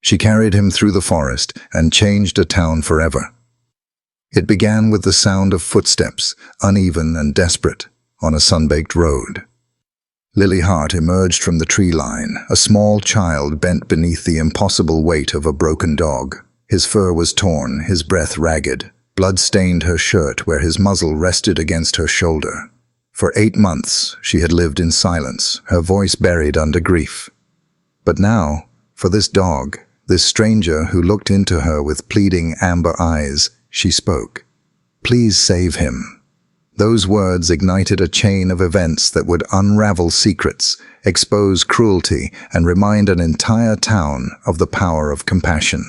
She carried him through the forest and changed a town forever. It began with the sound of footsteps, uneven and desperate, on a sun-baked road. Lily Hart emerged from the tree line, a small child bent beneath the impossible weight of a broken dog. His fur was torn, his breath ragged. Blood stained her shirt where his muzzle rested against her shoulder. For 8 months, she had lived in silence, her voice buried under grief. But now, for this dog, this stranger who looked into her with pleading amber eyes, she spoke. "Please save him." Those words ignited a chain of events that would unravel secrets, expose cruelty, and remind an entire town of the power of compassion.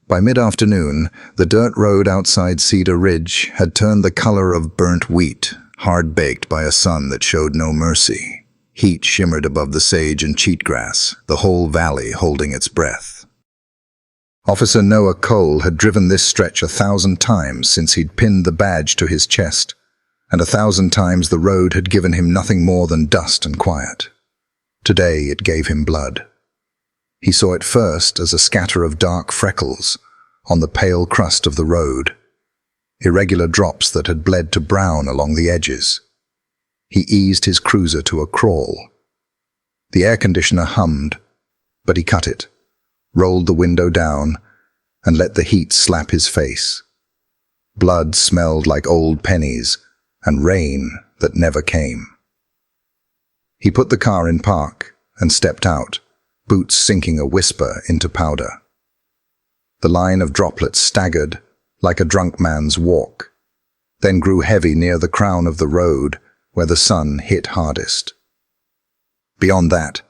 By mid-afternoon, the dirt road outside Cedar Ridge had turned the color of burnt wheat, hard-baked by a sun that showed no mercy. Heat shimmered above the sage and cheatgrass, the whole valley holding its breath. Officer Noah Cole had driven this stretch 1,000 times since he'd pinned the badge to his chest, and 1,000 times the road had given him nothing more than dust and quiet. Today it gave him blood. He saw it first as a scatter of dark freckles on the pale crust of the road, irregular drops that had bled to brown along the edges. He eased his cruiser to a crawl. The air conditioner hummed, but he cut it, rolled the window down, and let the heat slap his face. Blood smelled like old pennies and rain that never came. He put the car in park and stepped out, boots sinking a whisper into powder. The line of droplets staggered like a drunk man's walk, then grew heavy near the crown of the road where the sun hit hardest. Beyond that,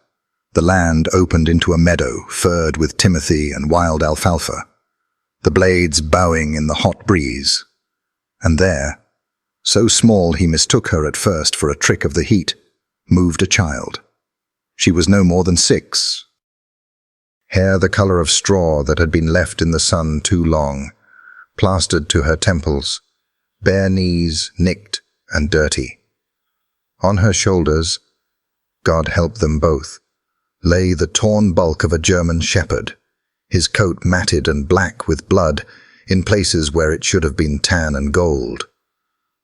the land opened into a meadow furred with timothy and wild alfalfa, the blades bowing in the hot breeze. And there, so small he mistook her at first for a trick of the heat, moved a child. She was no more than 6. Hair the color of straw that had been left in the sun too long, plastered to her temples, bare knees nicked and dirty. On her shoulders, God help them both, lay the torn bulk of a German shepherd, his coat matted and black with blood in places where it should have been tan and gold.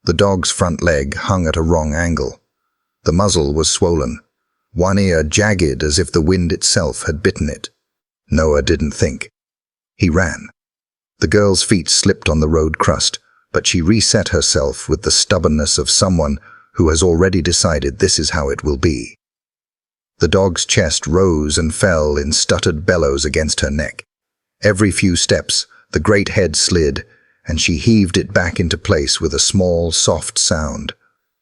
The dog's front leg hung at a wrong angle. The muzzle was swollen, one ear jagged as if the wind itself had bitten it. Noah didn't think. He ran. The girl's feet slipped on the road crust, but she reset herself with the stubbornness of someone who has already decided this is how it will be. The dog's chest rose and fell in stuttered bellows against her neck. Every few steps, the great head slid, and she heaved it back into place with a small, soft sound,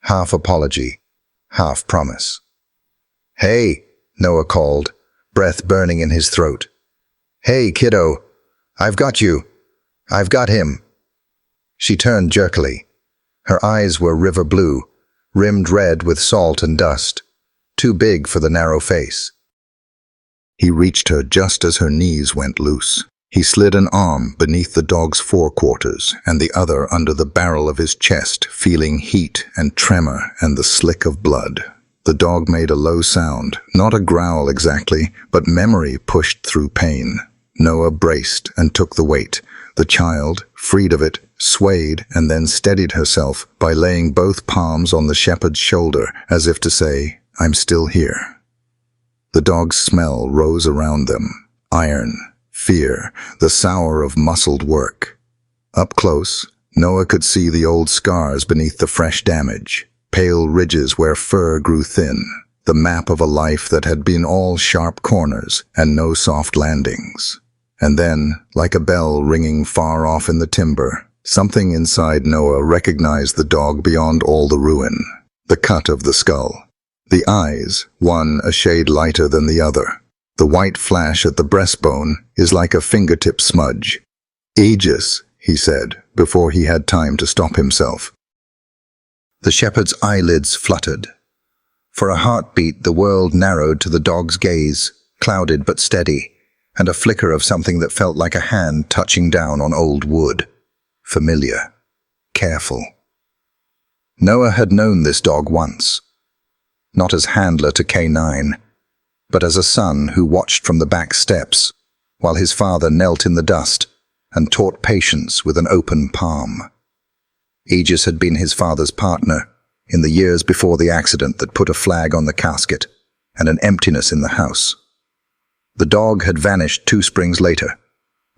half apology, half promise. "Hey," Noah called, breath burning in his throat. "Hey, kiddo, I've got you. I've got him." She turned jerkily. Her eyes were river blue, rimmed red with salt and dust, too big for the narrow face. He reached her just as her knees went loose. He slid an arm beneath the dog's forequarters and the other under the barrel of his chest, feeling heat and tremor and the slick of blood. The dog made a low sound, not a growl exactly, but memory pushed through pain. Noah braced and took the weight. The child, freed of it, swayed and then steadied herself by laying both palms on the shepherd's shoulder as if to say, "I'm still here." The dog's smell rose around them. Iron, fear, the sour of muscled work. Up close, Noah could see the old scars beneath the fresh damage, pale ridges where fur grew thin, the map of a life that had been all sharp corners and no soft landings. And then, like a bell ringing far off in the timber, something inside Noah recognized the dog beyond all the ruin, the cut of the skull. The eyes, one a shade lighter than the other. The white flash at the breastbone is like a fingertip smudge. "Aegis," he said, before he had time to stop himself. The shepherd's eyelids fluttered. For a heartbeat, the world narrowed to the dog's gaze, clouded but steady, and a flicker of something that felt like a hand touching down on old wood. Familiar. Careful. Noah had known this dog once. Not as handler to K9, but as a son who watched from the back steps, while his father knelt in the dust and taught patience with an open palm. Aegis had been his father's partner in the years before the accident that put a flag on the casket and an emptiness in the house. The dog had vanished 2 springs later,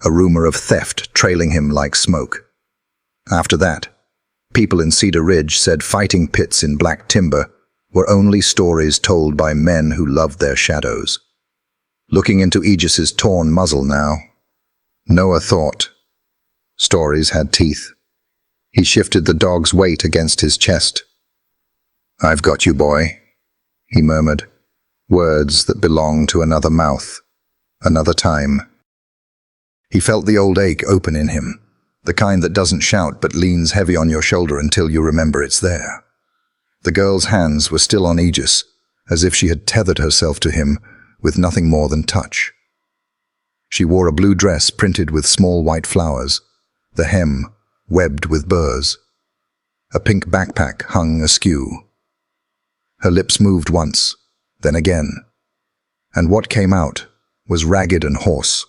a rumor of theft trailing him like smoke. After that, people in Cedar Ridge said fighting pits in black timber were only stories told by men who loved their shadows. Looking into Aegis's torn muzzle now, Noah thought. Stories had teeth. He shifted the dog's weight against his chest. "I've got you, boy," he murmured, words that belonged to another mouth, another time. He felt the old ache open in him, the kind that doesn't shout but leans heavy on your shoulder until you remember it's there. The girl's hands were still on Aegis, as if she had tethered herself to him with nothing more than touch. She wore a blue dress printed with small white flowers, the hem webbed with burrs. A pink backpack hung askew. Her lips moved once, then again, and what came out was ragged and hoarse,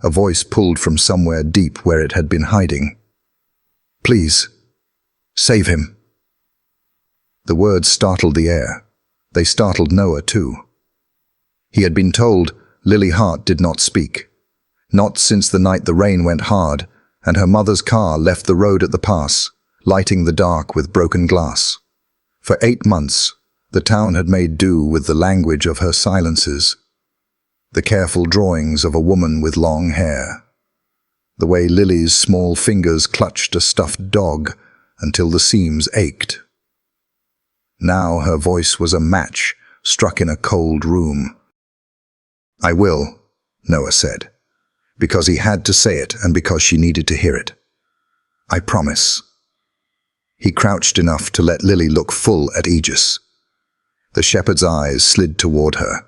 a voice pulled from somewhere deep where it had been hiding. "Please, save him." The words startled the air. They startled Noah too. He had been told Lily Hart did not speak, not since the night the rain went hard and her mother's car left the road at the pass, lighting the dark with broken glass. For 8 months, the town had made do with the language of her silences, the careful drawings of a woman with long hair, the way Lily's small fingers clutched a stuffed dog until the seams ached. Now her voice was a match struck in a cold room. "I will," Noah said, because he had to say it and because she needed to hear it. "I promise." He crouched enough to let Lily look full at Aegis. The shepherd's eyes slid toward her.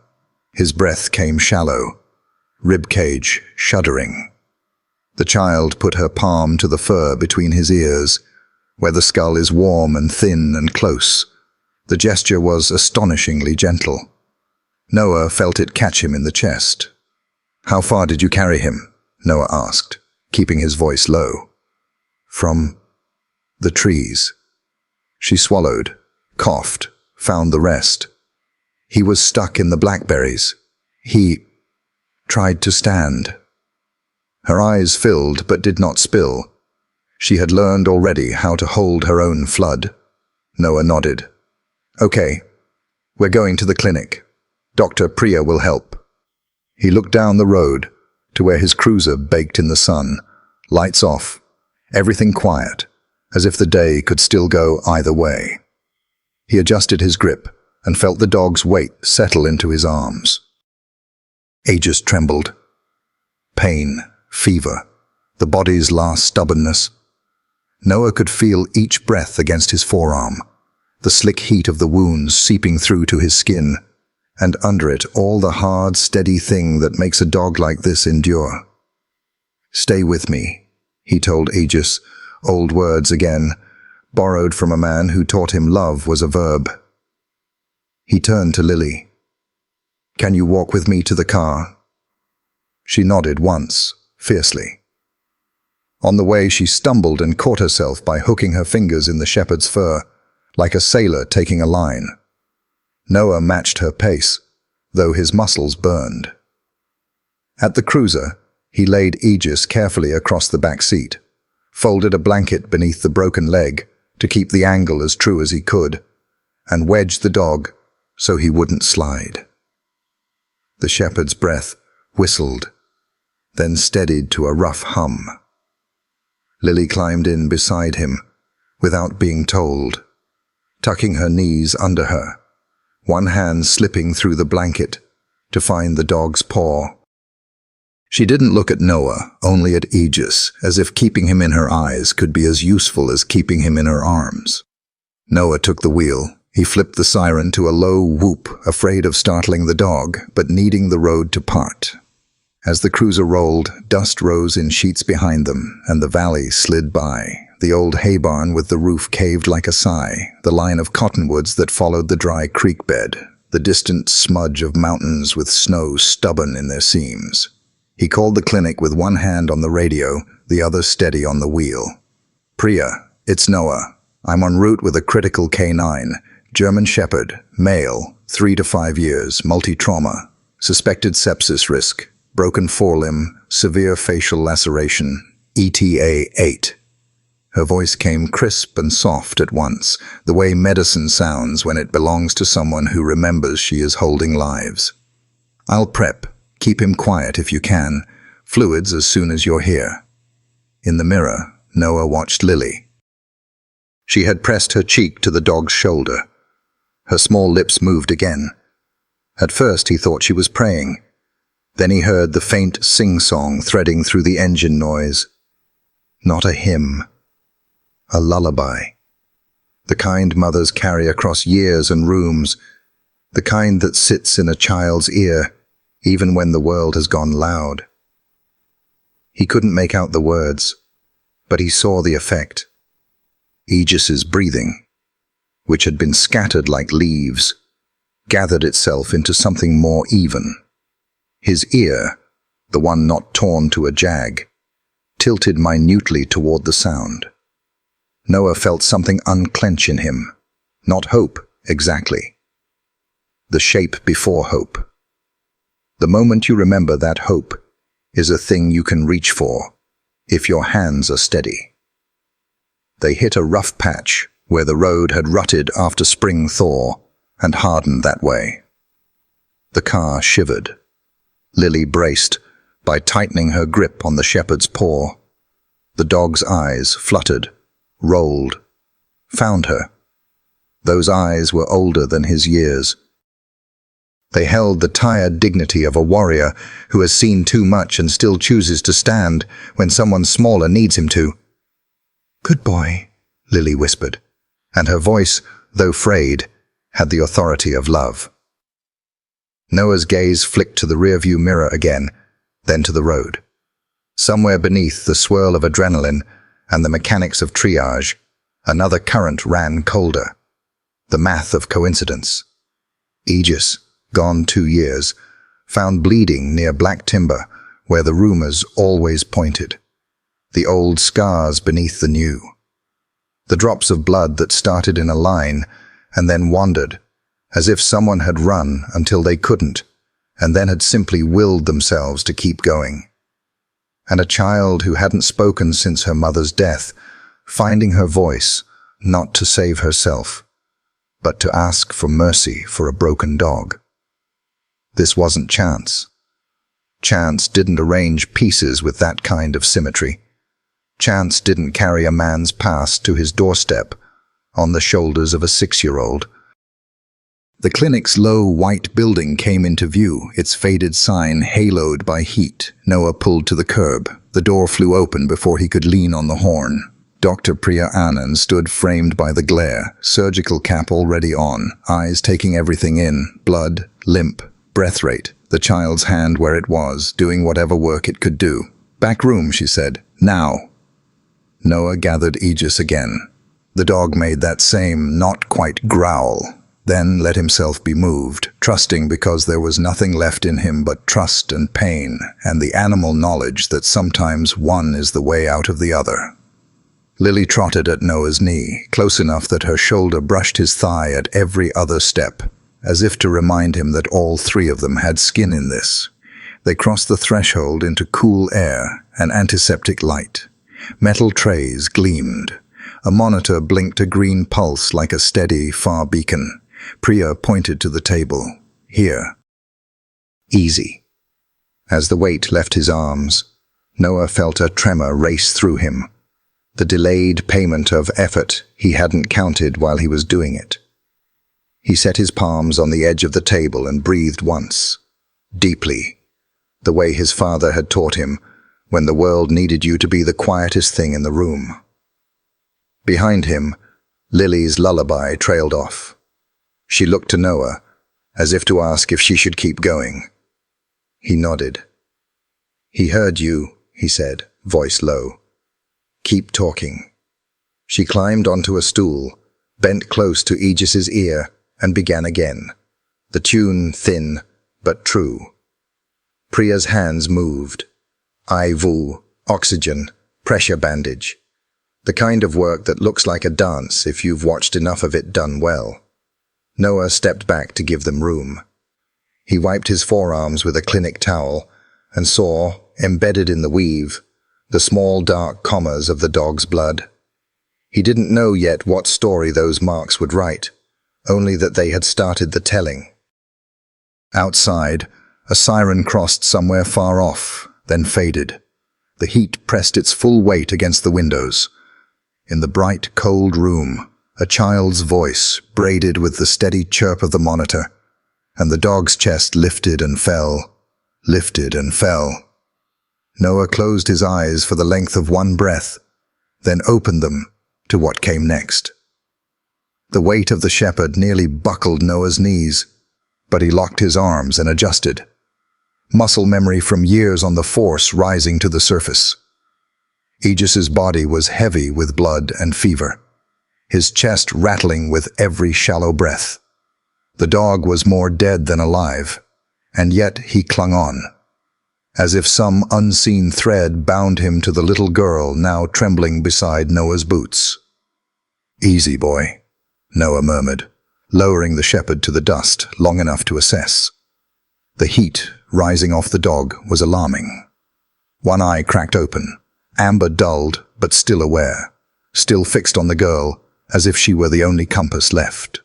His breath came shallow, ribcage shuddering. The child put her palm to the fur between his ears, where the skull is warm and thin and close. The gesture was astonishingly gentle. Noah felt it catch him in the chest. "How far did you carry him?" Noah asked, keeping his voice low. "From the trees." She swallowed, coughed, found the rest. "He was stuck in the blackberries. He tried to stand." Her eyes filled but did not spill. She had learned already how to hold her own flood. Noah nodded. "Okay, we're going to the clinic. Dr. Priya will help." He looked down the road to where his cruiser baked in the sun, lights off, everything quiet, as if the day could still go either way. He adjusted his grip and felt the dog's weight settle into his arms. Aegis trembled. Pain, fever, the body's last stubbornness. Noah could feel each breath against his forearm, the slick heat of the wounds seeping through to his skin, and under it all the hard, steady thing that makes a dog like this endure. "Stay with me," he told Aegis, old words again, borrowed from a man who taught him love was a verb. He turned to Lily. "Can you walk with me to the car?" She nodded once, fiercely. On the way she stumbled and caught herself by hooking her fingers in the shepherd's fur, like a sailor taking a line. Noah matched her pace, though his muscles burned. At the cruiser, he laid Aegis carefully across the back seat, folded a blanket beneath the broken leg to keep the angle as true as he could, and wedged the dog so he wouldn't slide. The shepherd's breath whistled, then steadied to a rough hum. Lily climbed in beside him, without being told, tucking her knees under her, one hand slipping through the blanket to find the dog's paw. She didn't look at Noah, only at Aegis, as if keeping him in her eyes could be as useful as keeping him in her arms. Noah took the wheel. He flipped the siren to a low whoop, afraid of startling the dog, but needing the road to part. As the cruiser rolled, dust rose in sheets behind them, and the valley slid by. The old hay barn with the roof caved like a sigh, the line of cottonwoods that followed the dry creek bed, the distant smudge of mountains with snow stubborn in their seams. He called the clinic with one hand on the radio, the other steady on the wheel. "Priya, it's Noah. I'm en route with a critical K9. German Shepherd, male, 3 to 5 years, multi-trauma. Suspected sepsis risk, broken forelimb, severe facial laceration, ETA 8. Her voice came crisp and soft at once, the way medicine sounds when it belongs to someone who remembers she is holding lives. "I'll prep. Keep him quiet if you can. Fluids as soon as you're here." In the mirror, Noah watched Lily. She had pressed her cheek to the dog's shoulder. Her small lips moved again. At first he thought she was praying. Then he heard the faint sing-song threading through the engine noise. Not a hymn. A lullaby. The kind mothers carry across years and rooms. The kind that sits in a child's ear, even when the world has gone loud. He couldn't make out the words, but he saw the effect. Aegis's breathing, which had been scattered like leaves, gathered itself into something more even. His ear, the one not torn to a jag, tilted minutely toward the sound. Noah felt something unclench in him. Not hope, exactly. The shape before hope. The moment you remember that hope is a thing you can reach for, if your hands are steady. They hit a rough patch where the road had rutted after spring thaw and hardened that way. The car shivered. Lily braced by tightening her grip on the shepherd's paw. The dog's eyes fluttered, rolled, found her. Those eyes were older than his years. They held the tired dignity of a warrior who has seen too much and still chooses to stand when someone smaller needs him to. "Good boy," Lily whispered, and her voice, though frayed, had the authority of love. Noah's gaze flicked to the rearview mirror again, then to the road. Somewhere beneath the swirl of adrenaline and the mechanics of triage, another current ran colder. The math of coincidence. Aegis, gone 2 years, found bleeding near black timber where the rumors always pointed. The old scars beneath the new. The drops of blood that started in a line and then wandered, as if someone had run until they couldn't, and then had simply willed themselves to keep going. And a child who hadn't spoken since her mother's death, finding her voice, not to save herself, but to ask for mercy for a broken dog. This wasn't chance. Chance didn't arrange pieces with that kind of symmetry. Chance didn't carry a man's past to his doorstep on the shoulders of a 6-year-old. The clinic's low white building came into view, its faded sign haloed by heat. Noah pulled to the curb. The door flew open before he could lean on the horn. Dr. Priya Anand stood framed by the glare, surgical cap already on, eyes taking everything in, blood, limp, breath rate, the child's hand where it was, doing whatever work it could do. "Back room," she said. "Now." Noah gathered Aegis again. The dog made that same not-quite growl, then let himself be moved, trusting because there was nothing left in him but trust and pain, and the animal knowledge that sometimes one is the way out of the other. Lily trotted at Noah's knee, close enough that her shoulder brushed his thigh at every other step, as if to remind him that all 3 of them had skin in this. They crossed the threshold into cool air and antiseptic light. Metal trays gleamed. A monitor blinked a green pulse like a steady, far beacon. Priya pointed to the table. "Here." "Easy." As the weight left his arms, Noah felt a tremor race through him. The delayed payment of effort he hadn't counted while he was doing it. He set his palms on the edge of the table and breathed once, deeply, the way his father had taught him when the world needed you to be the quietest thing in the room. Behind him, Lily's lullaby trailed off. She looked to Noah, as if to ask if she should keep going. He nodded. "He heard you," he said, voice low. "Keep talking." She climbed onto a stool, bent close to Aegis's ear, and began again. The tune thin, but true. Priya's hands moved. IV, oxygen, pressure bandage. The kind of work that looks like a dance if you've watched enough of it done well. Noah stepped back to give them room. He wiped his forearms with a clinic towel and saw, embedded in the weave, the small dark commas of the dog's blood. He didn't know yet what story those marks would write, only that they had started the telling. Outside, a siren crossed somewhere far off, then faded. The heat pressed its full weight against the windows. In the bright, cold room, a child's voice braided with the steady chirp of the monitor, and the dog's chest lifted and fell, lifted and fell. Noah closed his eyes for the length of one breath, then opened them to what came next. The weight of the shepherd nearly buckled Noah's knees, but he locked his arms and adjusted. Muscle memory from years on the force rising to the surface. Aegis's body was heavy with blood and fever, his chest rattling with every shallow breath. The dog was more dead than alive, and yet he clung on, as if some unseen thread bound him to the little girl now trembling beside Noah's boots. "Easy, boy," Noah murmured, lowering the shepherd to the dust long enough to assess. The heat rising off the dog was alarming. One eye cracked open, amber dulled but still aware, still fixed on the girl as if she were the only compass left.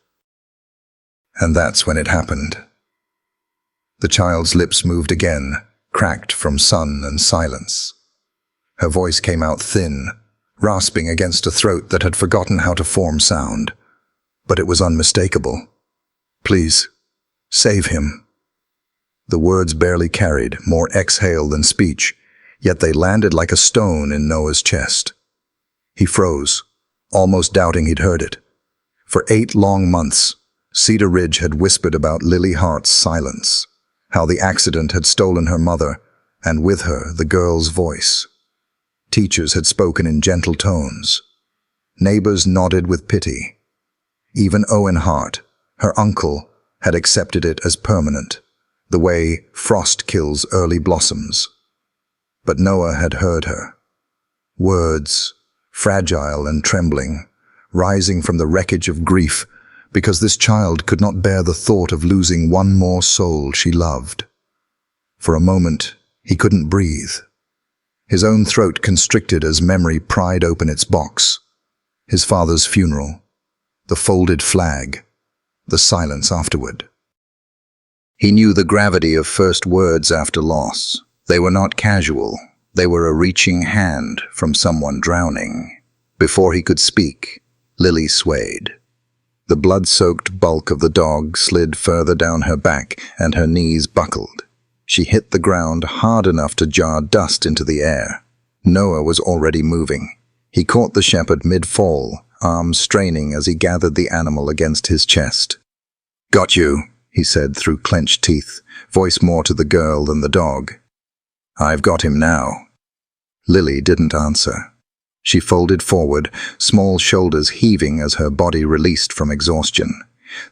And that's when it happened. The child's lips moved again, cracked from sun and silence. Her voice came out thin, rasping against a throat that had forgotten how to form sound. But it was unmistakable. "Please, save him." The words barely carried, more exhale than speech, yet they landed like a stone in Noah's chest. He froze, almost doubting he'd heard it. For 8 long months, Cedar Ridge had whispered about Lily Hart's silence, how the accident had stolen her mother, and with her the girl's voice. Teachers had spoken in gentle tones. Neighbors nodded with pity. Even Owen Hart, her uncle, had accepted it as permanent, the way frost kills early blossoms. But Noah had heard her. Words, fragile and trembling, rising from the wreckage of grief, because this child could not bear the thought of losing one more soul she loved. For a moment, he couldn't breathe. His own throat constricted as memory pried open its box. His father's funeral, the folded flag, the silence afterward. He knew the gravity of first words after loss. They were not casual. They were a reaching hand from someone drowning. Before he could speak, Lily swayed. The blood-soaked bulk of the dog slid further down her back, and her knees buckled. She hit the ground hard enough to jar dust into the air. Noah was already moving. He caught the shepherd mid-fall, arms straining as he gathered the animal against his chest. "Got you," he said through clenched teeth, voice more to the girl than the dog. "I've got him now." Lily didn't answer. She folded forward, small shoulders heaving as her body released from exhaustion.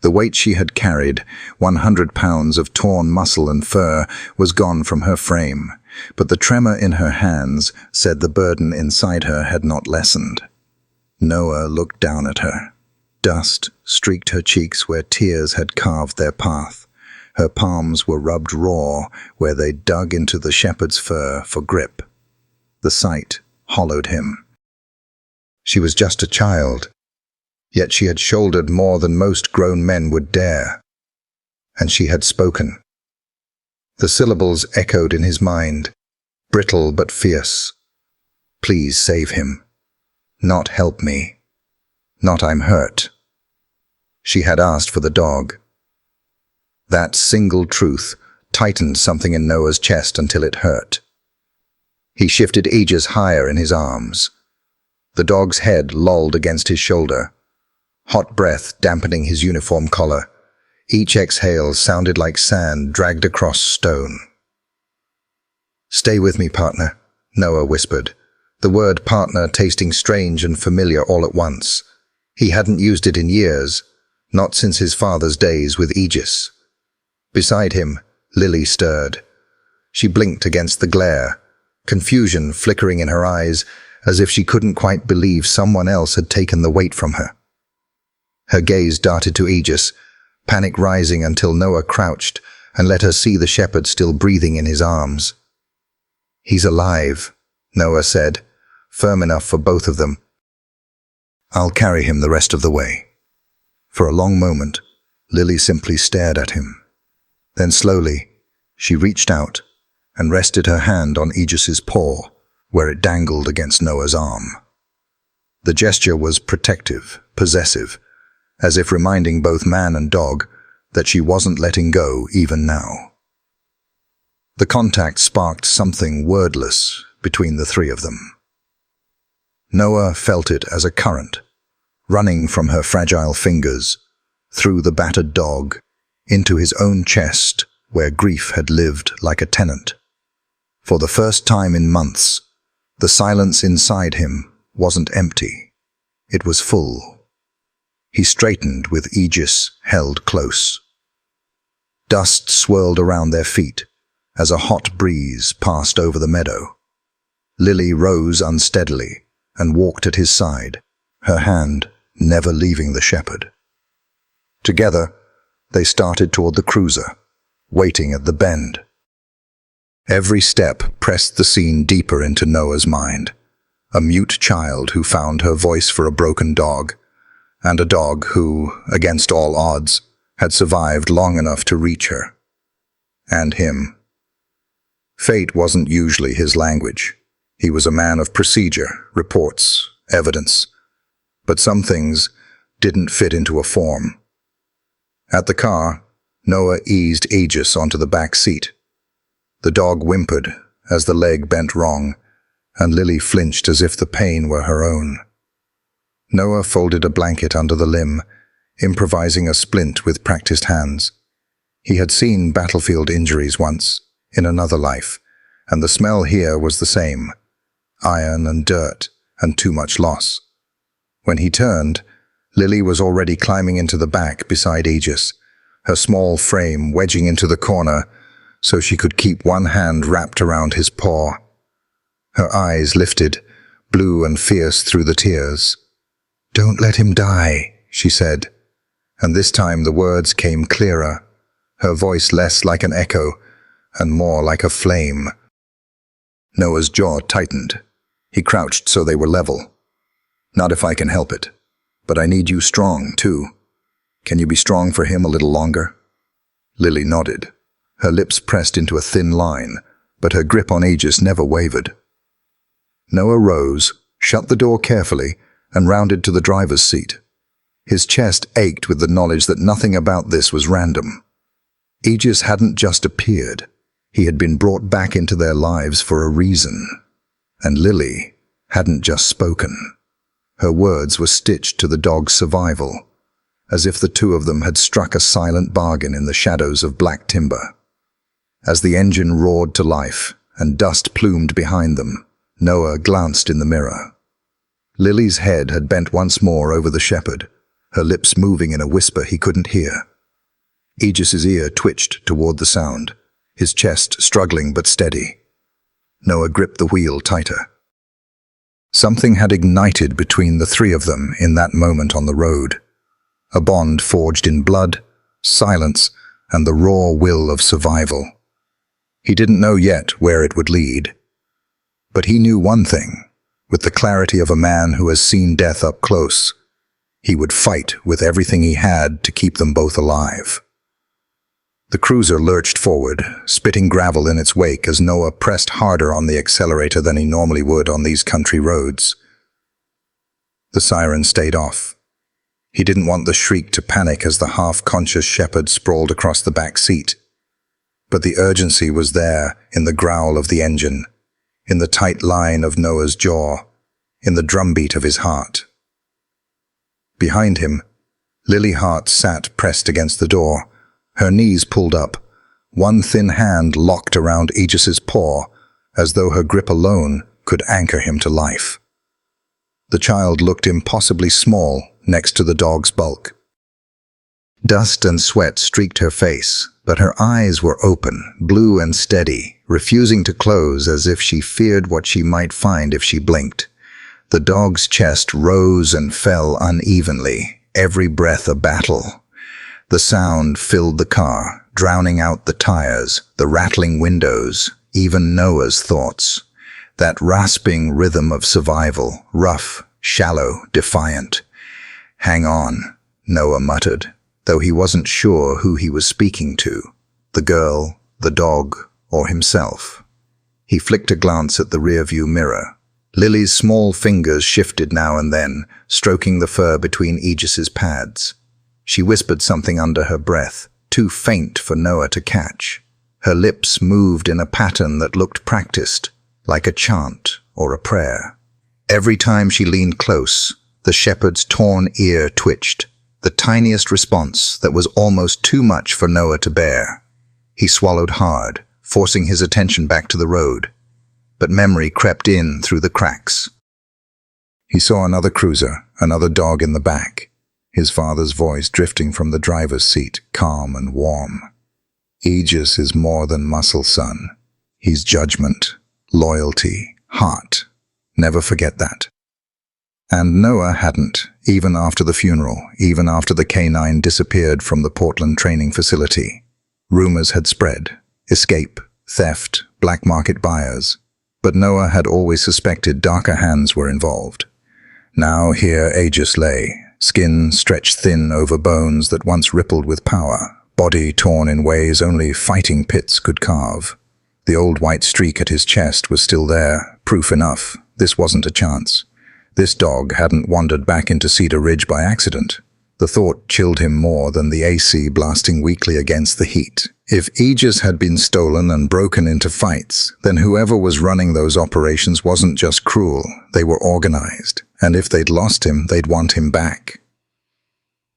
The weight she had carried, 100 pounds of torn muscle and fur, was gone from her frame, but the tremor in her hands said the burden inside her had not lessened. Noah looked down at her. Dust streaked her cheeks where tears had carved their path. Her palms were rubbed raw where they dug into the shepherd's fur for grip. The sight hollowed him. She was just a child, yet she had shouldered more than most grown men would dare. And she had spoken. The syllables echoed in his mind, brittle but fierce. "Please save him. Not help me. Not I'm hurt." She had asked for the dog. That single truth tightened something in Noah's chest until it hurt. He shifted Aegis higher in his arms. The dog's head lolled against his shoulder, hot breath dampening his uniform collar. Each exhale sounded like sand dragged across stone. "Stay with me, partner," Noah whispered, the word partner tasting strange and familiar all at once. He hadn't used it in years, not since his father's days with Aegis. Beside him, Lily stirred. She blinked against the glare, confusion flickering in her eyes, as if she couldn't quite believe someone else had taken the weight from her. Her gaze darted to Aegis, panic rising until Noah crouched and let her see the shepherd still breathing in his arms. "He's alive," Noah said, firm enough for both of them. "I'll carry him the rest of the way." For a long moment, Lily simply stared at him. Then slowly, she reached out and rested her hand on Aegis's paw, where it dangled against Noah's arm. The gesture was protective, possessive, as if reminding both man and dog that she wasn't letting go even now. The contact sparked something wordless between the three of them. Noah felt it as a current, running from her fragile fingers, through the battered dog, into his own chest where grief had lived like a tenant. For the first time in months, the silence inside him wasn't empty. It was full. He straightened with Aegis held close. Dust swirled around their feet as a hot breeze passed over the meadow. Lily rose unsteadily and walked at his side, her hand never leaving the shepherd. Together, they started toward the cruiser, waiting at the bend. Every step pressed the scene deeper into Noah's mind. A mute child who found her voice for a broken dog, and a dog who, against all odds, had survived long enough to reach her. And him. Fate wasn't usually his language. He was a man of procedure, reports, evidence. But some things didn't fit into a form. At the car, Noah eased Aegis onto the back seat. The dog whimpered as the leg bent wrong, and Lily flinched as if the pain were her own. Noah folded a blanket under the limb, improvising a splint with practiced hands. He had seen battlefield injuries once, in another life, and the smell here was the same: iron and dirt and too much loss. When he turned, Lily was already climbing into the back beside Aegis, her small frame wedging into the corner so she could keep one hand wrapped around his paw. Her eyes lifted, blue and fierce through the tears. "Don't let him die," she said, and this time the words came clearer, her voice less like an echo and more like a flame. Noah's jaw tightened. He crouched so they were level. "Not if I can help it. But I need you strong, too. Can you be strong for him a little longer?" Lily nodded. Her lips pressed into a thin line, but her grip on Aegis never wavered. Noah rose, shut the door carefully, and rounded to the driver's seat. His chest ached with the knowledge that nothing about this was random. Aegis hadn't just appeared. He had been brought back into their lives for a reason. And Lily hadn't just spoken. Her words were stitched to the dog's survival, as if the two of them had struck a silent bargain in the shadows of black timber. As the engine roared to life and dust plumed behind them, Noah glanced in the mirror. Lily's head had bent once more over the shepherd, her lips moving in a whisper he couldn't hear. Aegis's ear twitched toward the sound, his chest struggling but steady. Noah gripped the wheel tighter. Something had ignited between the three of them in that moment on the road. A bond forged in blood, silence, and the raw will of survival. He didn't know yet where it would lead. But he knew one thing, with the clarity of a man who has seen death up close. He would fight with everything he had to keep them both alive. The cruiser lurched forward, spitting gravel in its wake as Noah pressed harder on the accelerator than he normally would on these country roads. The siren stayed off. He didn't want the shriek to panic as the half-conscious shepherd sprawled across the back seat. But the urgency was there in the growl of the engine, in the tight line of Noah's jaw, in the drumbeat of his heart. Behind him, Lily Hart sat pressed against the door, her knees pulled up, one thin hand locked around Aegis's paw, as though her grip alone could anchor him to life. The child looked impossibly small next to the dog's bulk. Dust and sweat streaked her face, but her eyes were open, blue and steady, refusing to close as if she feared what she might find if she blinked. The dog's chest rose and fell unevenly, every breath a battle. The sound filled the car, drowning out the tires, the rattling windows, even Noah's thoughts. That rasping rhythm of survival, rough, shallow, defiant. "Hang on," Noah muttered, though he wasn't sure who he was speaking to, the girl, the dog, or himself. He flicked a glance at the rearview mirror. Lily's small fingers shifted now and then, stroking the fur between Aegis's pads. She whispered something under her breath, too faint for Noah to catch. Her lips moved in a pattern that looked practiced, like a chant or a prayer. Every time she leaned close, the shepherd's torn ear twitched, the tiniest response that was almost too much for Noah to bear. He swallowed hard, forcing his attention back to the road. But memory crept in through the cracks. He saw another cruiser, another dog in the back, his father's voice drifting from the driver's seat, calm and warm. "Aegis is more than muscle, son. He's judgment, loyalty, heart. Never forget that." And Noah hadn't, even after the funeral, even after the K9 disappeared from the Portland training facility. Rumors had spread. Escape, theft, black market buyers. But Noah had always suspected darker hands were involved. Now here Aegis lay, skin stretched thin over bones that once rippled with power, body torn in ways only fighting pits could carve. The old white streak at his chest was still there, proof enough. This wasn't a chance. This dog hadn't wandered back into Cedar Ridge by accident. The thought chilled him more than the AC blasting weakly against the heat. If Aegis had been stolen and broken into fights, then whoever was running those operations wasn't just cruel, they were organized. And if they'd lost him, they'd want him back.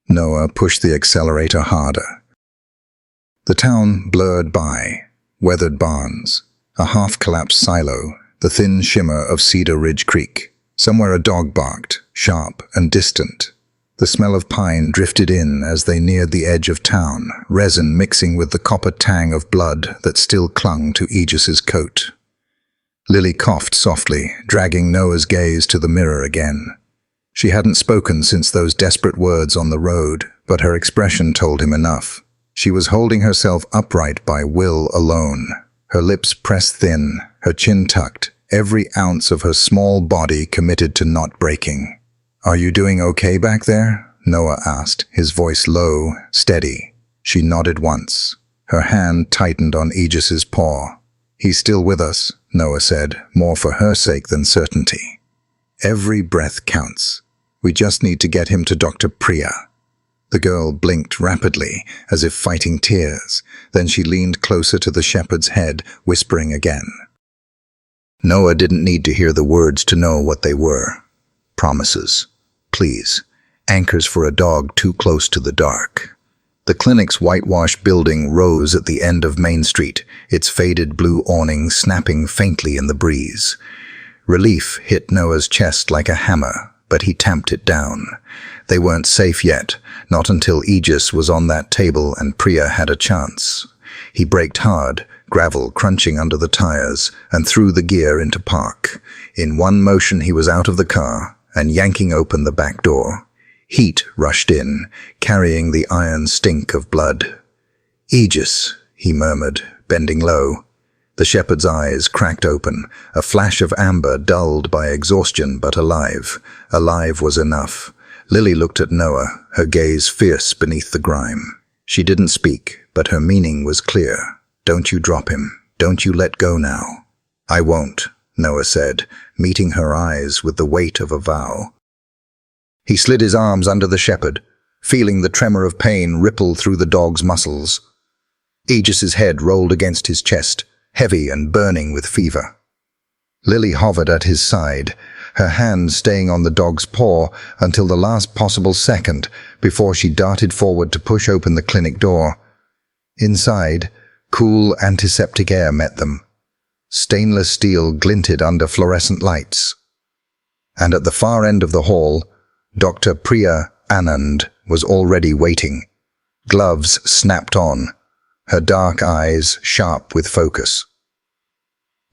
Noah pushed the accelerator harder. The town blurred by, weathered barns, a half-collapsed silo, the thin shimmer of Cedar Ridge Creek. Somewhere a dog barked, sharp and distant. The smell of pine drifted in as they neared the edge of town, resin mixing with the copper tang of blood that still clung to Aegis's coat. Lily coughed softly, dragging Noah's gaze to the mirror again. She hadn't spoken since those desperate words on the road, but her expression told him enough. She was holding herself upright by will alone, her lips pressed thin, her chin tucked, every ounce of her small body committed to not breaking. "Are you doing okay back there?" Noah asked, his voice low, steady. She nodded once. Her hand tightened on Aegis's paw. "He's still with us," Noah said, more for her sake than certainty. "Every breath counts. We just need to get him to Dr. Priya." The girl blinked rapidly, as if fighting tears. Then she leaned closer to the shepherd's head, whispering again. Noah didn't need to hear the words to know what they were. Promises. Please. Anchors for a dog too close to the dark. The clinic's whitewashed building rose at the end of Main Street, its faded blue awning snapping faintly in the breeze. Relief hit Noah's chest like a hammer, but he tamped it down. They weren't safe yet, not until Aegis was on that table and Priya had a chance. He braked hard, gravel crunching under the tires, and threw the gear into park. In one motion he was out of the car and yanking open the back door. Heat rushed in, carrying the iron stink of blood. "Aegis," he murmured, bending low. The shepherd's eyes cracked open, a flash of amber dulled by exhaustion but alive. Alive was enough. Lily looked at Noah, her gaze fierce beneath the grime. She didn't speak, but her meaning was clear. "Don't you drop him. Don't you let go now." "I won't," Noah said, meeting her eyes with the weight of a vow. He slid his arms under the shepherd, feeling the tremor of pain ripple through the dog's muscles. Aegis's head rolled against his chest, heavy and burning with fever. Lily hovered at his side, her hand staying on the dog's paw until the last possible second before she darted forward to push open the clinic door. Inside, cool antiseptic air met them. Stainless steel glinted under fluorescent lights. And at the far end of the hall, Dr. Priya Anand was already waiting. Gloves snapped on, her dark eyes sharp with focus.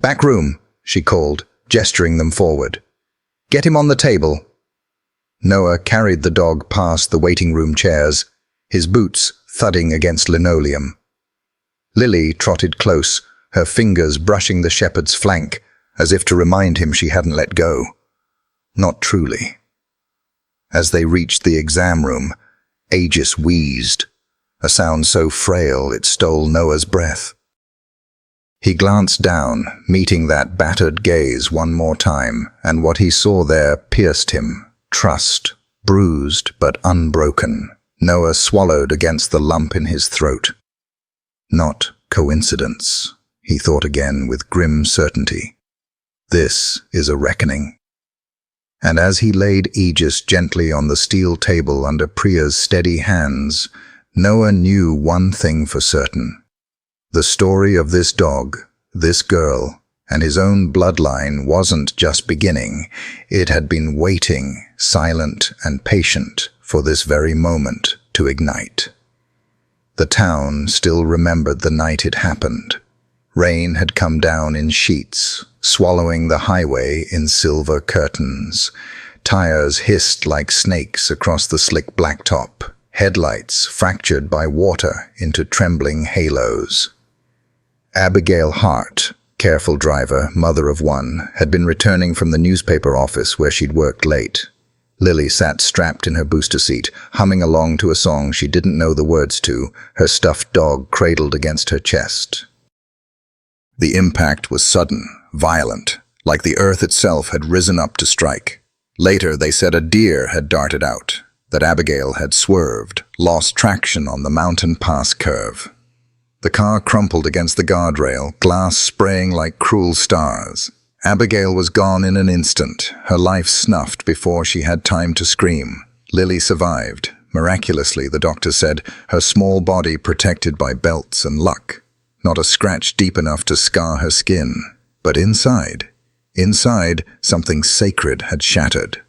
"Back room," she called, gesturing them forward. "Get him on the table." Noah carried the dog past the waiting room chairs, his boots thudding against linoleum. Lily trotted close, her fingers brushing the shepherd's flank, as if to remind him she hadn't let go. Not truly. As they reached the exam room, Aegis wheezed, a sound so frail it stole Noah's breath. He glanced down, meeting that battered gaze one more time, and what he saw there pierced him. Trust, bruised but unbroken. Noah swallowed against the lump in his throat. Not coincidence, he thought again with grim certainty. This is a reckoning. And as he laid Aegis gently on the steel table under Priya's steady hands, Noah knew one thing for certain. The story of this dog, this girl, and his own bloodline wasn't just beginning. It had been waiting, silent and patient, for this very moment to ignite. The town still remembered the night it happened. Rain had come down in sheets, swallowing the highway in silver curtains. Tires hissed like snakes across the slick blacktop, headlights fractured by water into trembling halos. Abigail Hart, careful driver, mother of one, had been returning from the newspaper office where she'd worked late. Lily sat strapped in her booster seat, humming along to a song she didn't know the words to, her stuffed dog cradled against her chest. The impact was sudden, violent, like the earth itself had risen up to strike. Later they said a deer had darted out, that Abigail had swerved, lost traction on the mountain pass curve. The car crumpled against the guardrail, glass spraying like cruel stars. Abigail was gone in an instant, her life snuffed before she had time to scream. Lily survived. Miraculously, the doctor said, her small body protected by belts and luck. Not a scratch deep enough to scar her skin. But inside, something sacred had shattered.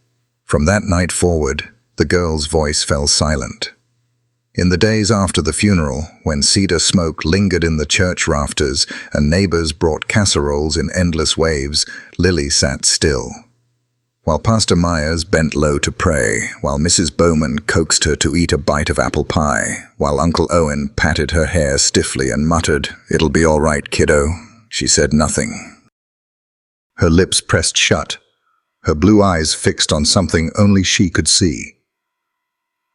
From that night forward, the girl's voice fell silent. In the days after the funeral, when cedar smoke lingered in the church rafters and neighbors brought casseroles in endless waves, Lily sat still. While Pastor Myers bent low to pray, while Mrs. Bowman coaxed her to eat a bite of apple pie, while Uncle Owen patted her hair stiffly and muttered, "It'll be all right, kiddo," she said nothing. Her lips pressed shut, her blue eyes fixed on something only she could see.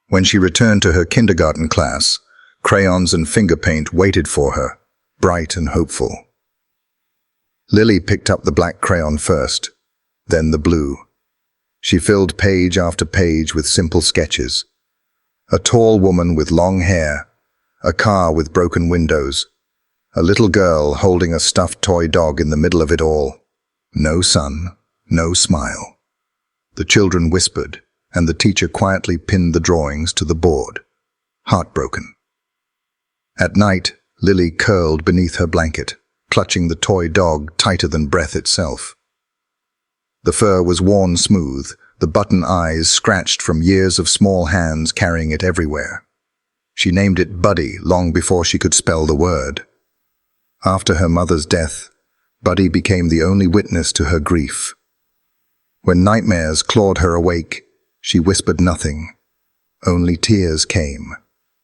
When she returned to her kindergarten class, crayons and finger paint waited for her, bright and hopeful. Lily picked up the black crayon first, then the blue. She filled page after page with simple sketches. A tall woman with long hair, a car with broken windows, a little girl holding a stuffed toy dog in the middle of it all. No sun, no smile. The children whispered, and the teacher quietly pinned the drawings to the board. Heartbroken. At night, Lily curled beneath her blanket, clutching the toy dog tighter than breath itself. The fur was worn smooth, the button eyes scratched from years of small hands carrying it everywhere. She named it Buddy long before she could spell the word. After her mother's death, Buddy became the only witness to her grief. When nightmares clawed her awake, she whispered nothing. Only tears came,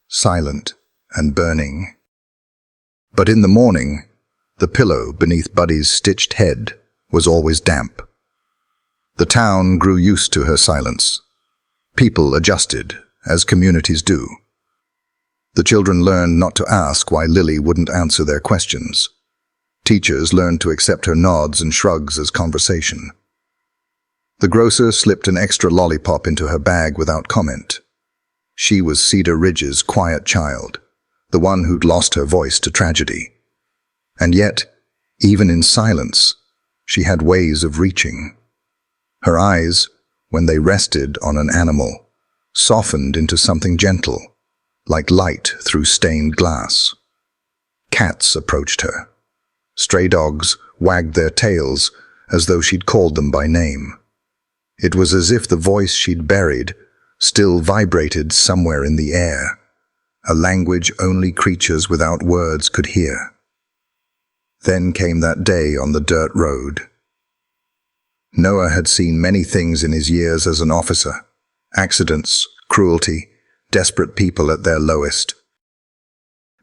silent and burning. But in the morning, the pillow beneath Buddy's stitched head was always damp. The town grew used to her silence. People adjusted, as communities do. The children learned not to ask why Lily wouldn't answer their questions. Teachers learned to accept her nods and shrugs as conversation. The grocer slipped an extra lollipop into her bag without comment. She was Cedar Ridge's quiet child, the one who'd lost her voice to tragedy. And yet, even in silence, she had ways of reaching. Her eyes, when they rested on an animal, softened into something gentle, like light through stained glass. Cats approached her. Stray dogs wagged their tails as though she'd called them by name. It was as if the voice she'd buried still vibrated somewhere in the air, a language only creatures without words could hear. Then came that day on the dirt road. Noah had seen many things in his years as an officer: accidents, cruelty, desperate people at their lowest.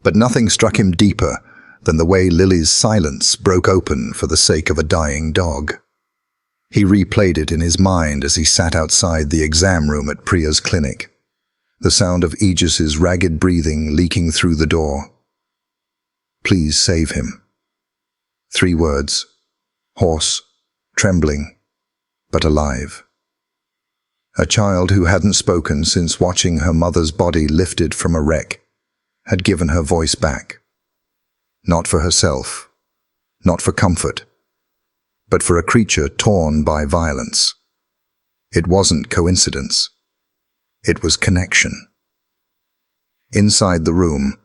But nothing struck him deeper than the way Lily's silence broke open for the sake of a dying dog. He replayed it in his mind as he sat outside the exam room at Priya's clinic, the sound of Aegis's ragged breathing leaking through the door. Please save him. 3 words, hoarse, trembling, but alive. A child who hadn't spoken since watching her mother's body lifted from a wreck had given her voice back. Not for herself, not for comfort, but for a creature torn by violence. It wasn't coincidence. It was connection. Inside the room,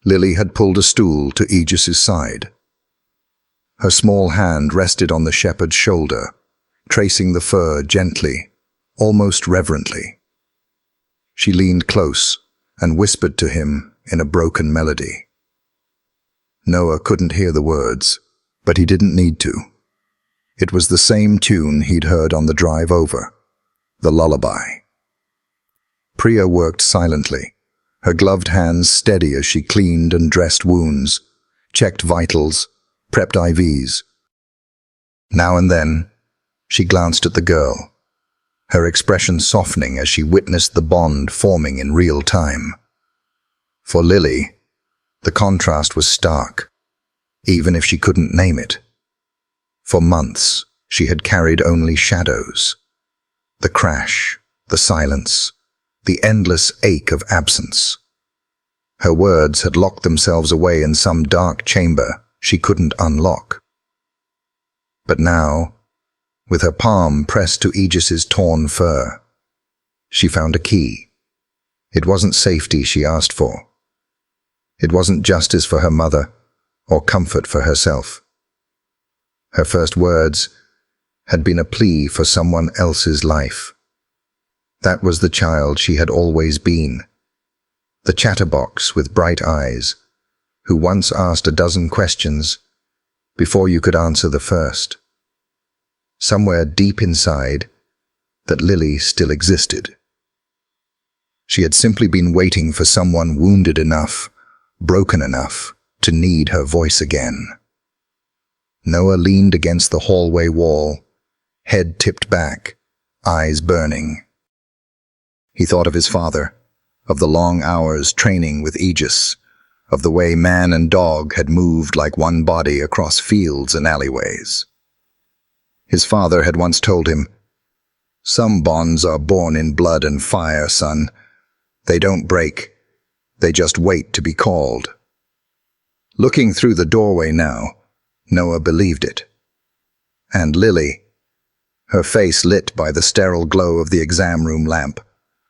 Lily had pulled a stool to Aegis's side. Her small hand rested on the shepherd's shoulder, tracing the fur gently, almost reverently. She leaned close and whispered to him in a broken melody. Noah couldn't hear the words, but he didn't need to. It was the same tune he'd heard on the drive over, the lullaby. Priya worked silently, her gloved hands steady as she cleaned and dressed wounds, checked vitals, prepped IVs. Now and then, she glanced at the girl, her expression softening as she witnessed the bond forming in real time. For Lily, the contrast was stark, even if she couldn't name it. For months, she had carried only shadows. The crash, the silence, the endless ache of absence. Her words had locked themselves away in some dark chamber she couldn't unlock. But now, with her palm pressed to Aegis's torn fur, she found a key. It wasn't safety she asked for. It wasn't justice for her mother, or comfort for herself. Her first words had been a plea for someone else's life. That was the child she had always been, the chatterbox with bright eyes, who once asked a dozen questions before you could answer the first. Somewhere deep inside, that Lily still existed. She had simply been waiting for someone wounded enough, broken enough, to need her voice again. Noah leaned against the hallway wall, head tipped back, eyes burning. He thought of his father, of the long hours training with Aegis, of the way man and dog had moved like one body across fields and alleyways. His father had once told him, "Some bonds are born in blood and fire, son. They don't break. They just wait to be called." Looking through the doorway now, Noah believed it. And Lily, her face lit by the sterile glow of the exam room lamp,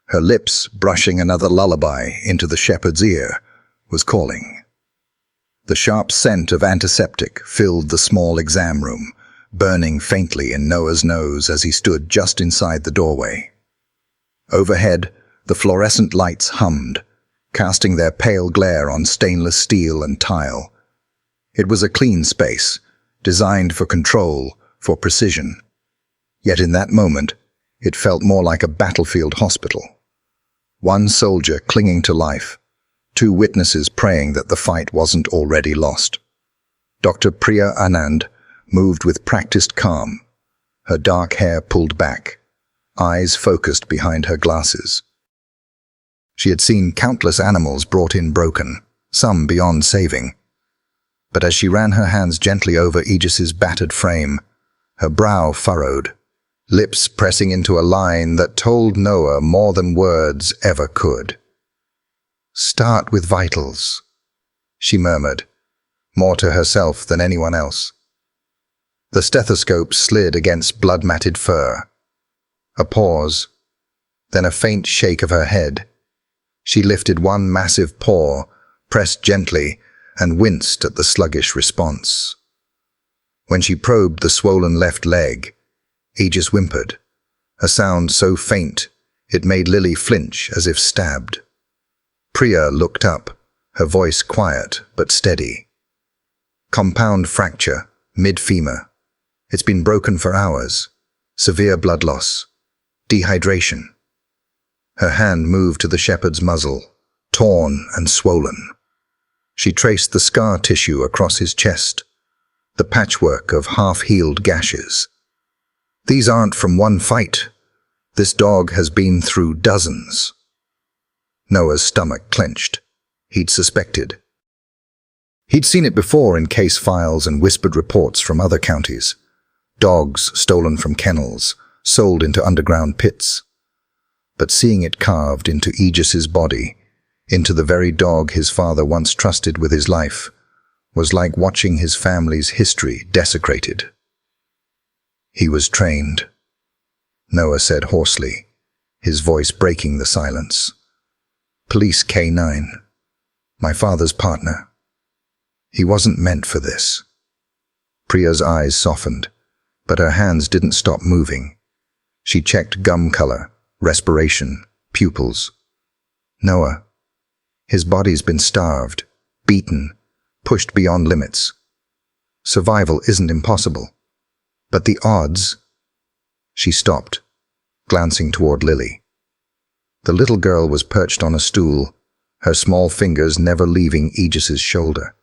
her lips brushing another lullaby into the shepherd's ear, was calling. The sharp scent of antiseptic filled the small exam room, burning faintly in Noah's nose as he stood just inside the doorway. Overhead, the fluorescent lights hummed, casting their pale glare on stainless steel and tile. It was a clean space, designed for control, for precision. Yet in that moment, it felt more like a battlefield hospital. One soldier clinging to life, 2 witnesses praying that the fight wasn't already lost. Dr. Priya Anand moved with practiced calm, her dark hair pulled back, eyes focused behind her glasses. She had seen countless animals brought in broken, some beyond saving. But as she ran her hands gently over Aegis's battered frame, her brow furrowed, lips pressing into a line that told Noah more than words ever could. "Start with vitals," she murmured, more to herself than anyone else. The stethoscope slid against blood-matted fur. A pause, then a faint shake of her head. She lifted one massive paw, pressed gently, and winced at the sluggish response. When she probed the swollen left leg, Aegis whimpered, a sound so faint it made Lily flinch as if stabbed. Priya looked up, her voice quiet but steady. Compound fracture, mid-femur. It's been broken for hours. Severe blood loss. Dehydration. Her hand moved to the shepherd's muzzle, torn and swollen. She traced the scar tissue across his chest, the patchwork of half-healed gashes. These aren't from one fight. This dog has been through dozens. Noah's stomach clenched. He'd suspected. He'd seen it before in case files and whispered reports from other counties. Dogs stolen from kennels, sold into underground pits. But seeing it carved into Aegis's body, into the very dog his father once trusted with his life, was like watching his family's history desecrated. He was trained, Noah said hoarsely, his voice breaking the silence. Police K9, my father's partner. He wasn't meant for this. Priya's eyes softened, but her hands didn't stop moving. She checked gum color, respiration, pupils. Noah, his body's been starved, beaten, pushed beyond limits. Survival isn't impossible. But the odds... She stopped, glancing toward Lily. The little girl was perched on a stool, her small fingers never leaving Aegis's shoulder.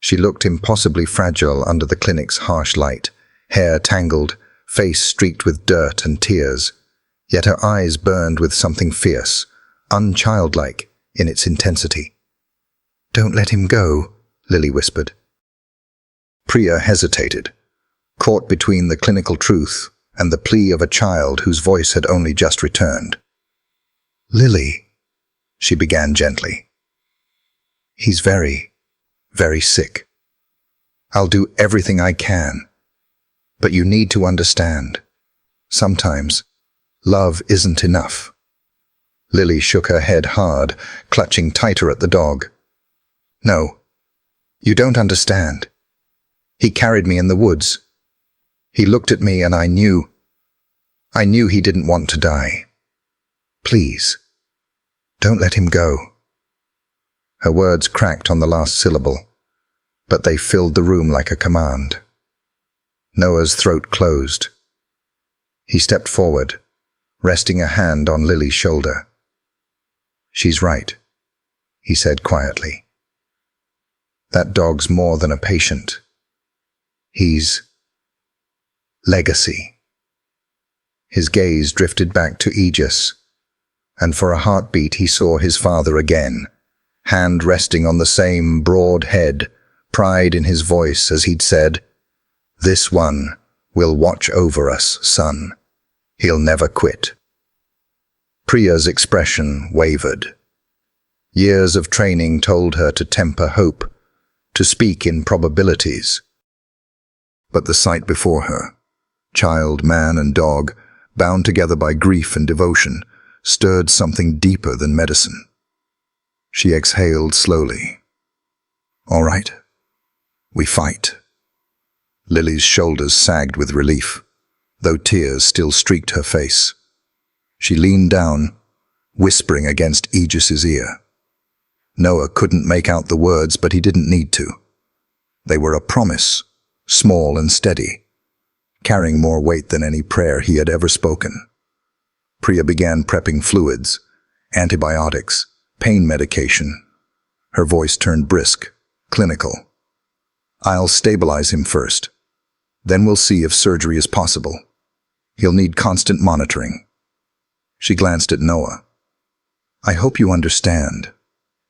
She looked impossibly fragile under the clinic's harsh light, hair tangled, face streaked with dirt and tears. Yet her eyes burned with something fierce, unchildlike in its intensity. "Don't let him go," Lily whispered. Priya hesitated, caught between the clinical truth and the plea of a child whose voice had only just returned. "Lily," she began gently. "He's very, very sick. I'll do everything I can. But you need to understand. Sometimes, love isn't enough." Lily shook her head hard, clutching tighter at the dog. "No, you don't understand. He carried me in the woods. He looked at me and I knew he didn't want to die. Please, don't let him go." Her words cracked on the last syllable, but they filled the room like a command. Noah's throat closed. He stepped forward, resting a hand on Lily's shoulder. "She's right," he said quietly. "That dog's more than a patient. He's legacy." His gaze drifted back to Aegis, and for a heartbeat he saw his father again, hand resting on the same broad head, pride in his voice as he'd said, "This one will watch over us, son. He'll never quit." Priya's expression wavered. Years of training told her to temper hope, to speak in probabilities. But the sight before her, child, man, and dog, bound together by grief and devotion, stirred something deeper than medicine. She exhaled slowly. "All right, we fight." Lily's shoulders sagged with relief, though tears still streaked her face. She leaned down, whispering against Aegis's ear. Noah couldn't make out the words, but he didn't need to. They were a promise, small and steady, carrying more weight than any prayer he had ever spoken. Priya began prepping fluids, antibiotics, pain medication. Her voice turned brisk, clinical. "I'll stabilize him first. Then we'll see if surgery is possible. He'll need constant monitoring." She glanced at Noah. "I hope you understand.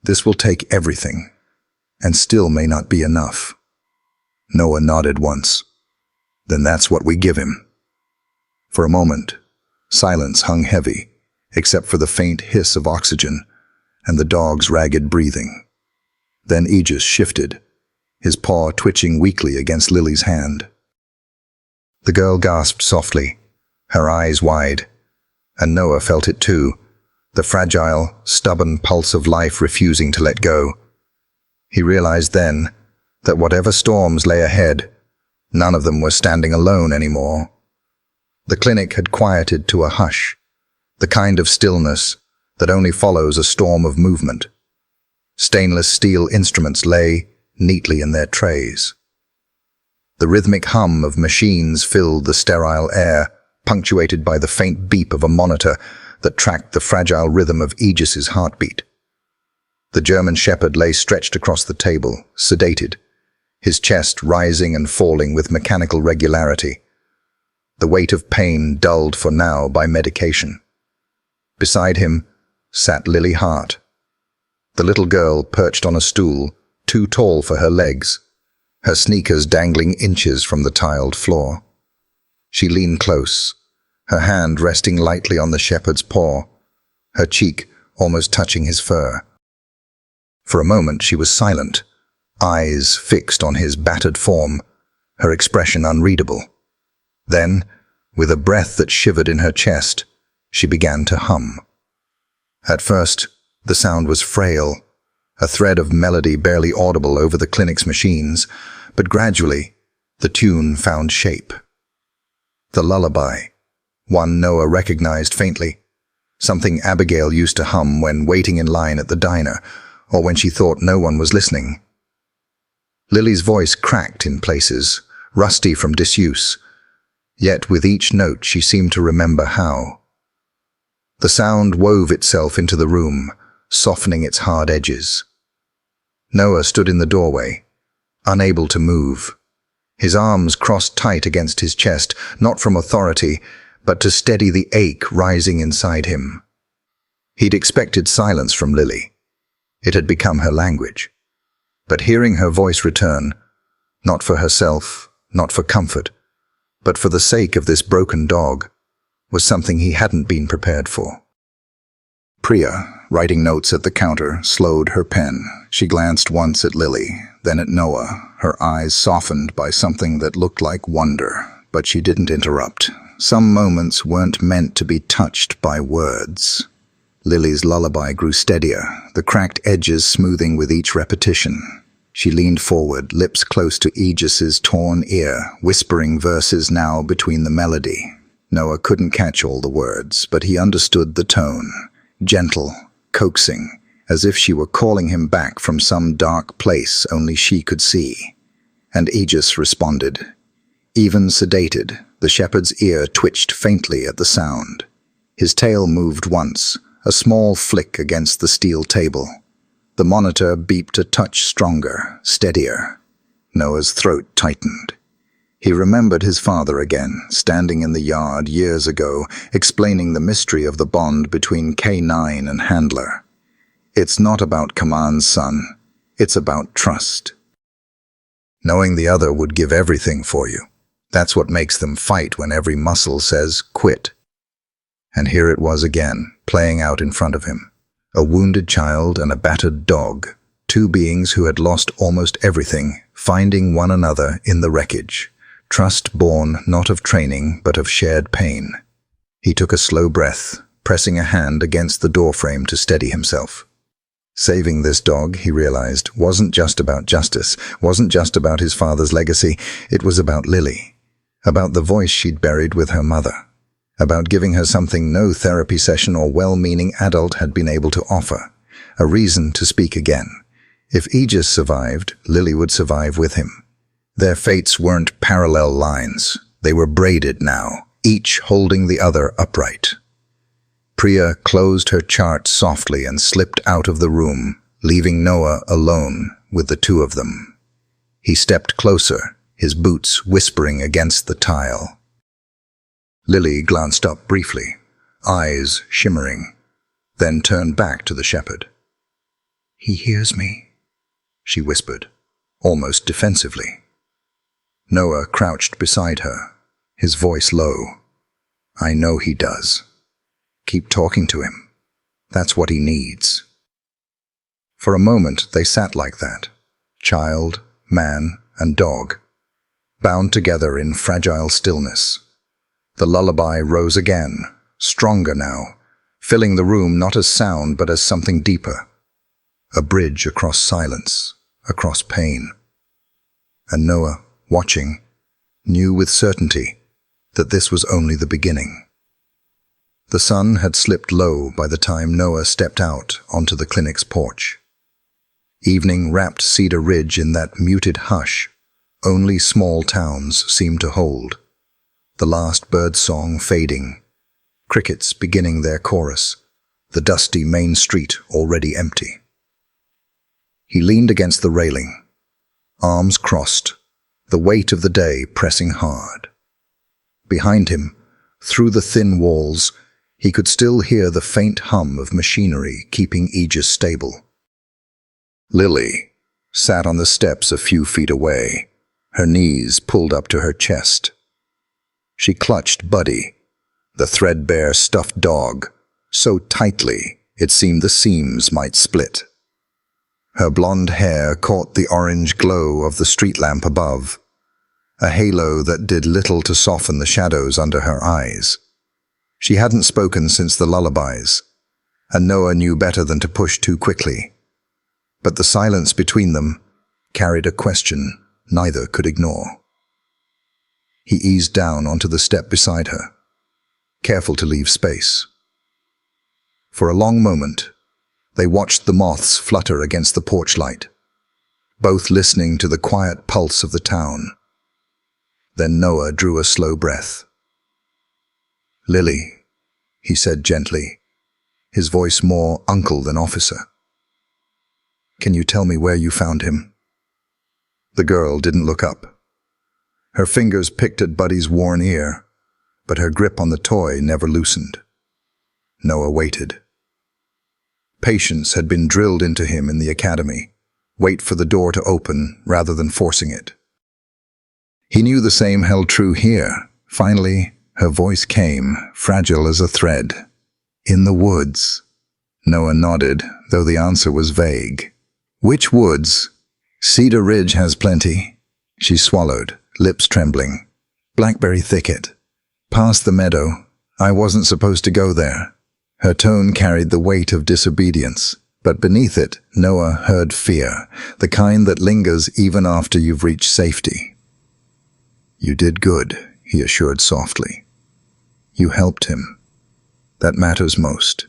This will take everything, and still may not be enough." Noah nodded once. "Then that's what we give him." For a moment, silence hung heavy, except for the faint hiss of oxygen and the dog's ragged breathing. Then Aegis shifted, his paw twitching weakly against Lily's hand. The girl gasped softly, her eyes wide, and Noah felt it too, the fragile, stubborn pulse of life refusing to let go. He realized then that whatever storms lay ahead, none of them were standing alone anymore. The clinic had quieted to a hush, the kind of stillness that only follows a storm of movement. Stainless steel instruments lay neatly in their trays. The rhythmic hum of machines filled the sterile air, punctuated by the faint beep of a monitor that tracked the fragile rhythm of Aegis's heartbeat. The German shepherd lay stretched across the table, sedated, his chest rising and falling with mechanical regularity, the weight of pain dulled for now by medication. Beside him sat Lily Hart, the little girl perched on a stool, too tall for her legs, her sneakers dangling inches from the tiled floor. She leaned close, her hand resting lightly on the shepherd's paw, her cheek almost touching his fur. For a moment she was silent, eyes fixed on his battered form, her expression unreadable. Then, with a breath that shivered in her chest, she began to hum. At first, the sound was frail, a thread of melody barely audible over the clinic's machines, but gradually, the tune found shape. The lullaby, one Noah recognized faintly, something Abigail used to hum when waiting in line at the diner, or when she thought no one was listening. Lily's voice cracked in places, rusty from disuse, yet with each note she seemed to remember how. The sound wove itself into the room, softening its hard edges. Noah stood in the doorway, unable to move, his arms crossed tight against his chest, not from authority, but to steady the ache rising inside him. He'd expected silence from Lily. It had become her language. But hearing her voice return, not for herself, not for comfort, but for the sake of this broken dog, was something he hadn't been prepared for. Priya, writing notes at the counter, slowed her pen. She glanced once at Lily, then at Noah, her eyes softened by something that looked like wonder, but she didn't interrupt. Some moments weren't meant to be touched by words. Lily's lullaby grew steadier, the cracked edges smoothing with each repetition. She leaned forward, lips close to Aegis's torn ear, whispering verses now between the melody. Noah couldn't catch all the words, but he understood the tone. Gentle, coaxing, as if she were calling him back from some dark place only she could see. And Aegis responded. Even sedated, the shepherd's ear twitched faintly at the sound. His tail moved once, a small flick against the steel table. The monitor beeped a touch stronger, steadier. Noah's throat tightened. He remembered his father again, standing in the yard years ago, explaining the mystery of the bond between K9 and Handler. It's not about commands, son. It's about trust. Knowing the other would give everything for you. That's what makes them fight when every muscle says, quit. And here it was again, playing out in front of him. A wounded child and a battered dog, two beings who had lost almost everything, finding one another in the wreckage. Trust born not of training, but of shared pain. He took a slow breath, pressing a hand against the doorframe to steady himself. Saving this dog, he realized, wasn't just about justice, wasn't just about his father's legacy. It was about Lily, about the voice she'd buried with her mother, about giving her something no therapy session or well-meaning adult had been able to offer, a reason to speak again. If Aegis survived, Lily would survive with him. Their fates weren't parallel lines. They were braided now, each holding the other upright. Priya closed her chart softly and slipped out of the room, leaving Noah alone with the two of them. He stepped closer, his boots whispering against the tile. Lily glanced up briefly, eyes shimmering, then turned back to the shepherd. "He hears me," she whispered, almost defensively. Noah crouched beside her, his voice low. "I know he does. Keep talking to him. That's what he needs." For a moment they sat like that, child, man, and dog, bound together in fragile stillness. The lullaby rose again, stronger now, filling the room not as sound but as something deeper. A bridge across silence, across pain. And Noah, watching, knew with certainty that this was only the beginning. The sun had slipped low by the time Noah stepped out onto the clinic's porch. Evening wrapped Cedar Ridge in that muted hush only small towns seemed to hold. The last bird song fading, crickets beginning their chorus, the dusty main street already empty. He leaned against the railing, arms crossed, the weight of the day pressing hard. Behind him, through the thin walls, he could still hear the faint hum of machinery keeping Aegis stable. Lily sat on the steps a few feet away, her knees pulled up to her chest. She clutched Buddy, the threadbare stuffed dog, so tightly it seemed the seams might split. Her blonde hair caught the orange glow of the street lamp above, a halo that did little to soften the shadows under her eyes. She hadn't spoken since the lullabies, and Noah knew better than to push too quickly. But the silence between them carried a question neither could ignore. He eased down onto the step beside her, careful to leave space. For a long moment, they watched the moths flutter against the porch light, both listening to the quiet pulse of the town. Then Noah drew a slow breath. "Lily," he said gently, his voice more uncle than officer. "Can you tell me where you found him?" The girl didn't look up. Her fingers picked at Buddy's worn ear, but her grip on the toy never loosened. Noah waited. Patience had been drilled into him in the academy. Wait for the door to open rather than forcing it. He knew the same held true here. Finally, her voice came, fragile as a thread. "In the woods." Noah nodded, though the answer was vague. "Which woods?" "Cedar Ridge has plenty." She swallowed, lips trembling. "Blackberry thicket. Past the meadow. I wasn't supposed to go there." Her tone carried the weight of disobedience, but beneath it, Noah heard fear, the kind that lingers even after you've reached safety. "You did good," he assured softly. "You helped him. That matters most."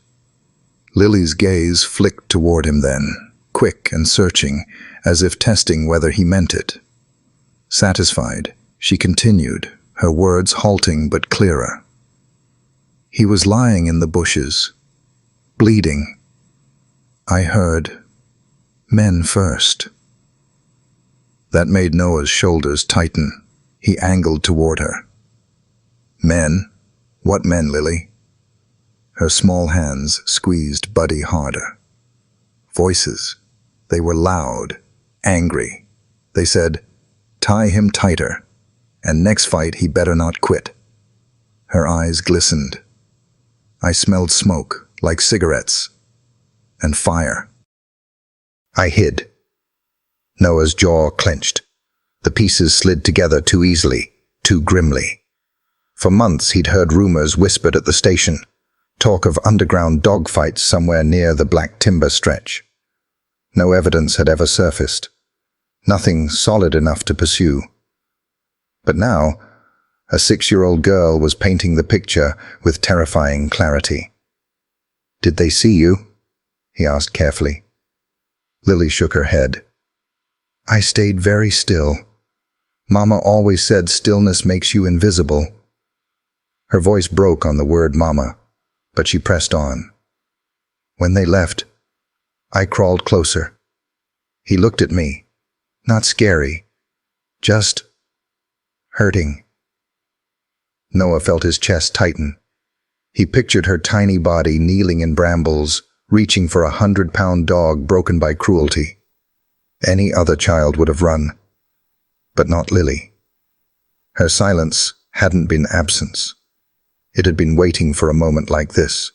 Lily's gaze flicked toward him then, quick and searching, as if testing whether he meant it. Satisfied, she continued, her words halting but clearer. "He was lying in the bushes, bleeding. I heard, 'Men first.'" That made Noah's shoulders tighten. He angled toward her. "Men? What men, Lily?" Her small hands squeezed Buddy harder. Voices. They were loud, angry. They said, "Tie him tighter, and next fight he better not quit." Her eyes glistened. I smelled smoke, like cigarettes, and fire. I hid. Noah's jaw clenched. The pieces slid together too easily, too grimly. For months he'd heard rumors whispered at the station, talk of underground dogfights somewhere near the Black Timber stretch. No evidence had ever surfaced. Nothing solid enough to pursue. But now, a 6-year-old girl was painting the picture with terrifying clarity. "Did they see you?" he asked carefully. Lily shook her head. "I stayed very still. Mama always said stillness makes you invisible." Her voice broke on the word mama, but she pressed on. "When they left, I crawled closer." He looked at me, not scary, just hurting. Noah felt his chest tighten. He pictured her tiny body kneeling in brambles, reaching for a 100-pound dog broken by cruelty. Any other child would have run, but not Lily. Her silence hadn't been absence. It had been waiting for a moment like this,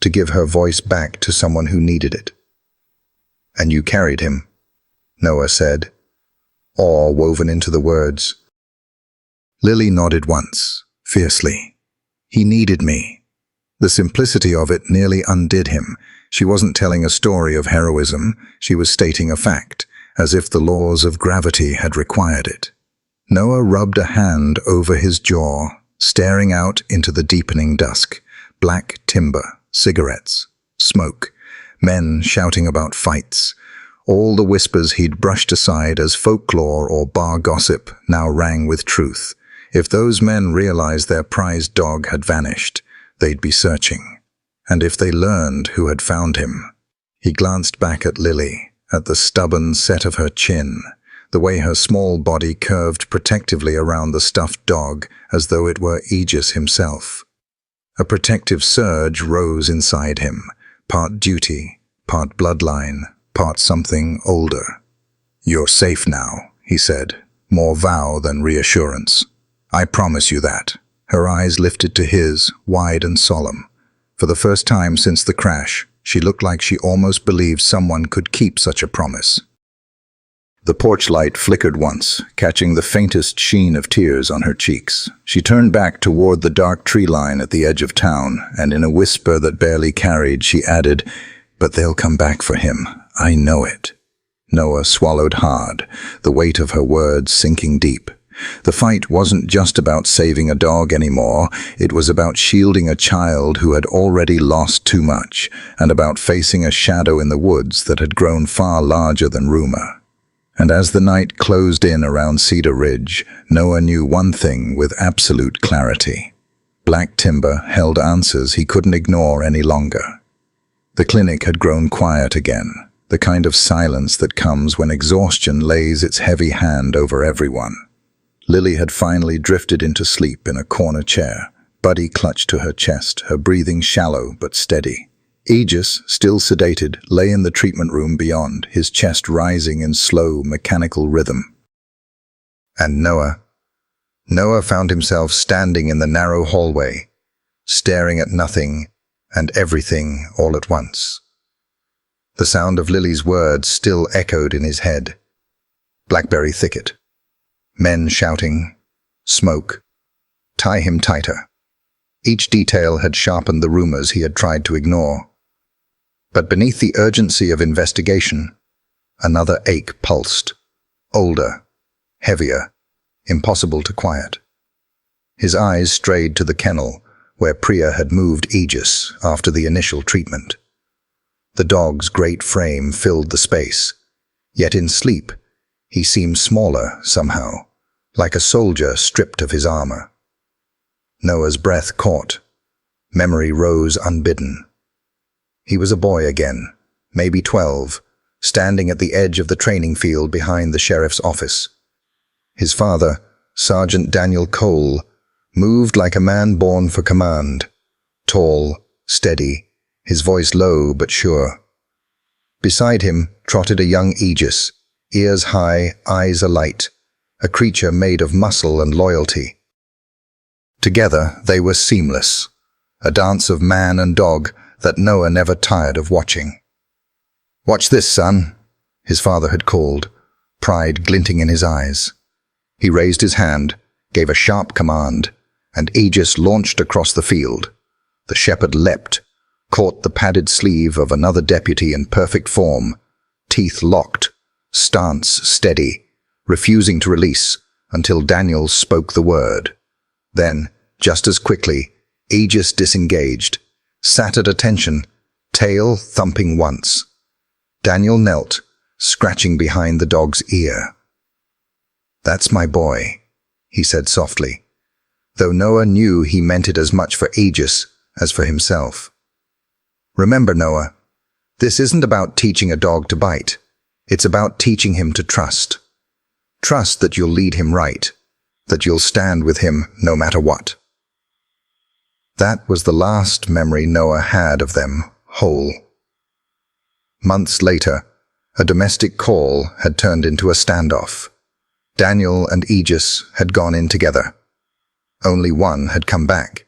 to give her voice back to someone who needed it. "And you carried him," Noah said, awe woven into the words. Lily nodded once, fiercely. "He needed me." The simplicity of it nearly undid him. She wasn't telling a story of heroism, she was stating a fact, as if the laws of gravity had required it. Noah rubbed a hand over his jaw, staring out into the deepening dusk. Black timber, cigarettes, smoke, men shouting about fights, All the whispers he'd brushed aside as folklore or bar gossip now rang with truth. If those men realized their prized dog had vanished, they'd be searching. And if they learned who had found him. He glanced back at Lily, at the stubborn set of her chin, the way her small body curved protectively around the stuffed dog as though it were Aegis himself. A protective surge rose inside him, part duty, part bloodline, part something older. "You're safe now," he said, more vow than reassurance. "I promise you that." Her eyes lifted to his, wide and solemn. For the first time since the crash, she looked like she almost believed someone could keep such a promise. The porch light flickered once, catching the faintest sheen of tears on her cheeks. She turned back toward the dark tree line at the edge of town, and in a whisper that barely carried, she added, "But they'll come back for him. I know it." Noah swallowed hard, the weight of her words sinking deep. The fight wasn't just about saving a dog anymore, it was about shielding a child who had already lost too much, and about facing a shadow in the woods that had grown far larger than rumor. And as the night closed in around Cedar Ridge, Noah knew one thing with absolute clarity. Black timber held answers he couldn't ignore any longer. The clinic had grown quiet again, the kind of silence that comes when exhaustion lays its heavy hand over everyone. Lily had finally drifted into sleep in a corner chair. Buddy clutched to her chest, her breathing shallow but steady. Aegis, still sedated, lay in the treatment room beyond, his chest rising in slow, mechanical rhythm. And Noah found himself standing in the narrow hallway, staring at nothing and everything all at once. The sound of Lily's words still echoed in his head. Blackberry thicket. Men shouting. Smoke. Tie him tighter. Each detail had sharpened the rumors he had tried to ignore. But beneath the urgency of investigation, another ache pulsed. Older, heavier, impossible to quiet. His eyes strayed to the kennel, where Priya had moved Aegis after the initial treatment. The dog's great frame filled the space, yet in sleep, he seemed smaller somehow, like a soldier stripped of his armor. Noah's breath caught. Memory rose unbidden. He was a boy again, maybe 12, standing at the edge of the training field behind the sheriff's office. His father, Sergeant Daniel Cole, moved like a man born for command, tall, steady, his voice low but sure. Beside him trotted a young Aegis, ears high, eyes alight, a creature made of muscle and loyalty. Together they were seamless, a dance of man and dog that Noah never tired of watching. "Watch this, son," his father had called, pride glinting in his eyes. He raised his hand, gave a sharp command, and Aegis launched across the field. The shepherd leapt, caught the padded sleeve of another deputy in perfect form, teeth locked, stance steady, refusing to release until Daniel spoke the word. Then, just as quickly, Aegis disengaged, sat at attention, tail thumping once. Daniel knelt, scratching behind the dog's ear. "That's my boy," he said softly, though Noah knew he meant it as much for Aegis as for himself. "Remember, Noah, this isn't about teaching a dog to bite. It's about teaching him to trust. Trust that you'll lead him right, that you'll stand with him no matter what." That was the last memory Noah had of them, whole. Months later, a domestic call had turned into a standoff. Daniel and Aegis had gone in together. Only one had come back.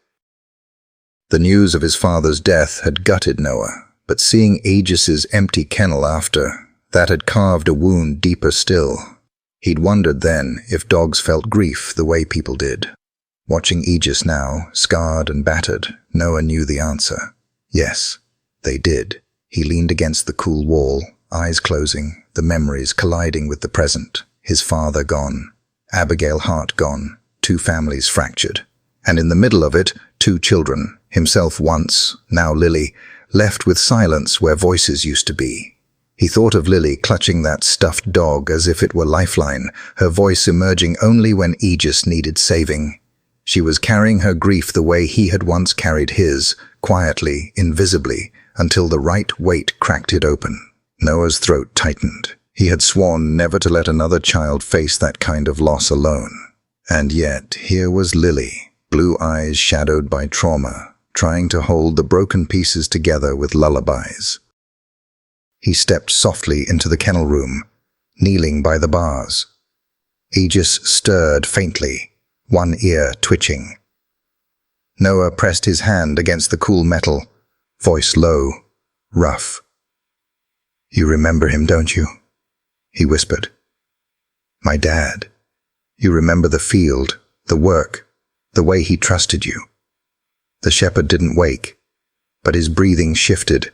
The news of his father's death had gutted Noah, but seeing Aegis's empty kennel after, that had carved a wound deeper still. He'd wondered then if dogs felt grief the way people did. Watching Aegis now, scarred and battered, Noah knew the answer. Yes, they did. He leaned against the cool wall, eyes closing, the memories colliding with the present. His father gone, Abigail Hart gone, 2 families fractured. And in the middle of it, 2 children, himself once, now Lily, left with silence where voices used to be. He thought of Lily clutching that stuffed dog as if it were lifeline, her voice emerging only when Aegis needed saving. She was carrying her grief the way he had once carried his, quietly, invisibly, until the right weight cracked it open. Noah's throat tightened. He had sworn never to let another child face that kind of loss alone. And yet, here was Lily, blue eyes shadowed by trauma, trying to hold the broken pieces together with lullabies. He stepped softly into the kennel room, kneeling by the bars. Aegis stirred faintly, one ear twitching. Noah pressed his hand against the cool metal, voice low, rough. "You remember him, don't you?" he whispered. "My dad. You remember the field, the work, the way he trusted you." The shepherd didn't wake, but his breathing shifted,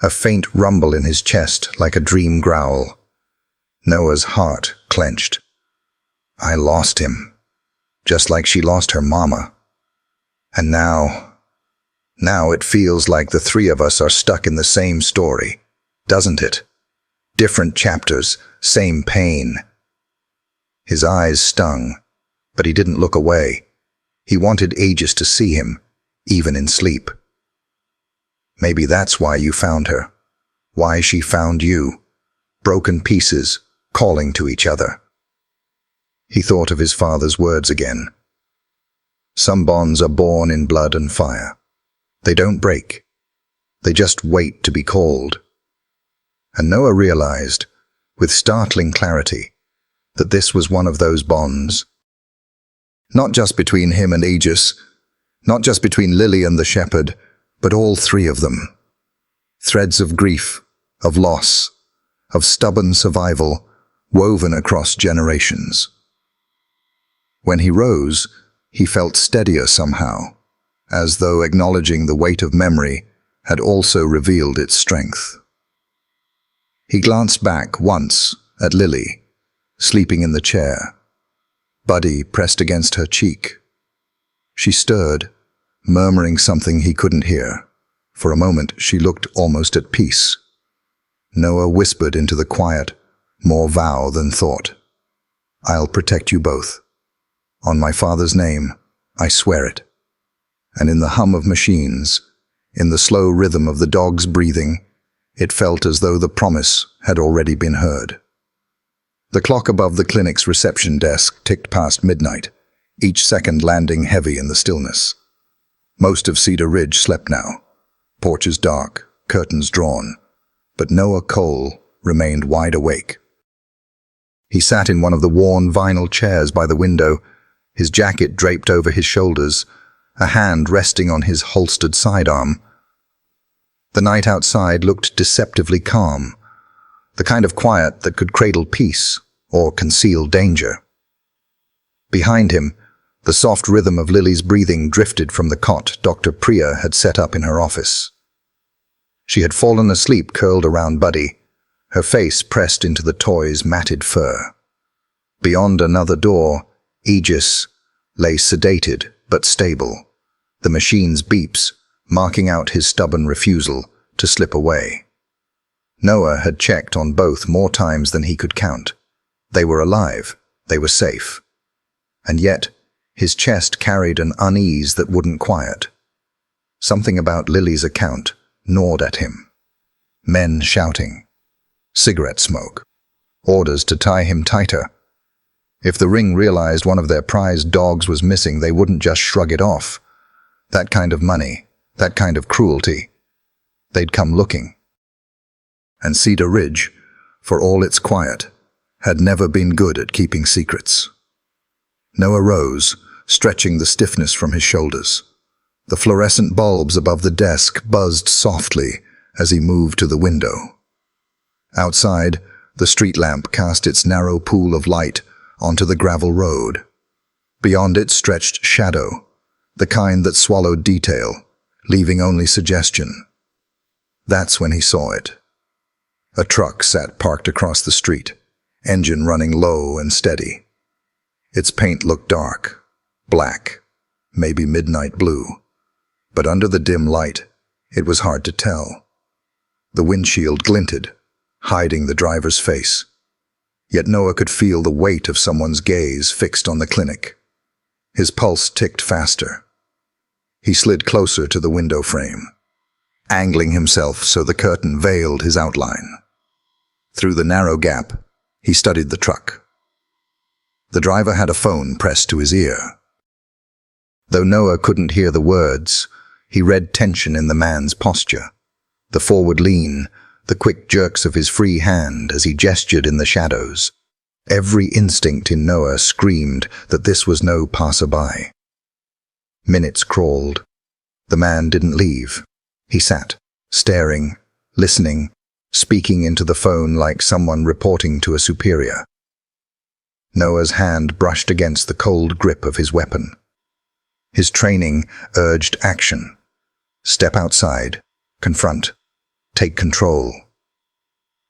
a faint rumble in his chest like a dream growl. Noah's heart clenched. "I lost him, just like she lost her mama. And now it feels like the three of us are stuck in the same story, doesn't it? Different chapters, same pain." His eyes stung, but he didn't look away. He wanted Aegis to see him, even in sleep. "Maybe that's why you found her. Why she found you. Broken pieces, calling to each other." He thought of his father's words again. "Some bonds are born in blood and fire. They don't break. They just wait to be called." And Noah realized, with startling clarity, that this was one of those bonds. Not just between him and Aegis, not just between Lily and the shepherd, but all three of them. Threads of grief, of loss, of stubborn survival, woven across generations. When he rose, he felt steadier somehow, as though acknowledging the weight of memory had also revealed its strength. He glanced back once at Lily, sleeping in the chair, Buddy pressed against her cheek. She stirred, murmuring something he couldn't hear. For a moment, she looked almost at peace. Noah whispered into the quiet, more vow than thought. "I'll protect you both. On my father's name, I swear it." And in the hum of machines, in the slow rhythm of the dog's breathing, it felt as though the promise had already been heard. The clock above the clinic's reception desk ticked past midnight, each second landing heavy in the stillness. Most of Cedar Ridge slept now, porches dark, curtains drawn, but Noah Cole remained wide awake. He sat in one of the worn vinyl chairs by the window, his jacket draped over his shoulders, a hand resting on his holstered sidearm. The night outside looked deceptively calm, the kind of quiet that could cradle peace or conceal danger. Behind him, the soft rhythm of Lily's breathing drifted from the cot Dr. Priya had set up in her office. She had fallen asleep curled around Buddy, her face pressed into the toy's matted fur. Beyond another door, Aegis lay sedated but stable, the machine's beeps marking out his stubborn refusal to slip away. Noah had checked on both more times than he could count. They were alive, they were safe. And yet, his chest carried an unease that wouldn't quiet. Something about Lily's account gnawed at him. Men shouting, cigarette smoke, orders to tie him tighter. If the ring realized one of their prized dogs was missing, they wouldn't just shrug it off. That kind of money, that kind of cruelty, they'd come looking. And Cedar Ridge, for all its quiet, had never been good at keeping secrets. Noah rose, stretching the stiffness from his shoulders. The fluorescent bulbs above the desk buzzed softly as he moved to the window. Outside, the street lamp cast its narrow pool of light onto the gravel road. Beyond it stretched shadow, the kind that swallowed detail, leaving only suggestion. That's when he saw it. A truck sat parked across the street, engine running low and steady. Its paint looked dark, black, maybe midnight blue, but under the dim light, it was hard to tell. The windshield glinted, hiding the driver's face. Yet Noah could feel the weight of someone's gaze fixed on the clinic. His pulse ticked faster. He slid closer to the window frame, angling himself so the curtain veiled his outline. Through the narrow gap, he studied the truck. The driver had a phone pressed to his ear. Though Noah couldn't hear the words, he read tension in the man's posture, the forward lean, the quick jerks of his free hand as he gestured in the shadows. Every instinct in Noah screamed that this was no passerby. Minutes crawled. The man didn't leave. He sat, staring, listening, speaking into the phone like someone reporting to a superior. Noah's hand brushed against the cold grip of his weapon. His training urged action. Step outside, confront, take control.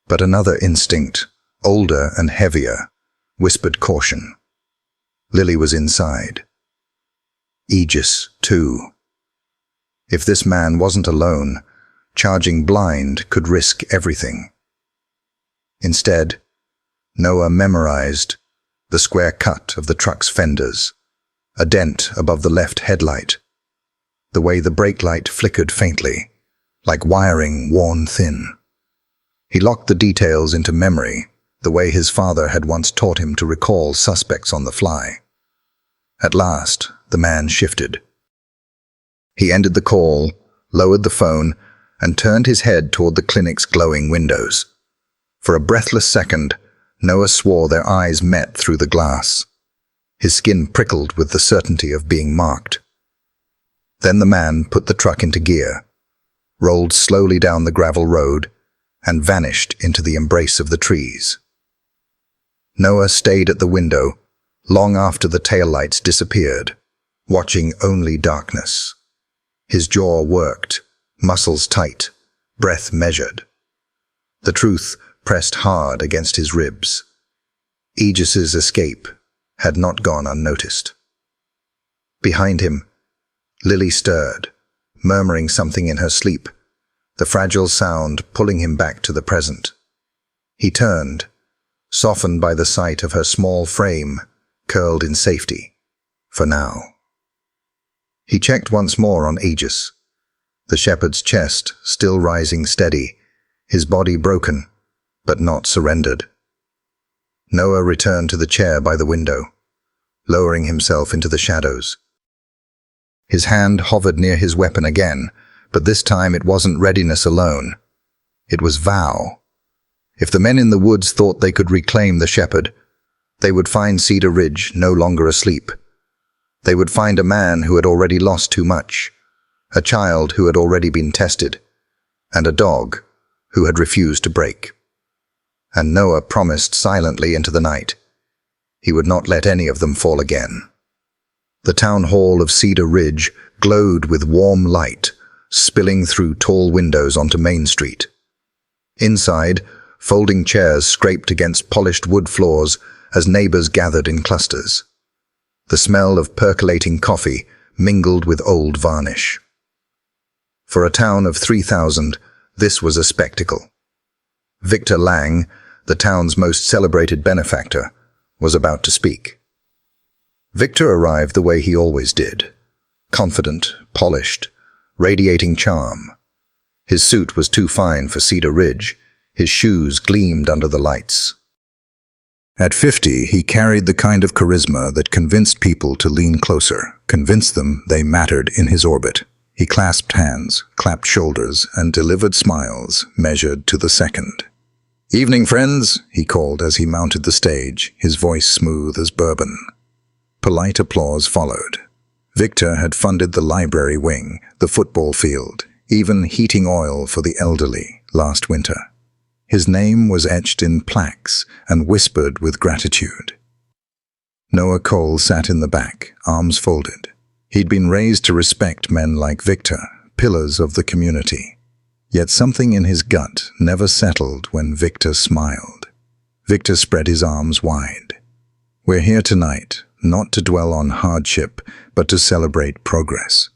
But another instinct, older and heavier, whispered caution. Lily was inside. Aegis, too. If this man wasn't alone, charging blind could risk everything. Instead, Noah memorized the square cut of the truck's fenders, a dent above the left headlight, the way the brake light flickered faintly, like wiring worn thin. He locked the details into memory, the way his father had once taught him to recall suspects on the fly. At last, the man shifted. He ended the call, lowered the phone, and turned his head toward the clinic's glowing windows. For a breathless second, Noah swore their eyes met through the glass. His skin prickled with the certainty of being marked. Then the man put the truck into gear, rolled slowly down the gravel road, and vanished into the embrace of the trees. Noah stayed at the window long after the taillights disappeared, watching only darkness. His jaw worked, muscles tight, breath measured. The truth pressed hard against his ribs. Aegis's escape had not gone unnoticed. Behind him, Lily stirred, murmuring something in her sleep, the fragile sound pulling him back to the present. He turned, softened by the sight of her small frame, curled in safety, for now. He checked once more on Aegis, the shepherd's chest still rising steady, his body broken, but not surrendered. Noah returned to the chair by the window, lowering himself into the shadows. His hand hovered near his weapon again, but this time it wasn't readiness alone. It was vow. If the men in the woods thought they could reclaim the shepherd, they would find Cedar Ridge no longer asleep. They would find a man who had already lost too much, a child who had already been tested, and a dog who had refused to break. And Noah promised silently into the night. He would not let any of them fall again. The town hall of Cedar Ridge glowed with warm light, spilling through tall windows onto Main Street. Inside, folding chairs scraped against polished wood floors as neighbors gathered in clusters. The smell of percolating coffee mingled with old varnish. For a town of 3,000, this was a spectacle. Victor Lang, the town's most celebrated benefactor, was about to speak. Victor arrived the way he always did, confident, polished, radiating charm. His suit was too fine for Cedar Ridge. His shoes gleamed under the lights. At 50, he carried the kind of charisma that convinced people to lean closer, convinced them they mattered in his orbit. He clasped hands, clapped shoulders, and delivered smiles measured to the second. "Evening, friends," he called as he mounted the stage, his voice smooth as bourbon. Polite applause followed. Victor had funded the library wing, the football field, even heating oil for the elderly last winter. His name was etched in plaques and whispered with gratitude. Noah Cole sat in the back, arms folded. He'd been raised to respect men like Victor, pillars of the community. Yet something in his gut never settled when Victor smiled. Victor spread his arms wide. "We're here tonight, not to dwell on hardship, but to celebrate progress.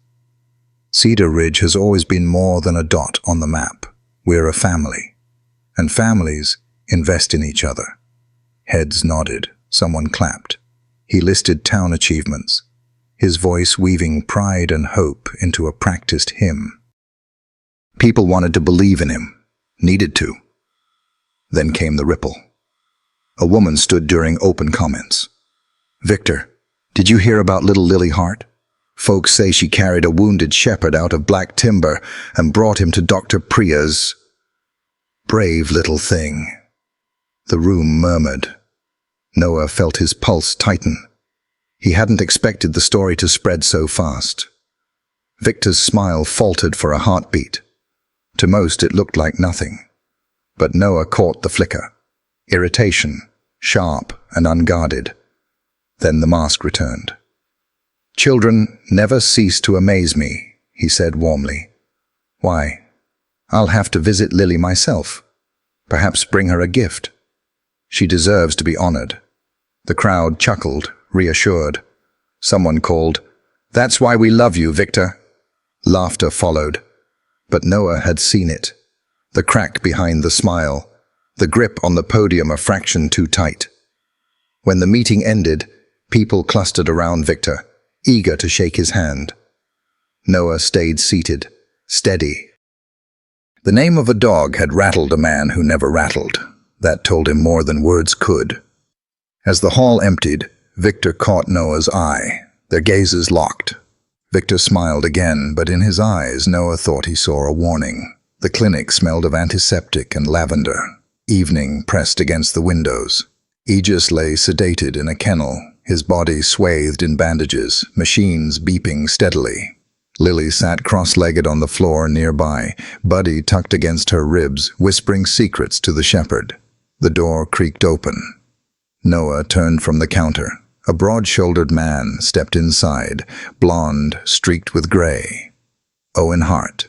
Cedar Ridge has always been more than a dot on the map. We're a family. And families invest in each other. Heads nodded. Someone clapped. He listed town achievements, his voice weaving pride and hope into a practiced hymn. People wanted to believe in him, needed to. Then came the ripple. A woman stood during open comments. "Victor, did you hear about little Lily Hart? Folks say she carried a wounded shepherd out of black timber and brought him to Dr. Priya's. Brave little thing." The room murmured. Noah felt his pulse tighten. He hadn't expected the story to spread so fast. Victor's smile faltered for a heartbeat. To most it looked like nothing. But Noah caught the flicker. Irritation, sharp and unguarded. Then the mask returned. "Children never cease to amaze me," he said warmly. "Why? I'll have to visit Lily myself. Perhaps bring her a gift. She deserves to be honored." The crowd chuckled, reassured. Someone called, "That's why we love you, Victor." Laughter followed. But Noah had seen it. The crack behind the smile, the grip on the podium a fraction too tight. When the meeting ended, people clustered around Victor, eager to shake his hand. Noah stayed seated, steady. The name of a dog had rattled a man who never rattled. That told him more than words could. As the hall emptied, Victor caught Noah's eye. Their gazes locked. Victor smiled again, but in his eyes Noah thought he saw a warning. The clinic smelled of antiseptic and lavender. Evening pressed against the windows. Aegis lay sedated in a kennel, his body swathed in bandages, machines beeping steadily. Lily sat cross-legged on the floor nearby, Buddy tucked against her ribs, whispering secrets to the shepherd. The door creaked open. Noah turned from the counter. A broad-shouldered man stepped inside, blond, streaked with gray. Owen Hart.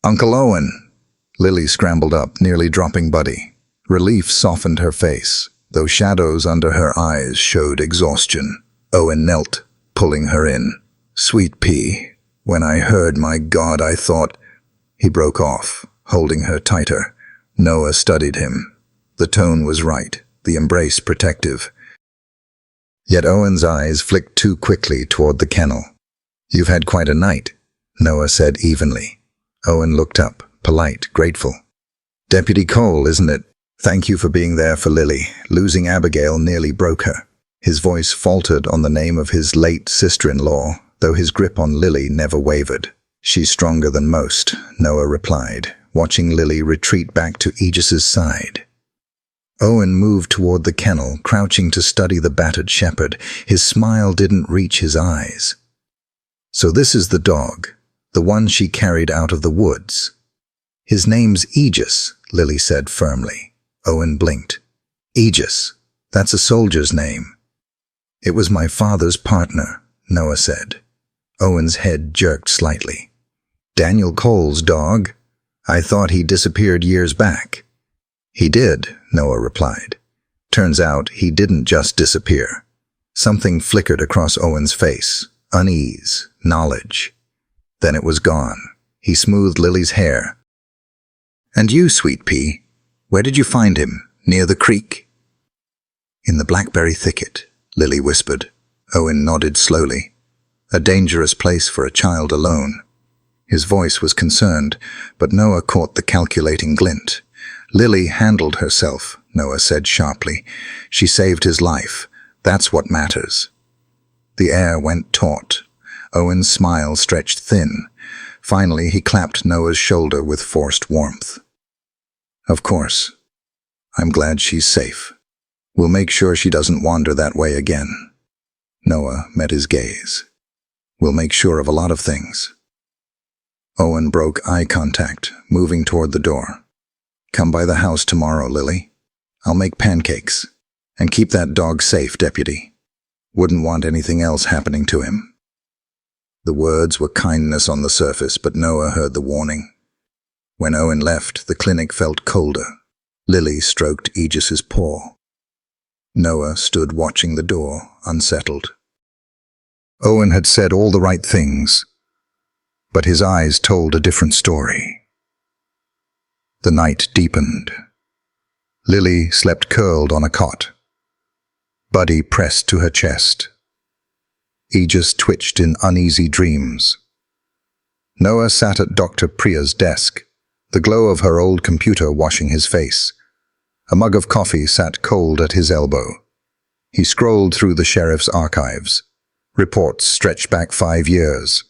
"Uncle Owen!" Lily scrambled up, nearly dropping Buddy. Relief softened her face, though shadows under her eyes showed exhaustion. Owen knelt, pulling her in. "Sweet pea, when I heard, my God, I thought—" He broke off, holding her tighter. Noah studied him. The tone was right, the embrace protective. Yet Owen's eyes flicked too quickly toward the kennel. "You've had quite a night," Noah said evenly. Owen looked up, polite, grateful. "Deputy Cole, isn't it? Thank you for being there for Lily. Losing Abigail nearly broke her." His voice faltered on the name of his late sister-in-law, though his grip on Lily never wavered. "She's stronger than most," Noah replied, watching Lily retreat back to Aegis's side. Owen moved toward the kennel, crouching to study the battered shepherd. His smile didn't reach his eyes. "So this is the dog, the one she carried out of the woods." "His name's Aegis," Lily said firmly. Owen blinked. "Aegis, that's a soldier's name." "It was my father's partner," Noah said. Owen's head jerked slightly. "Daniel Cole's dog? I thought he disappeared years back." "He did," Noah replied. "Turns out he didn't just disappear." Something flickered across Owen's face. Unease, knowledge. Then it was gone. He smoothed Lily's hair. "And you, Sweet Pea, where did you find him? Near the creek?" "In the blackberry thicket," Lily whispered. Owen nodded slowly. A dangerous place for a child alone. His voice was concerned, but Noah caught the calculating glint. "Lily handled herself," Noah said sharply. "She saved his life. That's what matters." The air went taut. Owen's smile stretched thin. Finally, he clapped Noah's shoulder with forced warmth. "Of course. I'm glad she's safe. We'll make sure she doesn't wander that way again." Noah met his gaze. "We'll make sure of a lot of things." Owen broke eye contact, moving toward the door. "Come by the house tomorrow, Lily. I'll make pancakes. And keep that dog safe, Deputy. Wouldn't want anything else happening to him." The words were kindness on the surface, but Noah heard the warning. When Owen left, the clinic felt colder. Lily stroked Aegis's paw. Noah stood watching the door, unsettled. Owen had said all the right things, but his eyes told a different story. The night deepened. Lily slept curled on a cot. Buddy pressed to her chest. Aegis twitched in uneasy dreams. Noah sat at Dr. Priya's desk, the glow of her old computer washing his face. A mug of coffee sat cold at his elbow. He scrolled through the sheriff's archives. Reports stretched back 5 years.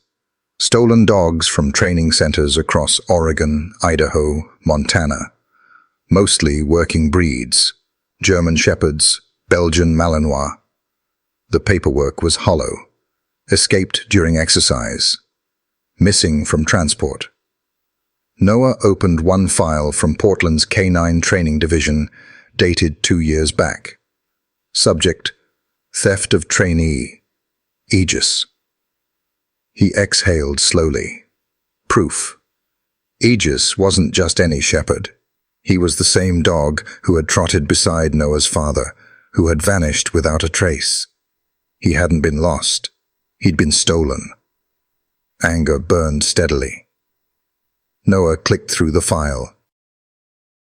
Stolen dogs from training centers across Oregon, Idaho, Montana. Mostly working breeds. German Shepherds, Belgian Malinois. The paperwork was hollow. Escaped during exercise. Missing from transport. Noah opened one file from Portland's Canine Training Division, dated 2 years back. Subject: Theft of Trainee. Aegis. He exhaled slowly. Proof. Aegis wasn't just any shepherd. He was the same dog who had trotted beside Noah's father, who had vanished without a trace. He hadn't been lost. He'd been stolen. Anger burned steadily. Noah clicked through the file.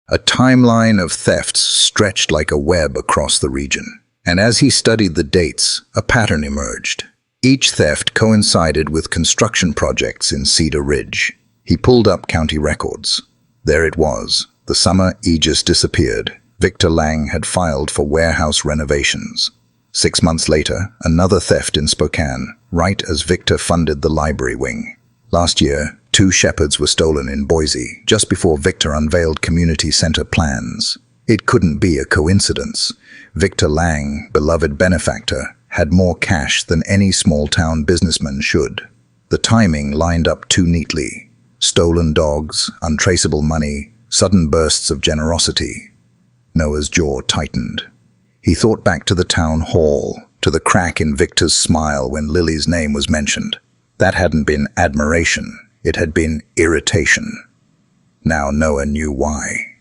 A timeline of thefts stretched like a web across the region, and as he studied the dates, a pattern emerged. Each theft coincided with construction projects in Cedar Ridge. He pulled up county records. There it was, the summer Aegis disappeared. Victor Lang had filed for warehouse renovations. 6 months later, another theft in Spokane, right as Victor funded the library wing. Last year, 2 shepherds were stolen in Boise, just before Victor unveiled community center plans. It couldn't be a coincidence. Victor Lang, beloved benefactor, had more cash than any small-town businessman should. The timing lined up too neatly. Stolen dogs, untraceable money, sudden bursts of generosity. Noah's jaw tightened. He thought back to the town hall, to the crack in Victor's smile when Lily's name was mentioned. That hadn't been admiration, it had been irritation. Now Noah knew why.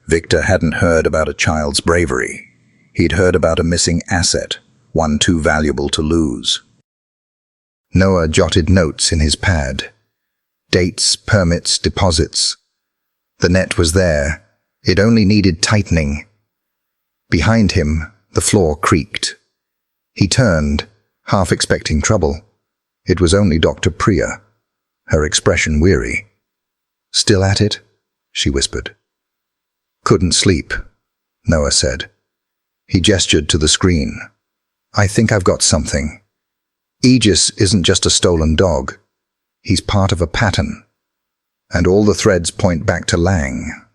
Victor hadn't heard about a child's bravery. He'd heard about a missing asset, one too valuable to lose. Noah jotted notes in his pad. Dates, permits, deposits. The net was there. It only needed tightening. Behind him, the floor creaked. He turned, half expecting trouble. It was only Dr. Priya, her expression weary. "Still at it?" she whispered. "Couldn't sleep," Noah said. He gestured to the screen. "I think I've got something. Aegis isn't just a stolen dog. He's part of a pattern. And all the threads point back to Lang."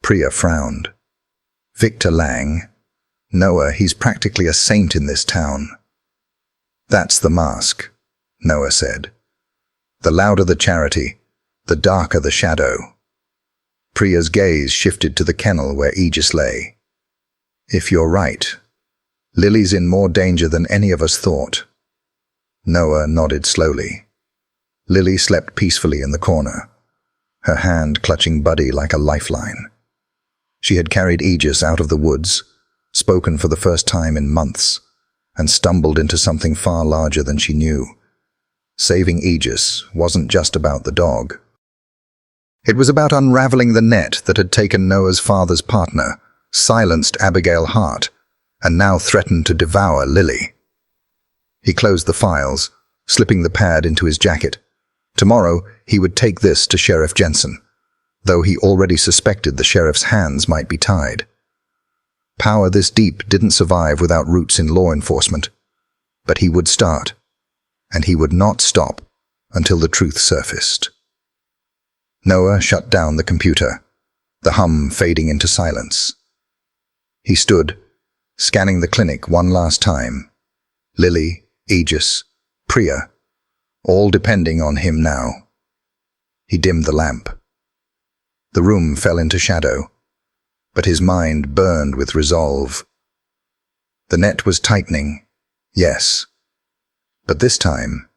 Priya frowned. "Victor Lang? Noah, he's practically a saint in this town." "That's the mask," Noah said. "The louder the charity, the darker the shadow." Priya's gaze shifted to the kennel where Aegis lay. "If you're right, Lily's in more danger than any of us thought." Noah nodded slowly. Lily slept peacefully in the corner, her hand clutching Buddy like a lifeline. She had carried Aegis out of the woods, spoken for the first time in months, and stumbled into something far larger than she knew. Saving Aegis wasn't just about the dog. It was about unraveling the net that had taken Noah's father's partner, silenced Abigail Hart, and now threatened to devour Lily. He closed the files, slipping the pad into his jacket. Tomorrow, he would take this to Sheriff Jensen, though he already suspected the sheriff's hands might be tied. Power this deep didn't survive without roots in law enforcement. But he would start, and he would not stop until the truth surfaced. Noah shut down the computer, the hum fading into silence. He stood, scanning the clinic one last time. Lily, Aegis, Priya, all depending on him now. He dimmed the lamp. The room fell into shadow, but his mind burned with resolve. The net was tightening, yes, but this time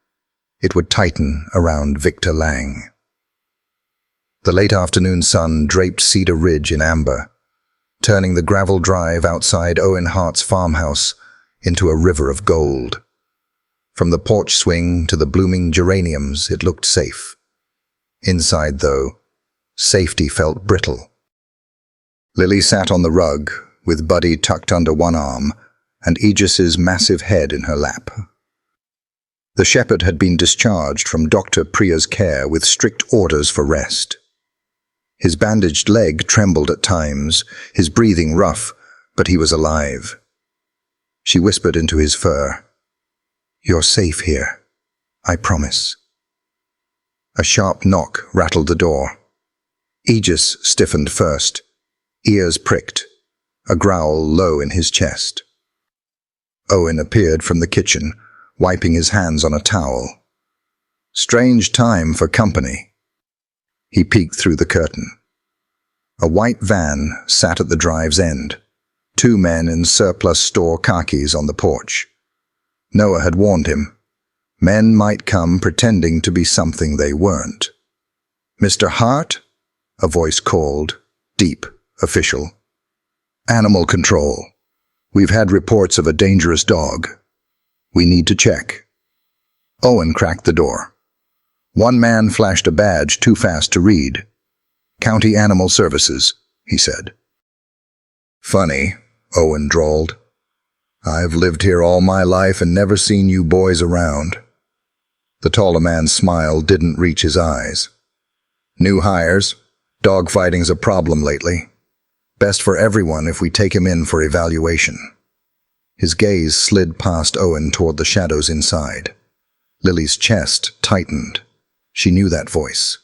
it would tighten around Victor Lang. The late afternoon sun draped Cedar Ridge in amber, turning the gravel drive outside Owen Hart's farmhouse into a river of gold. From the porch swing to the blooming geraniums, it looked safe. Inside, though, safety felt brittle. Lily sat on the rug, with Buddy tucked under one arm and Aegis's massive head in her lap. The shepherd had been discharged from Dr. Priya's care with strict orders for rest. His bandaged leg trembled at times, his breathing rough, but he was alive. She whispered into his fur, "You're safe here, I promise." A sharp knock rattled the door. Aegis stiffened first, ears pricked, a growl low in his chest. Owen appeared from the kitchen, wiping his hands on a towel. Strange time for company. He peeked through the curtain. A white van sat at the drive's end, 2 men in surplus store khakis on the porch. Noah had warned him. Men might come pretending to be something they weren't. "Mr. Hart?" a voice called, deep, official. "Animal control. We've had reports of a dangerous dog. We need to check." Owen cracked the door. One man flashed a badge too fast to read. "County Animal Services," he said. "Funny," Owen drawled. "I've lived here all my life and never seen you boys around." The taller man's smile didn't reach his eyes. "New hires. Dogfighting's a problem lately. Best for everyone if we take him in for evaluation." His gaze slid past Owen toward the shadows inside. Lily's chest tightened. She knew that voice.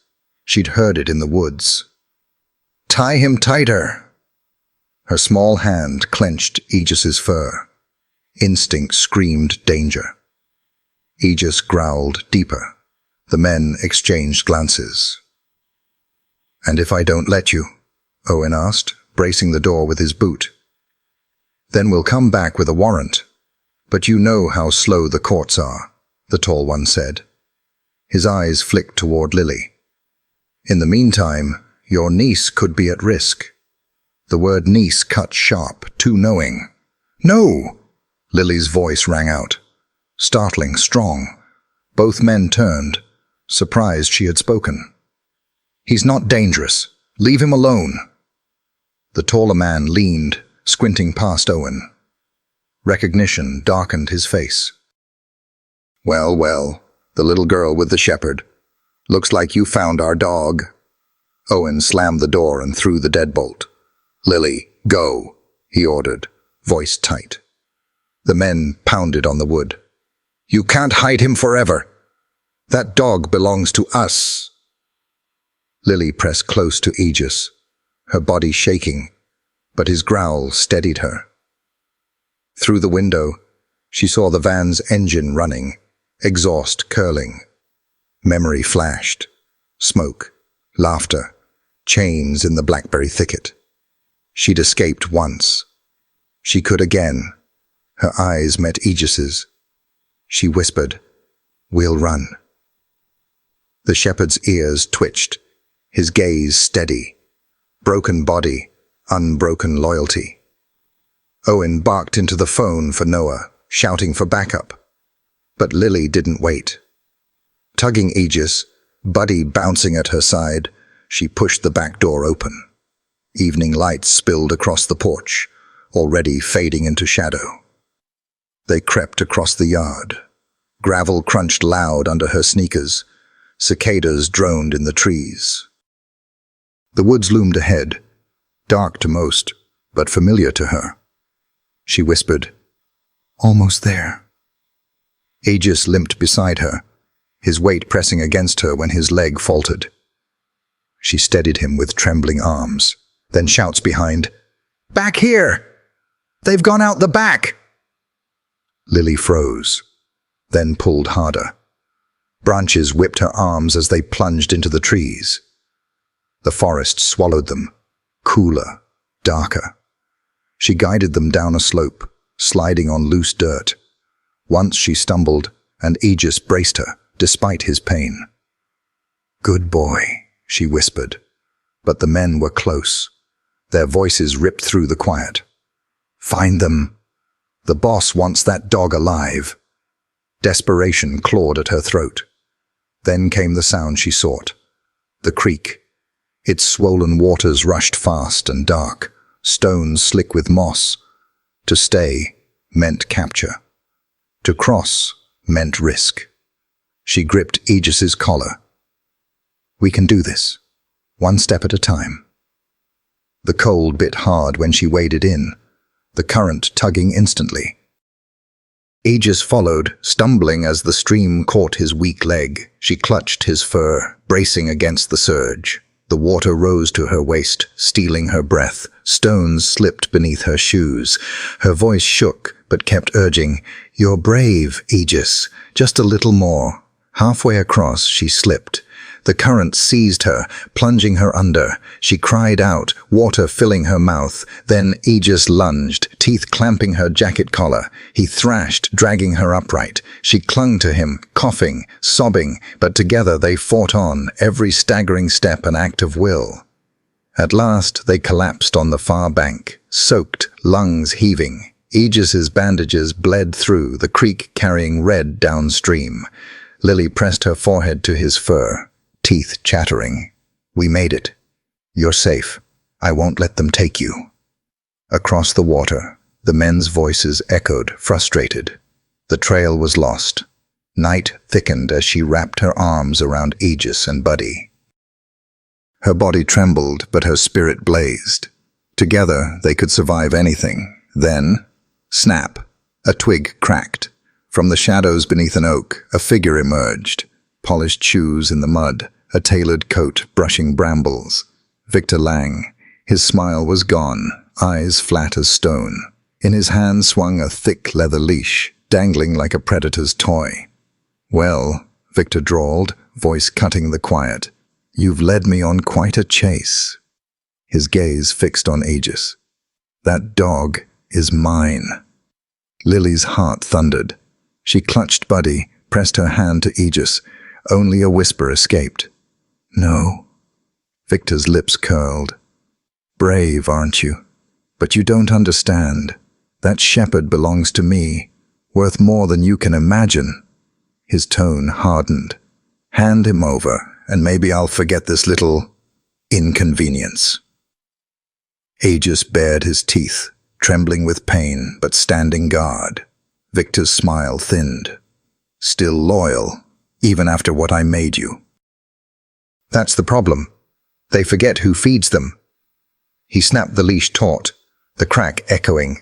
She'd heard it in the woods. "Tie him tighter!" Her small hand clenched Aegis's fur. Instinct screamed danger. Aegis growled deeper. The men exchanged glances. "And if I don't let you?" Owen asked, bracing the door with his boot. "Then we'll come back with a warrant. But you know how slow the courts are," the tall one said. His eyes flicked toward Lily. "In the meantime, your niece could be at risk." The word niece cut sharp, too knowing. "No!" Lily's voice rang out. Startling, strong. Both men turned, surprised she had spoken. "He's not dangerous. Leave him alone." The taller man leaned, squinting past Owen. Recognition darkened his face. "Well, well, the little girl with the shepherd. Looks like you found our dog." Owen slammed the door and threw the deadbolt. "Lily, go," he ordered, voice tight. The men pounded on the wood. "You can't hide him forever. That dog belongs to us." Lily pressed close to Aegis, her body shaking, but his growl steadied her. Through the window, she saw the van's engine running, exhaust curling. Memory flashed. Smoke, laughter, chains in the blackberry thicket. She'd escaped once. She could again. Her eyes met Aegis's. She whispered, "We'll run." The shepherd's ears twitched, his gaze steady. Broken body, unbroken loyalty. Owen barked into the phone for Noah, shouting for backup. But Lily didn't wait. Tugging Aegis, Buddy bouncing at her side, she pushed the back door open. Evening light spilled across the porch, already fading into shadow. They crept across the yard. Gravel crunched loud under her sneakers. Cicadas droned in the trees. The woods loomed ahead, dark to most, but familiar to her. She whispered, "Almost there." Aegis limped beside her, his weight pressing against her when his leg faltered. She steadied him with trembling arms, then shouts behind, "Back here! They've gone out the back!" Lily froze, then pulled harder. Branches whipped her arms as they plunged into the trees. The forest swallowed them, cooler, darker. She guided them down a slope, sliding on loose dirt. Once she stumbled, and Aegis braced her, despite his pain. "Good boy," she whispered. But the men were close. Their voices ripped through the quiet. "Find them. The boss wants that dog alive." Desperation clawed at her throat. Then came the sound she sought. The creek. Its swollen waters rushed fast and dark, stones slick with moss. To stay meant capture. To cross meant risk. She gripped Aegis's collar. "We can do this, one step at a time." The cold bit hard when she waded in, the current tugging instantly. Aegis followed, stumbling as the stream caught his weak leg. She clutched his fur, bracing against the surge. The water rose to her waist, stealing her breath. Stones slipped beneath her shoes. Her voice shook, but kept urging, "You're brave, Aegis. Just a little more." Halfway across, she slipped. The current seized her, plunging her under. She cried out, water filling her mouth. Then Aegis lunged, teeth clamping her jacket collar. He thrashed, dragging her upright. She clung to him, coughing, sobbing, but together they fought on, every staggering step an act of will. At last they collapsed on the far bank, soaked, lungs heaving. Aegis's bandages bled through, the creek carrying red downstream. Lily pressed her forehead to his fur, teeth chattering. "We made it. You're safe. I won't let them take you." Across the water, the men's voices echoed, frustrated. The trail was lost. Night thickened as she wrapped her arms around Aegis and Buddy. Her body trembled, but her spirit blazed. Together, they could survive anything. Then, snap, a twig cracked. From the shadows beneath an oak, a figure emerged. Polished shoes in the mud, a tailored coat brushing brambles. Victor Lang. His smile was gone, eyes flat as stone. In his hand swung a thick leather leash, dangling like a predator's toy. "Well," Victor drawled, voice cutting the quiet, "you've led me on quite a chase." His gaze fixed on Aegis. "That dog is mine." Lily's heart thundered. She clutched Buddy, pressed her hand to Aegis. Only a whisper escaped. "No." Victor's lips curled. "Brave, aren't you? But you don't understand. That shepherd belongs to me, worth more than you can imagine." His tone hardened. "Hand him over, and maybe I'll forget this little inconvenience." Aegis bared his teeth, trembling with pain, but standing guard. Victor's smile thinned. "Still loyal, even after what I made you." "That's the problem. They forget who feeds them." He snapped the leash taut, the crack echoing.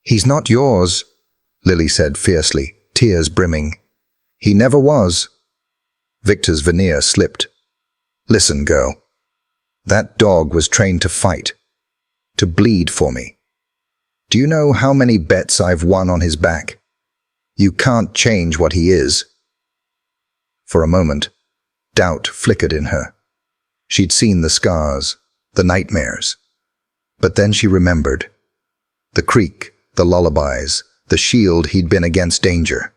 "He's not yours," Lily said fiercely, tears brimming. "He never was." Victor's veneer slipped. "Listen, girl. That dog was trained to fight, to bleed for me. Do you know how many bets I've won on his back? You can't change what he is." For a moment, doubt flickered in her. She'd seen the scars, the nightmares. But then she remembered. The creek, the lullabies, the shield he'd been against danger.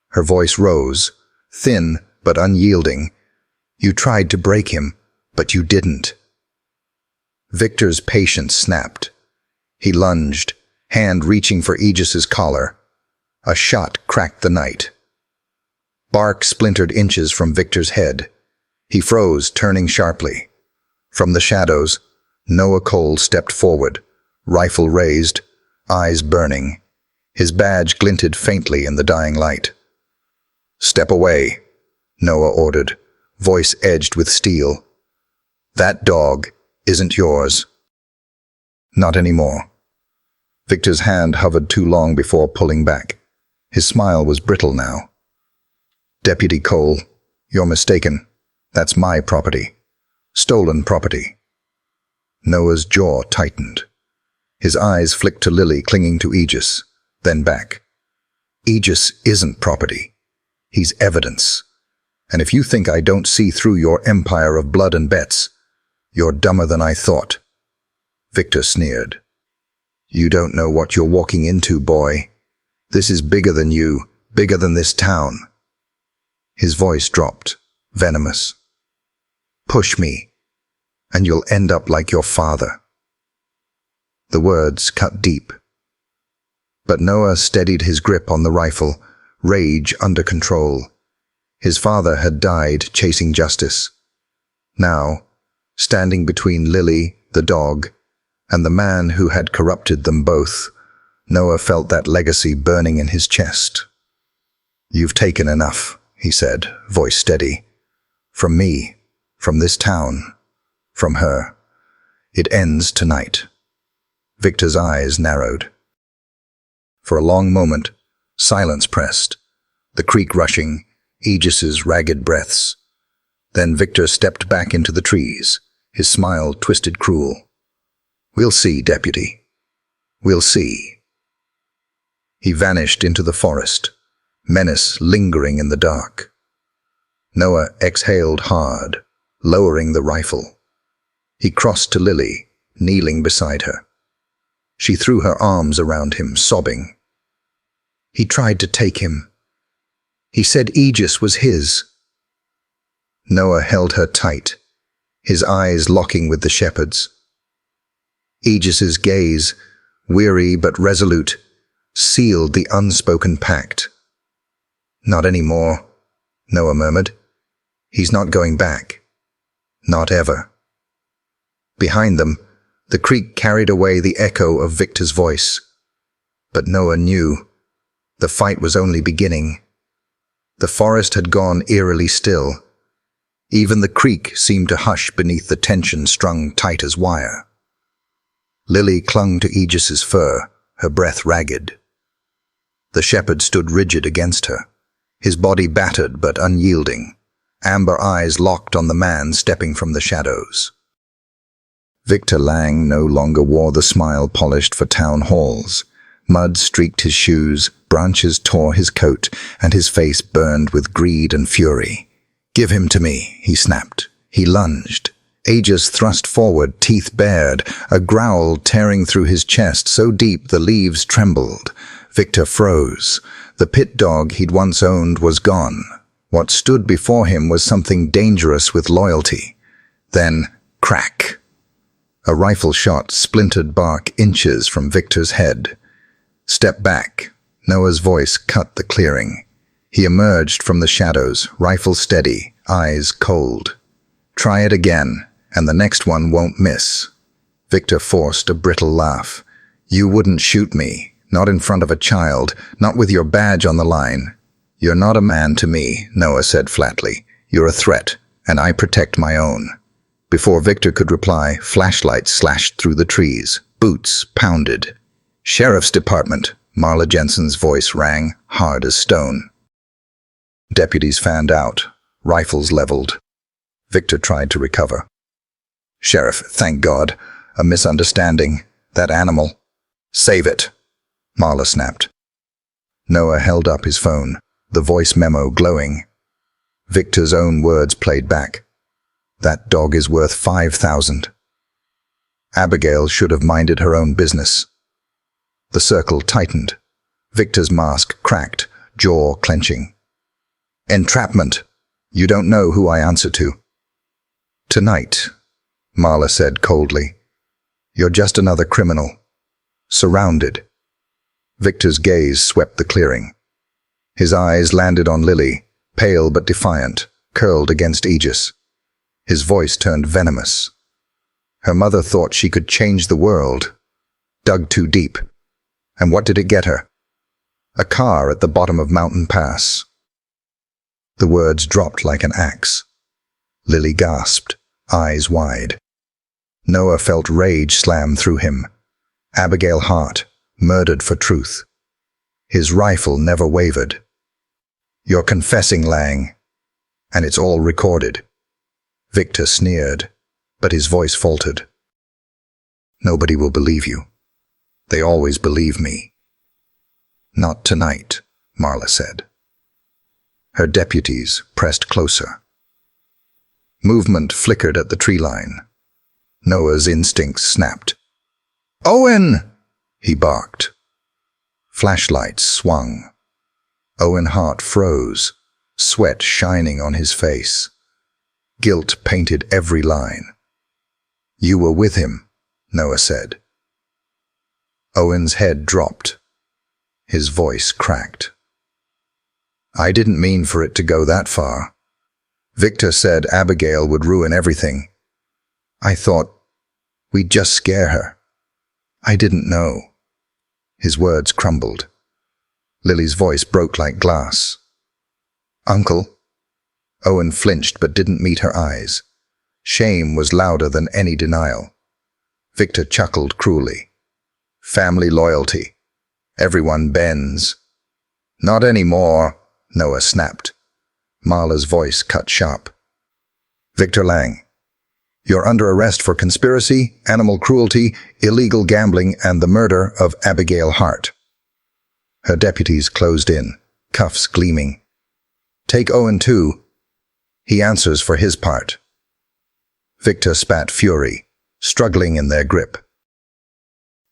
Her voice rose, thin but unyielding. "You tried to break him, but you didn't." Victor's patience snapped. He lunged, hand reaching for Aegis's collar. A shot cracked the night. Bark splintered inches from Victor's head. He froze, turning sharply. From the shadows, Noah Cole stepped forward, rifle raised, eyes burning. His badge glinted faintly in the dying light. "Step away," Noah ordered, voice edged with steel. "That dog isn't yours." "Not anymore." Victor's hand hovered too long before pulling back. His smile was brittle now. "Deputy Cole, you're mistaken. That's my property. Stolen property." Noah's jaw tightened. His eyes flicked to Lily clinging to Aegis, then back. "Aegis isn't property. He's evidence. And if you think I don't see through your empire of blood and bets, you're dumber than I thought." Victor sneered. "You don't know what you're walking into, boy. This is bigger than you, bigger than this town." His voice dropped, venomous. "Push me, and you'll end up like your father." The words cut deep. But Noah steadied his grip on the rifle, rage under control. His father had died chasing justice. Now, standing between Lily, the dog, and the man who had corrupted them both. Noah felt that legacy burning in his chest. "You've taken enough," he said, voice steady. "From me, from this town, from her. It ends tonight." Victor's eyes narrowed. For a long moment, silence pressed, the creek rushing, Aegis's ragged breaths. Then Victor stepped back into the trees, his smile twisted cruel. "We'll see, deputy. We'll see." He vanished into the forest, menace lingering in the dark. Noah exhaled hard, lowering the rifle. He crossed to Lily, kneeling beside her. She threw her arms around him, sobbing. "He tried to take him. He said Aegis was his." Noah held her tight, his eyes locking with the shepherd's. Aegis's gaze, weary but resolute, sealed the unspoken pact. "Not anymore," Noah murmured. "He's not going back. Not ever." Behind them, the creek carried away the echo of Victor's voice. But Noah knew the fight was only beginning. The forest had gone eerily still. Even the creek seemed to hush beneath the tension strung tight as wire. Lily clung to Aegis's fur, her breath ragged. The shepherd stood rigid against her, his body battered but unyielding, amber eyes locked on the man stepping from the shadows. Victor Lang no longer wore the smile polished for town halls. Mud streaked his shoes, branches tore his coat, and his face burned with greed and fury. "Give him to me," he snapped. He lunged. Aegis thrust forward, teeth bared, a growl tearing through his chest so deep the leaves trembled. Victor froze. The pit dog he'd once owned was gone. What stood before him was something dangerous with loyalty. Then, crack. A rifle shot splintered bark inches from Victor's head. "Step back." Noah's voice cut the clearing. He emerged from the shadows, rifle steady, eyes cold. "Try it again, and the next one won't miss." Victor forced a brittle laugh. "You wouldn't shoot me, not in front of a child, not with your badge on the line." "You're not a man to me," Noah said flatly. "You're a threat, and I protect my own." Before Victor could reply, flashlights slashed through the trees, boots pounded. "Sheriff's Department," Marla Jensen's voice rang, hard as stone. Deputies fanned out, rifles leveled. Victor tried to recover. "Sheriff, thank God. A misunderstanding. That animal." "Save it," Marla snapped. Noah held up his phone, the voice memo glowing. Victor's own words played back. "That dog is worth 5,000. Abigail should have minded her own business." The circle tightened. Victor's mask cracked, jaw clenching. "Entrapment. You don't know who I answer to." "Tonight," Marla said coldly. "You're just another criminal. Surrounded." Victor's gaze swept the clearing. His eyes landed on Lily, pale but defiant, curled against Aegis. His voice turned venomous. Her mother thought she could change the world. Dug too deep. And what did it get her? A car at the bottom of Mountain Pass. The words dropped like an axe. Lily gasped, eyes wide. Noah felt rage slam through him. Abigail Hart, murdered for truth. His rifle never wavered. "You're confessing, Lang. And it's all recorded." Victor sneered, but his voice faltered. "Nobody will believe you. They always believe me." "Not tonight," Marla said. Her deputies pressed closer. Movement flickered at the tree line. Noah's instincts snapped. "Owen!" he barked. Flashlights swung. Owen Hart froze, sweat shining on his face. Guilt painted every line. "You were with him," Noah said. Owen's head dropped. His voice cracked. "I didn't mean for it to go that far. Victor said Abigail would ruin everything. I thought we'd just scare her." I didn't know. His words crumbled. Lily's voice broke like glass. Uncle? Owen flinched but didn't meet her eyes. Shame was louder than any denial. Victor chuckled cruelly. Family loyalty. Everyone bends. Not anymore, Noah snapped. Marla's voice cut sharp. Victor Lang, you're under arrest for conspiracy, animal cruelty, illegal gambling, and the murder of Abigail Hart. Her deputies closed in, cuffs gleaming. Take Owen too. He answers for his part. Victor spat fury, struggling in their grip.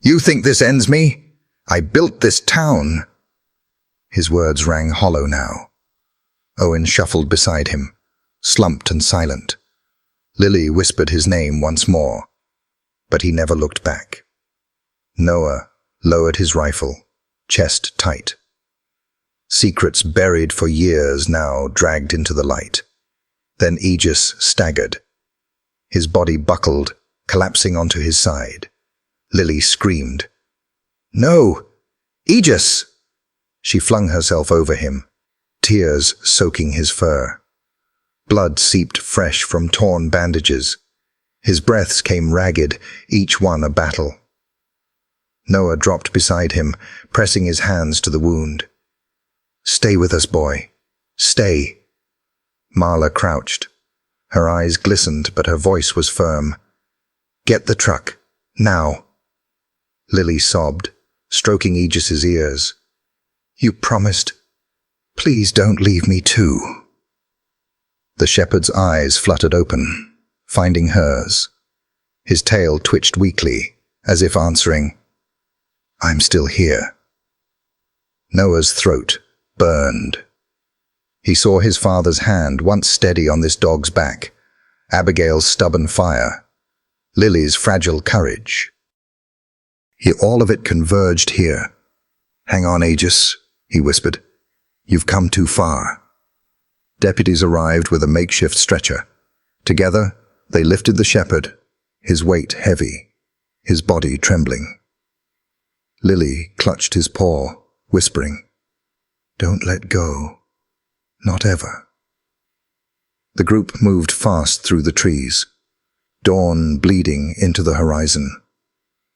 You think this ends me? I built this town. His words rang hollow now. Owen shuffled beside him, slumped and silent. Lily whispered his name once more, but he never looked back. Noah lowered his rifle, chest tight. Secrets buried for years now dragged into the light. Then Aegis staggered. His body buckled, collapsing onto his side. Lily screamed. No! Aegis! She flung herself over him, tears soaking his fur. Blood seeped fresh from torn bandages. His breaths came ragged, each one a battle. Noah dropped beside him, pressing his hands to the wound. Stay with us, boy. Stay. Marla crouched. Her eyes glistened, but her voice was firm. Get the truck. Now. Lily sobbed, stroking Aegis's ears. You promised. Please don't leave me too. The shepherd's eyes fluttered open, finding hers. His tail twitched weakly, as if answering, I'm still here. Noah's throat burned. He saw his father's hand once steady on this dog's back, Abigail's stubborn fire, Lily's fragile courage. All of it converged here. Hang on, Aegis, he whispered. You've come too far. Deputies arrived with a makeshift stretcher. Together, they lifted the shepherd, his weight heavy, his body trembling. Lily clutched his paw, whispering, Don't let go. Not ever. The group moved fast through the trees, dawn bleeding into the horizon.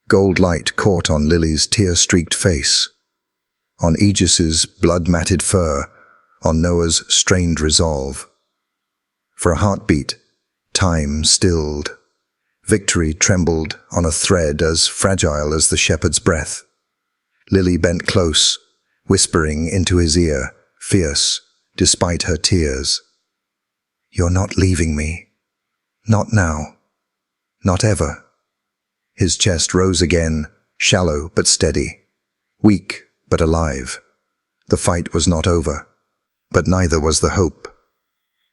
Gold light caught on Lily's tear-streaked face, on Aegis's blood-matted fur, on Noah's strained resolve. For a heartbeat, time stilled. Victory trembled on a thread as fragile as the shepherd's breath. Lily bent close, whispering into his ear, fierce, despite her tears. You're not leaving me. Not now. Not ever. His chest rose again, shallow but steady. Weak but alive. The fight was not over, but neither was the hope.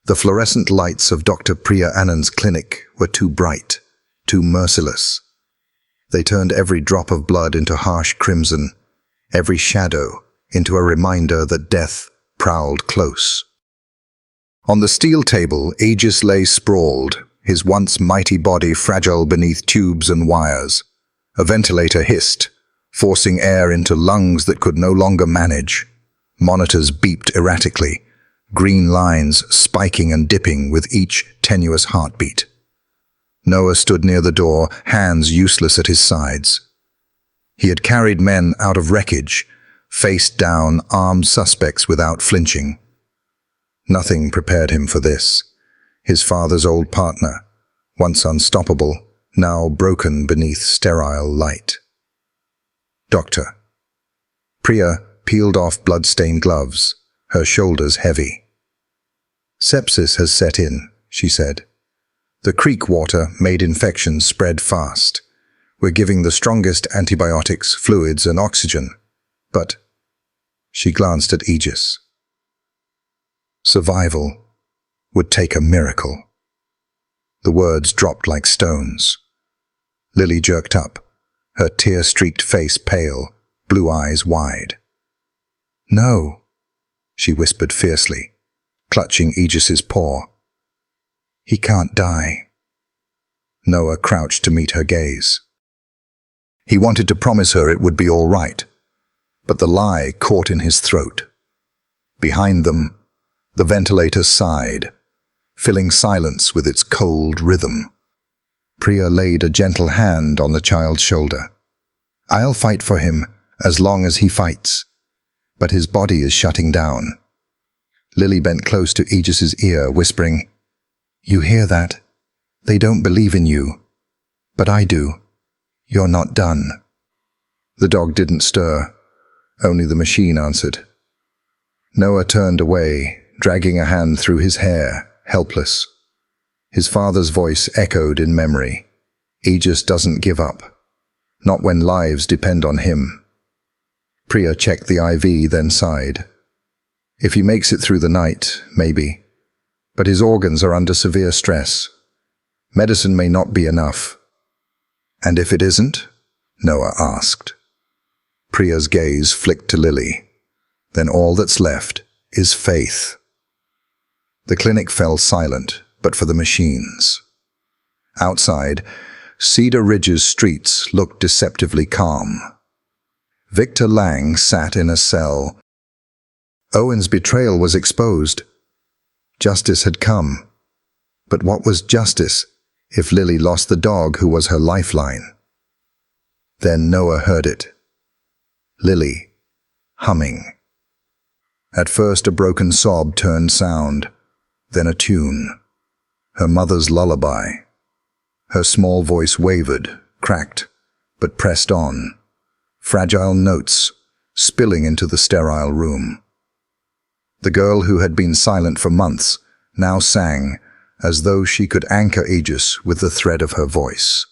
The fluorescent lights of Dr. Priya Anand's clinic were too bright, too merciless. They turned every drop of blood into harsh crimson, every shadow into a reminder that death prowled close. On the steel table, Aegis lay sprawled, his once mighty body fragile beneath tubes and wires. A ventilator hissed, forcing air into lungs that could no longer manage. Monitors beeped erratically, green lines spiking and dipping with each tenuous heartbeat. Noah stood near the door, hands useless at his sides. He had carried men out of wreckage, faced down armed suspects without flinching. Nothing prepared him for this. His father's old partner, once unstoppable, now broken beneath sterile light. Doctor. Priya peeled off blood-stained gloves, her shoulders heavy. Sepsis has set in, she said. The creek water made infections spread fast. We're giving the strongest antibiotics, fluids, and oxygen. But, she glanced at Aegis. Survival would take a miracle. The words dropped like stones. Lily jerked up, her tear-streaked face pale, blue eyes wide. No, she whispered fiercely, clutching Aegis's paw. He can't die. Noah crouched to meet her gaze. He wanted to promise her it would be all right, but the lie caught in his throat. Behind them, the ventilator sighed, filling silence with its cold rhythm. Priya laid a gentle hand on the child's shoulder. "I'll fight for him as long as he fights." But his body is shutting down. Lily bent close to Aegis's ear, whispering, "You hear that? They don't believe in you. But I do. You're not done." The dog didn't stir. Only the machine answered. Noah turned away, dragging a hand through his hair, helpless. His father's voice echoed in memory. Aegis doesn't give up. Not when lives depend on him. Priya checked the IV, then sighed. If he makes it through the night, maybe. But his organs are under severe stress. Medicine may not be enough. "And if it isn't?" Noah asked. Priya's gaze flicked to Lily. "Then all that's left is faith." The clinic fell silent, but for the machines. Outside, Cedar Ridge's streets looked deceptively calm. Victor Lang sat in a cell. Owen's betrayal was exposed. Justice had come. But what was justice if Lily lost the dog who was her lifeline? Then Noah heard it. Lily, humming. At first a broken sob turned sound, then a tune. Her mother's lullaby. Her small voice wavered, cracked, but pressed on. Fragile notes spilling into the sterile room. The girl who had been silent for months now sang as though she could anchor Aegis with the thread of her voice.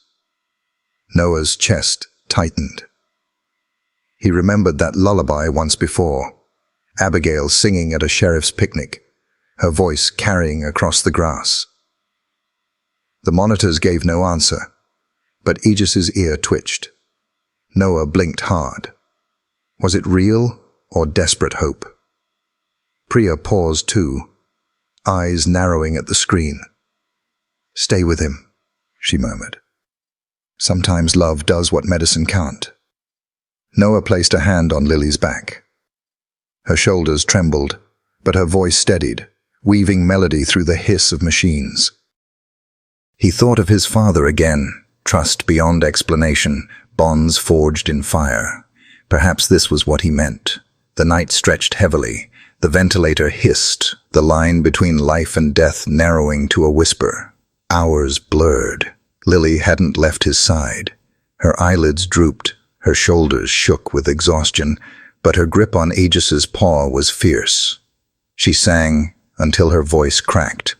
Noah's chest tightened. He remembered that lullaby once before, Abigail singing at a sheriff's picnic, her voice carrying across the grass. The monitors gave no answer, but Aegis's ear twitched. Noah blinked hard. Was it real or desperate hope? Priya paused too, eyes narrowing at the screen. "Stay with him," she murmured. "Sometimes love does what medicine can't." Noah placed a hand on Lily's back. Her shoulders trembled, but her voice steadied, weaving melody through the hiss of machines. He thought of his father again, trust beyond explanation, bonds forged in fire. Perhaps this was what he meant. The night stretched heavily. The ventilator hissed, the line between life and death narrowing to a whisper. Hours blurred. Lily hadn't left his side. Her eyelids drooped, her shoulders shook with exhaustion, but her grip on Aegis's paw was fierce. She sang until her voice cracked,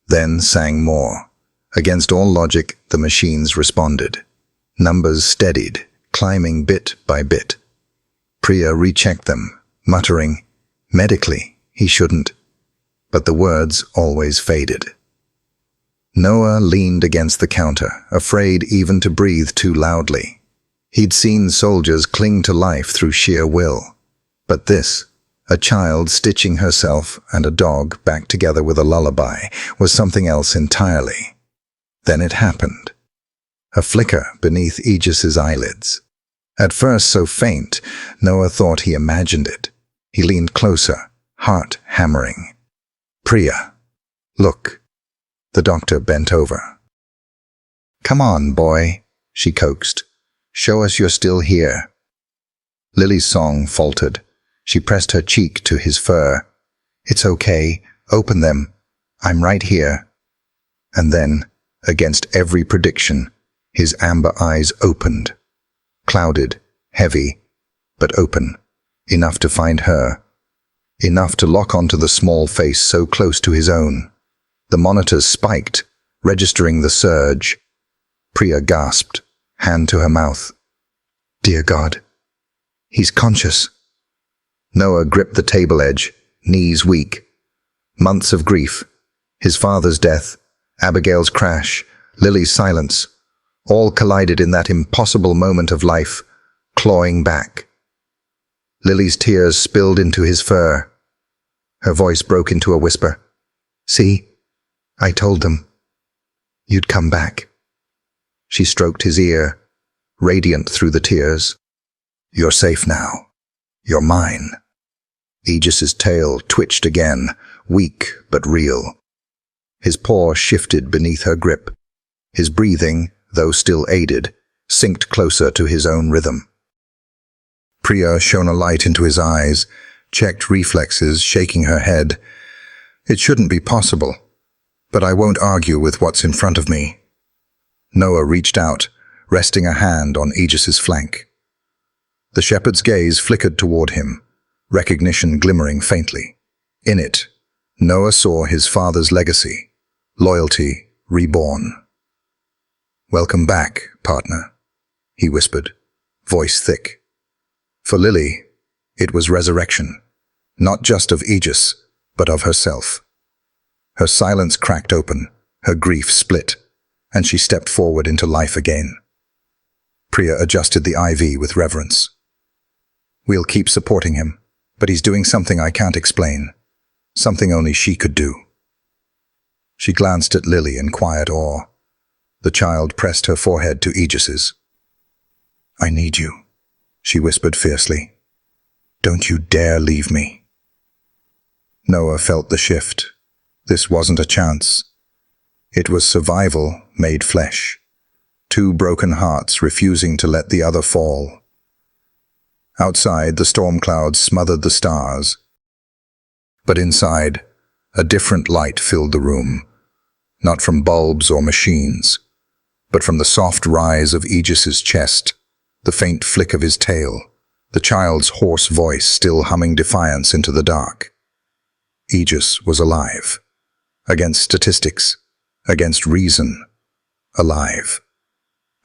then sang more. Against all logic, the machines responded. Numbers steadied, climbing bit by bit. Priya rechecked them, muttering, "Medically, he shouldn't." But the words always faded. Noah leaned against the counter, afraid even to breathe too loudly. He'd seen soldiers cling to life through sheer will. But this, a child stitching herself and a dog back together with a lullaby, was something else entirely. Then it happened. A flicker beneath Aegis's eyelids. At first so faint, Noah thought he imagined it. He leaned closer, heart hammering. "Priya, look." The doctor bent over. "Come on, boy," she coaxed. "Show us you're still here." Lily's song faltered. She pressed her cheek to his fur. "It's okay. Open them. I'm right here." And then, against every prediction, his amber eyes opened. Clouded, heavy, but open. Enough to find her. Enough to lock onto the small face so close to his own. The monitors spiked, registering the surge. Priya gasped, hand to her mouth. "Dear God, he's conscious." Noah gripped the table edge, knees weak. Months of grief, his father's death, Abigail's crash, Lily's silence, all collided in that impossible moment of life, clawing back. Lily's tears spilled into his fur. Her voice broke into a whisper. "See, I told them. You'd come back." She stroked his ear, radiant through the tears. "You're safe now. You're mine." Aegis's tail twitched again, weak but real. His paw shifted beneath her grip. His breathing, though still aided, synced closer to his own rhythm. Priya shone a light into his eyes, checked reflexes, shaking her head. "It shouldn't be possible, but I won't argue with what's in front of me." Noah reached out, resting a hand on Aegis's flank. The shepherd's gaze flickered toward him, recognition glimmering faintly. In it, Noah saw his father's legacy, loyalty reborn. "Welcome back, partner," he whispered, voice thick. For Lily, it was resurrection, not just of Aegis, but of herself. Her silence cracked open, her grief split, and she stepped forward into life again. Priya adjusted the IV with reverence. "We'll keep supporting him, but he's doing something I can't explain, something only she could do." She glanced at Lily in quiet awe. The child pressed her forehead to Aegis's. "I need you," she whispered fiercely. "Don't you dare leave me." Noah felt the shift. This wasn't a chance. It was survival made flesh. Two broken hearts refusing to let the other fall. Outside, the storm clouds smothered the stars. But inside, a different light filled the room. Not from bulbs or machines, but from the soft rise of Aegis's chest, the faint flick of his tail, the child's hoarse voice still humming defiance into the dark. Aegis was alive. Against statistics, against reason, alive.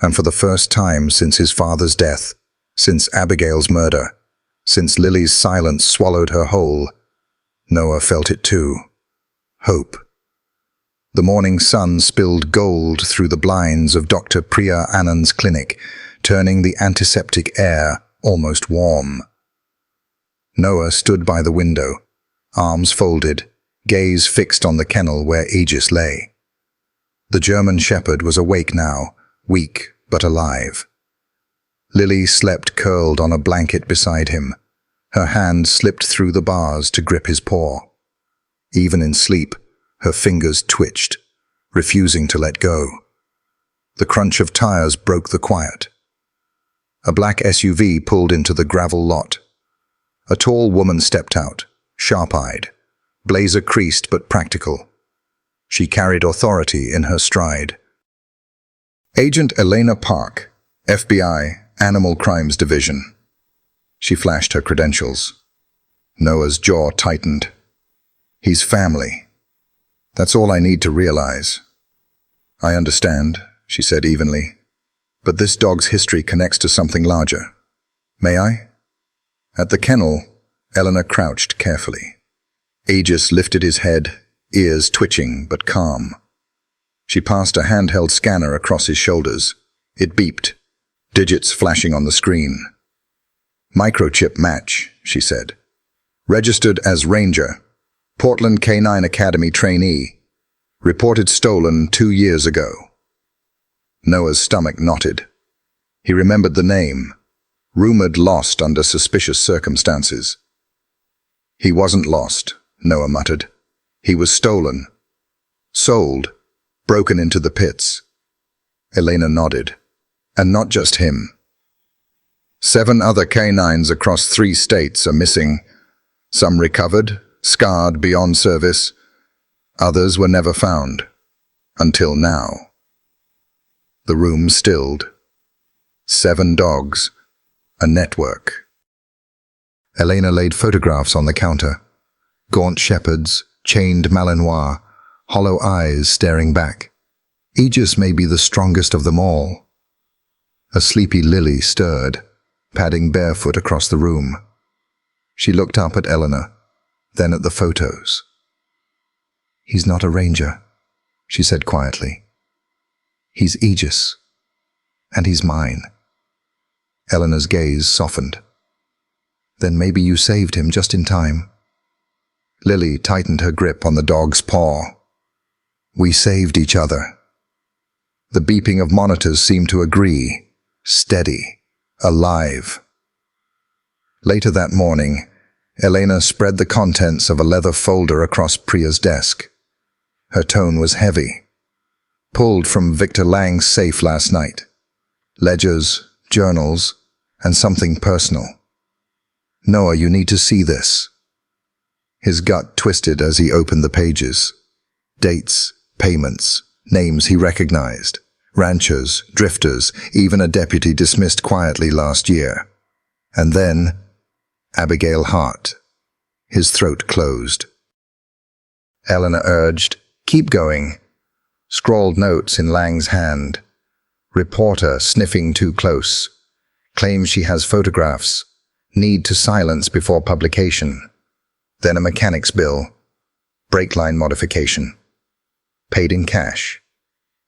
And for the first time since his father's death, since Abigail's murder, since Lily's silence swallowed her whole, Noah felt it too. Hope. The morning sun spilled gold through the blinds of Dr. Priya Anand's clinic, turning the antiseptic air almost warm. Noah stood by the window, arms folded, gaze fixed on the kennel where Aegis lay. The German shepherd was awake now, weak but alive. Lily slept curled on a blanket beside him. Her hand slipped through the bars to grip his paw. Even in sleep, her fingers twitched, refusing to let go. The crunch of tires broke the quiet. A black SUV pulled into the gravel lot. A tall woman stepped out, sharp-eyed, blazer creased but practical. She carried authority in her stride. "Agent Elena Park, FBI, Animal Crimes Division." She flashed her credentials. Noah's jaw tightened. "He's family. That's all I need to realize." "I understand," she said evenly. "But this dog's history connects to something larger. May I?" At the kennel, Eleanor crouched carefully. Aegis lifted his head, ears twitching but calm. She passed a handheld scanner across his shoulders. It beeped, digits flashing on the screen. "Microchip match," she said. "Registered as Ranger. Portland K-9 Academy trainee. Reported stolen 2 years ago." Noah's stomach knotted. He remembered the name. Rumored lost under suspicious circumstances. "He wasn't lost," Noah muttered. "He was stolen. Sold. Broken into the pits." Elena nodded. "And not just him. 7 other K-9s across 3 states are missing. Some recovered, scarred beyond service. Others were never found. Until now." The room stilled. 7 dogs. A network. Elena laid photographs on the counter. Gaunt shepherds, chained Malinois, hollow eyes staring back. Aegis may be the strongest of them all. A sleepy Lily stirred, padding barefoot across the room. She looked up at Eleanor, then at the photos. "He's not a ranger," she said quietly. "He's Aegis, and he's mine." Eleanor's gaze softened. "Then maybe you saved him just in time." Lily tightened her grip on the dog's paw. "We saved each other." The beeping of monitors seemed to agree. steady, alive. Later that morning, Elena spread the contents of a leather folder across Priya's desk. Her tone was heavy. Pulled from Victor Lang's safe last night. Ledgers, journals, and something personal. Noah, you need to see this. His gut twisted as he opened the pages. Dates, payments, names he recognized. Ranchers, drifters, even a deputy dismissed quietly last year. And then, Abigail Hart. His throat closed. Eleanor urged, "Keep going." Scrawled notes in Lang's hand. Reporter sniffing too close. Claims she has photographs. Need to silence before publication. Then a mechanic's bill. Brake line modification. Paid in cash.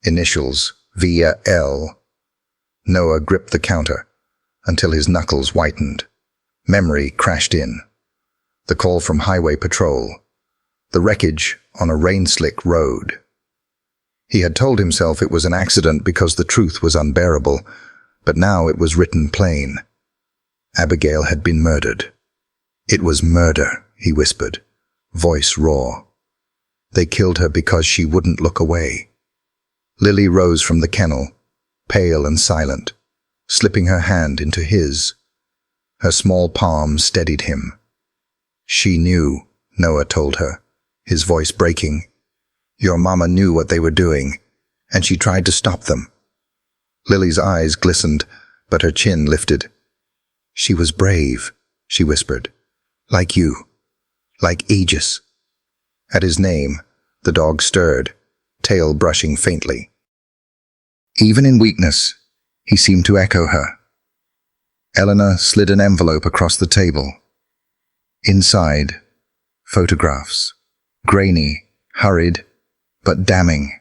Initials via L. Noah gripped the counter until his knuckles whitened. Memory crashed in. The call from Highway Patrol. The wreckage on a rain-slick road. He had told himself it was an accident because the truth was unbearable, but now it was written plain. Abigail had been murdered. It was murder, he whispered, voice raw. They killed her because she wouldn't look away. Lily rose from the kennel, pale and silent, slipping her hand into his. Her small palm steadied him. She knew, Noah told her, his voice breaking. Your mama knew what they were doing, and she tried to stop them. Lily's eyes glistened, but her chin lifted. She was brave, she whispered. Like you. Like Aegis. At his name, the dog stirred, tail brushing faintly. Even in weakness, he seemed to echo her. Eleanor slid an envelope across the table. Inside, photographs. Grainy, hurried, but damning.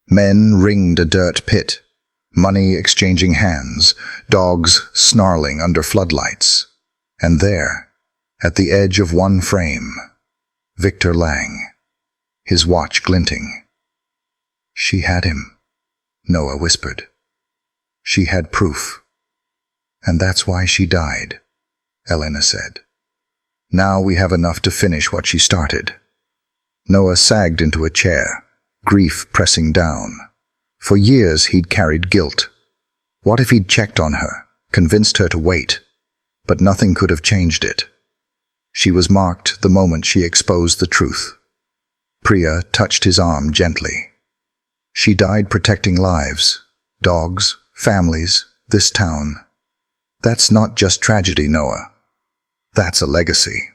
Men ringed a dirt pit, money exchanging hands, dogs snarling under floodlights. And there, at the edge of one frame, Victor Lang, his watch glinting. She had him, Noah whispered. She had proof. And that's why she died, Elena said. Now we have enough to finish what she started. Noah sagged into a chair, grief pressing down. For years he'd carried guilt. What if he'd checked on her, convinced her to wait? But nothing could have changed it. She was marked the moment she exposed the truth. Priya touched his arm gently. She died protecting lives, dogs, families, this town. That's not just tragedy, Noah. That's a legacy.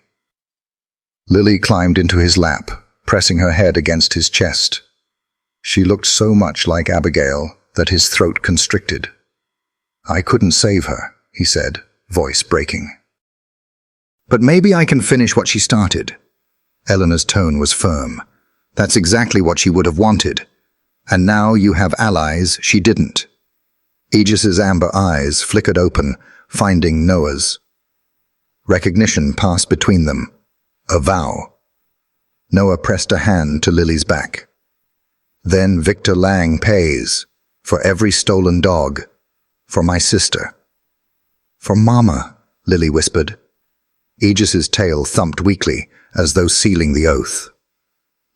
Lily climbed into his lap, pressing her head against his chest. She looked so much like Abigail that his throat constricted. I couldn't save her, he said, voice breaking. But maybe I can finish what she started. Eleanor's tone was firm. That's exactly what she would have wanted. And now you have allies she didn't. Aegis's amber eyes flickered open, finding Noah's. Recognition passed between them. A vow. Noah pressed a hand to Lily's back. Then Victor Lang pays. For every stolen dog. For my sister. For Mama, Lily whispered. Aegis's tail thumped weakly, as though sealing the oath.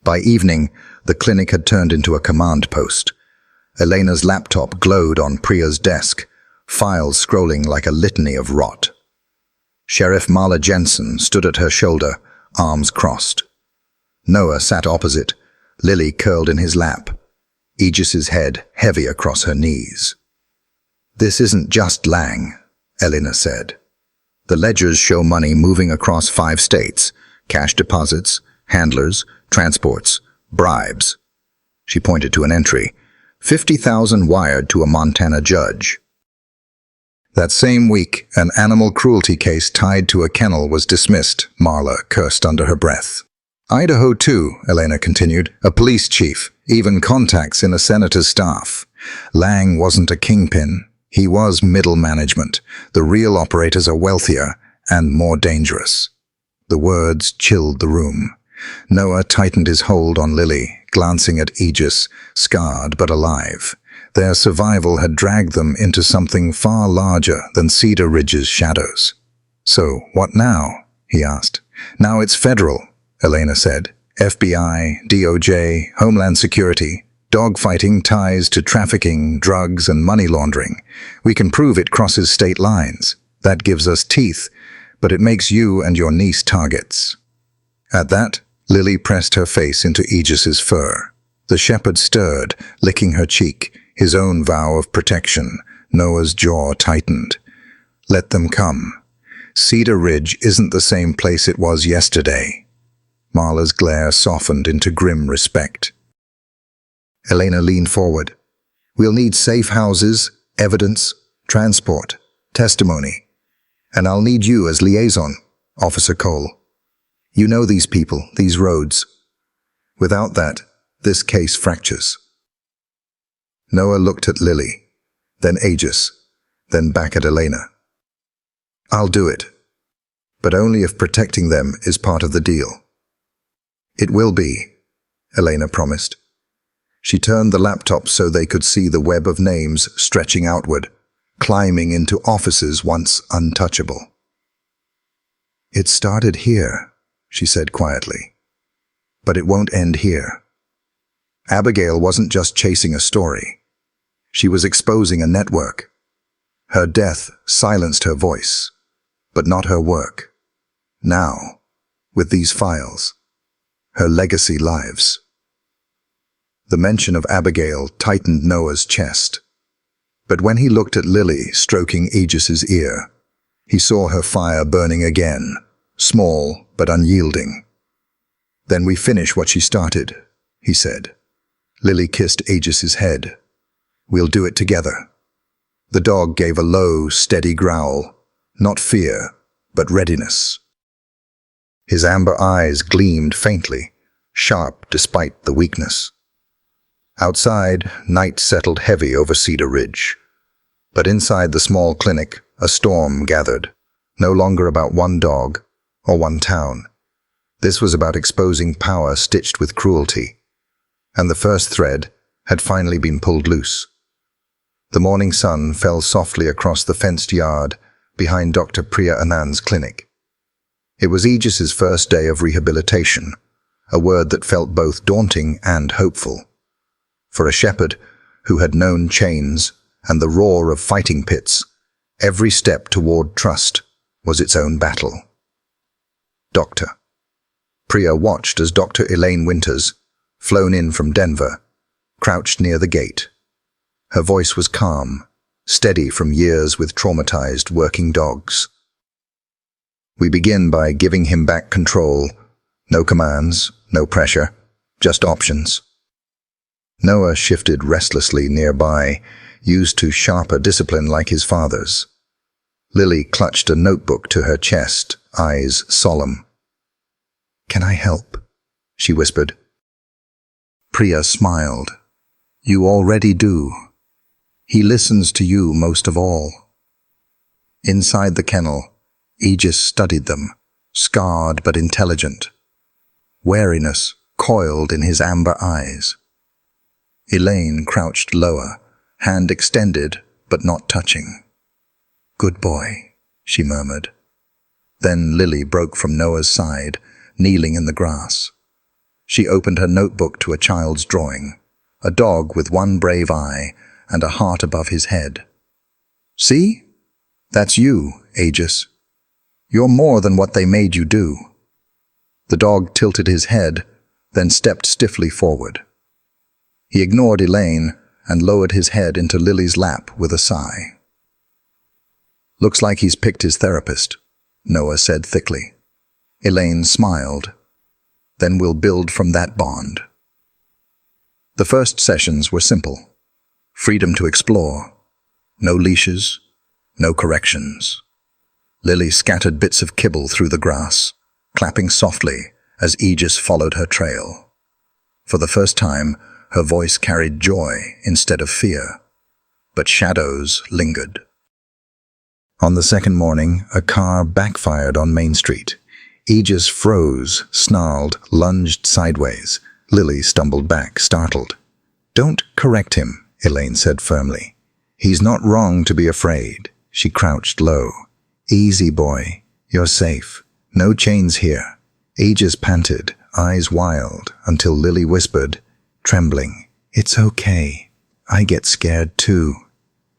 By evening, the clinic had turned into a command post. Elena's laptop glowed on Priya's desk, files scrolling like a litany of rot. Sheriff Marla Jensen stood at her shoulder, arms crossed. Noah sat opposite, Lily curled in his lap, Aegis's head heavy across her knees. This isn't just Lang, Elena said. The ledgers show money moving across 5 states, cash deposits, handlers, transports, bribes. She pointed to an entry, 50,000 wired to a Montana judge. That same week, an animal cruelty case tied to a kennel was dismissed, Marla cursed under her breath. Idaho too, Elena continued, a police chief, even contacts in a senator's staff. Lang wasn't a kingpin. He was middle management. The real operators are wealthier and more dangerous. The words chilled the room. Noah tightened his hold on Lily, glancing at Aegis, scarred but alive. Their survival had dragged them into something far larger than Cedar Ridge's shadows. "So, what now?" he asked. "Now it's federal," Elena said. "FBI, DOJ, Homeland Security, dogfighting ties to trafficking, drugs, and money laundering. We can prove it crosses state lines. That gives us teeth, but it makes you and your niece targets." At that, Lily pressed her face into Aegis's fur. The shepherd stirred, licking her cheek, his own vow of protection. Noah's jaw tightened. "Let them come. Cedar Ridge isn't the same place it was yesterday." Marla's glare softened into grim respect. Elena leaned forward. "We'll need safe houses, evidence, transport, testimony. And I'll need you as liaison, Officer Cole. You know these people, these roads. Without that, this case fractures." Noah looked at Lily, then Aegis, then back at Elena. "I'll do it, but only if protecting them is part of the deal." "It will be," Elena promised. She turned the laptop so they could see the web of names stretching outward, climbing into offices once untouchable. "It started here," she said quietly. "But it won't end here." Abigail wasn't just chasing a story. She was exposing a network. Her death silenced her voice, but not her work. Now, with these files, her legacy lives. The mention of Abigail tightened Noah's chest. But when he looked at Lily stroking Aegis's ear, he saw her fire burning again, small but unyielding. "Then we finish what she started," he said. Lily kissed Aegis's head. "We'll do it together." The dog gave a low, steady growl, not fear, but readiness. His amber eyes gleamed faintly, sharp despite the weakness. Outside, night settled heavy over Cedar Ridge. But inside the small clinic, a storm gathered, no longer about one dog or one town. This was about exposing power stitched with cruelty. And the first thread had finally been pulled loose. The morning sun fell softly across the fenced yard behind Dr. Priya Anand's clinic. It was Aegis's first day of rehabilitation, a word that felt both daunting and hopeful. For a shepherd who had known chains and the roar of fighting pits, every step toward trust was its own battle. Doctor. Priya watched as Dr. Elaine Winters, flown in from Denver, crouched near the gate. Her voice was calm, steady from years with traumatized working dogs. "We begin by giving him back control. No commands, no pressure, just options." Noah shifted restlessly nearby, used to sharper discipline like his father's. Lily clutched a notebook to her chest, eyes solemn. "Can I help?" she whispered. Priya smiled. "You already do. He listens to you most of all." Inside the kennel, Aegis studied them, scarred but intelligent. Wariness coiled in his amber eyes. Elaine crouched lower, hand extended but not touching. "Good boy," she murmured. Then Lily broke from Noah's side, kneeling in the grass. She opened her notebook to a child's drawing, a dog with one brave eye and a heart above his head. "See? That's you, Aegis. You're more than what they made you do." The dog tilted his head, then stepped stiffly forward. He ignored Elaine and lowered his head into Lily's lap with a sigh. "Looks like he's picked his therapist," Noah said thickly. Elaine smiled. "Then we'll build from that bond." The first sessions were simple. Freedom to explore. No leashes, no corrections. Lily scattered bits of kibble through the grass, clapping softly as Aegis followed her trail. For the first time, her voice carried joy instead of fear, but shadows lingered. On the second morning, a car backfired on Main Street. Aegis froze, snarled, lunged sideways. Lily stumbled back, startled. "Don't correct him," Elaine said firmly. "He's not wrong to be afraid." She crouched low. "Easy, boy. You're safe. No chains here." Aegis panted, eyes wild, until Lily whispered, trembling, "It's okay. I get scared too."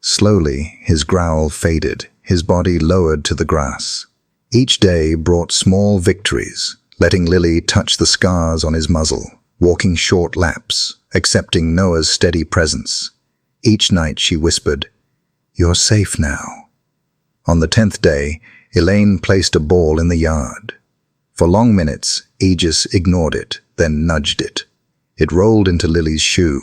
Slowly, his growl faded, his body lowered to the grass. Each day brought small victories, letting Lily touch the scars on his muzzle, walking short laps, accepting Noah's steady presence. Each night she whispered, "You're safe now." On the 10th day, Elaine placed a ball in the yard. For long minutes, Aegis ignored it, then nudged it. It rolled into Lily's shoe.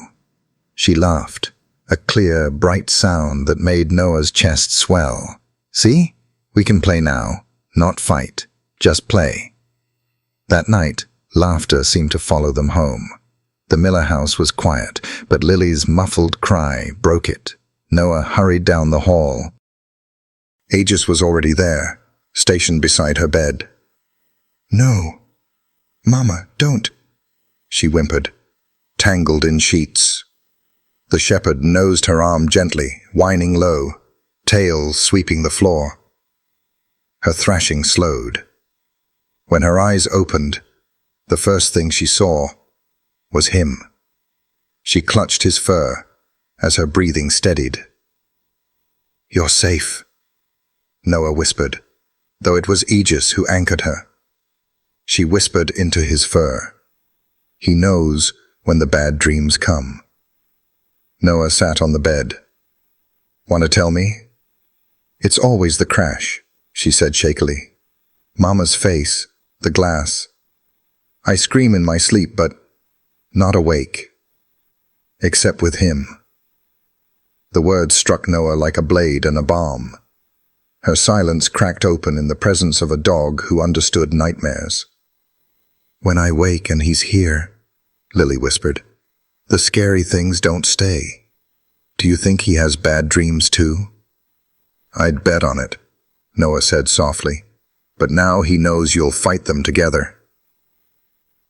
She laughed, a clear, bright sound that made Noah's chest swell. "See? We can play now, not fight, just play." That night, laughter seemed to follow them home. The Miller house was quiet, but Lily's muffled cry broke it. Noah hurried down the hall. Aegis was already there, stationed beside her bed. "No. Mama, don't," she whimpered, tangled in sheets. The shepherd nosed her arm gently, whining low, tail sweeping the floor. Her thrashing slowed. When her eyes opened, the first thing she saw was him. She clutched his fur as her breathing steadied. "You're safe," Noah whispered, though it was Aegis who anchored her. She whispered into his fur. "He knows when the bad dreams come." Noah sat on the bed. "Want to tell me?" "It's always the crash," she said shakily. "Mama's face, the glass. I scream in my sleep, but not awake. Except with him." The words struck Noah like a blade and a balm. Her silence cracked open in the presence of a dog who understood nightmares. "When I wake and he's here," Lily whispered, "the scary things don't stay. Do you think he has bad dreams too?" "I'd bet on it," Noah said softly, "but now he knows you'll fight them together."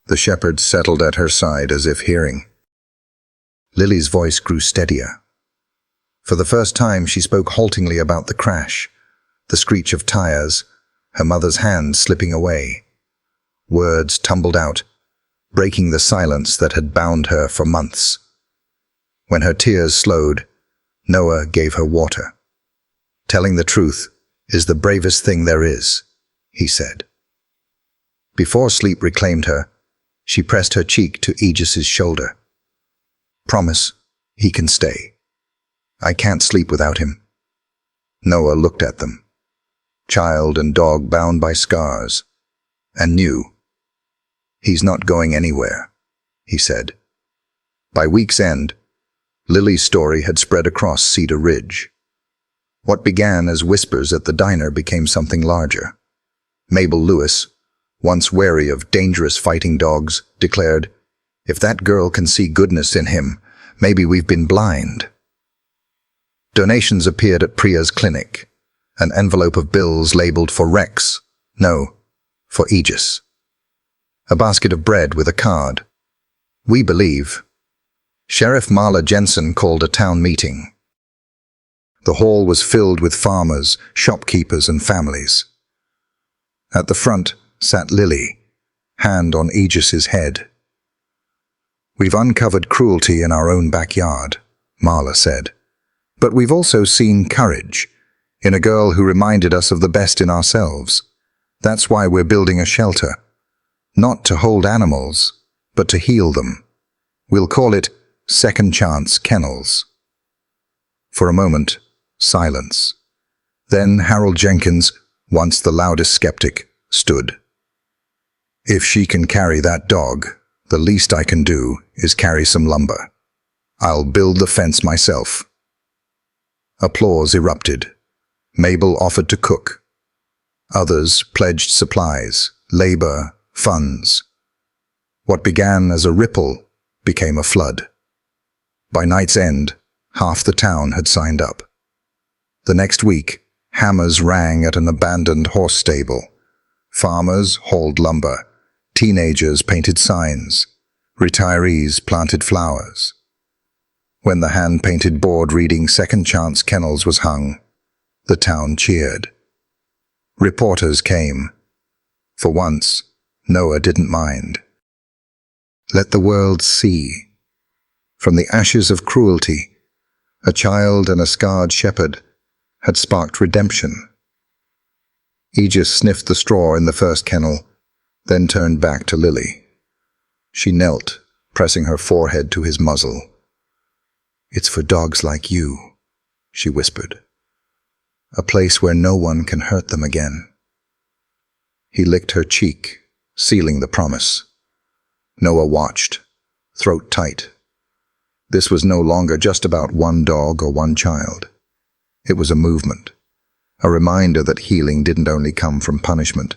The shepherd settled at her side as if hearing. Lily's voice grew steadier. For the first time she spoke haltingly about the crash, the screech of tires, her mother's hand slipping away. Words tumbled out, breaking the silence that had bound her for months. When her tears slowed, Noah gave her water. "Telling the truth is the bravest thing there is," he said. Before sleep reclaimed her, she pressed her cheek to Aegis's shoulder. "Promise, he can stay. I can't sleep without him." Noah looked at them, child and dog bound by scars, and knew. "He's not going anywhere," he said. By week's end, Lily's story had spread across Cedar Ridge. What began as whispers at the diner became something larger. Mabel Lewis, once wary of dangerous fighting dogs, declared, "If that girl can see goodness in him, maybe we've been blind." Donations appeared at Priya's clinic, an envelope of bills labeled for Rex, no, for Aegis. A basket of bread with a card. "We believe." Sheriff Marla Jensen called a town meeting. The hall was filled with farmers, shopkeepers, and families. At the front sat Lily, hand on Aegis's head. "We've uncovered cruelty in our own backyard," Marla said. "But we've also seen courage in a girl who reminded us of the best in ourselves. That's why we're building a shelter. Not to hold animals, but to heal them. We'll call it Second Chance Kennels." For a moment, silence. Then Harold Jenkins, once the loudest skeptic, stood. "If she can carry that dog, the least I can do is carry some lumber. I'll build the fence myself." Applause erupted. Mabel offered to cook. Others pledged supplies, labor, funds. What began as a ripple became a flood. By night's end, half the town had signed up. The next week, hammers rang at an abandoned horse stable. Farmers hauled lumber. Teenagers painted signs. Retirees planted flowers. When the hand-painted board reading Second Chance Kennels was hung, the town cheered. Reporters came. For once, Noah didn't mind. Let the world see. From the ashes of cruelty, a child and a scarred shepherd had sparked redemption. Aegis sniffed the straw in the first kennel, then turned back to Lily. She knelt, pressing her forehead to his muzzle. "It's for dogs like you," she whispered. "A place where no one can hurt them again." He licked her cheek, sealing the promise. Noah watched, throat tight. This was no longer just about one dog or one child. It was a movement, a reminder that healing didn't only come from punishment,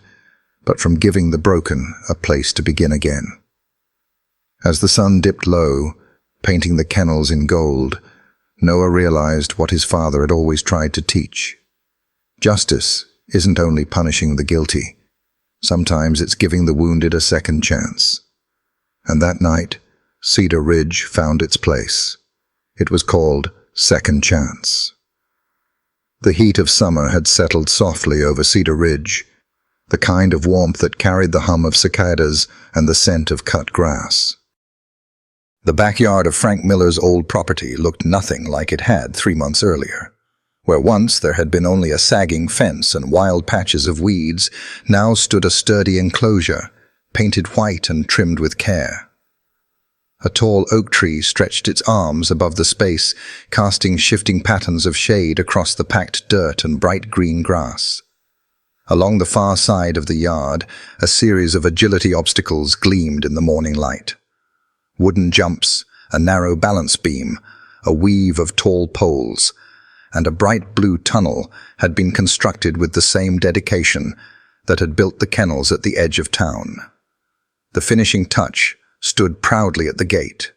but from giving the broken a place to begin again. As the sun dipped low, painting the kennels in gold, Noah realized what his father had always tried to teach. Justice isn't only punishing the guilty. Sometimes it's giving the wounded a second chance. And that night, Cedar Ridge found its place. It was called Second Chance. The heat of summer had settled softly over Cedar Ridge, the kind of warmth that carried the hum of cicadas and the scent of cut grass. The backyard of Frank Miller's old property looked nothing like it had 3 months earlier. Where once there had been only a sagging fence and wild patches of weeds, now stood a sturdy enclosure, painted white and trimmed with care. A tall oak tree stretched its arms above the space, casting shifting patterns of shade across the packed dirt and bright green grass. Along the far side of the yard, a series of agility obstacles gleamed in the morning light. Wooden jumps, a narrow balance beam, a weave of tall poles, and a bright blue tunnel had been constructed with the same dedication that had built the kennels at the edge of town. The finishing touch stood proudly at the gate,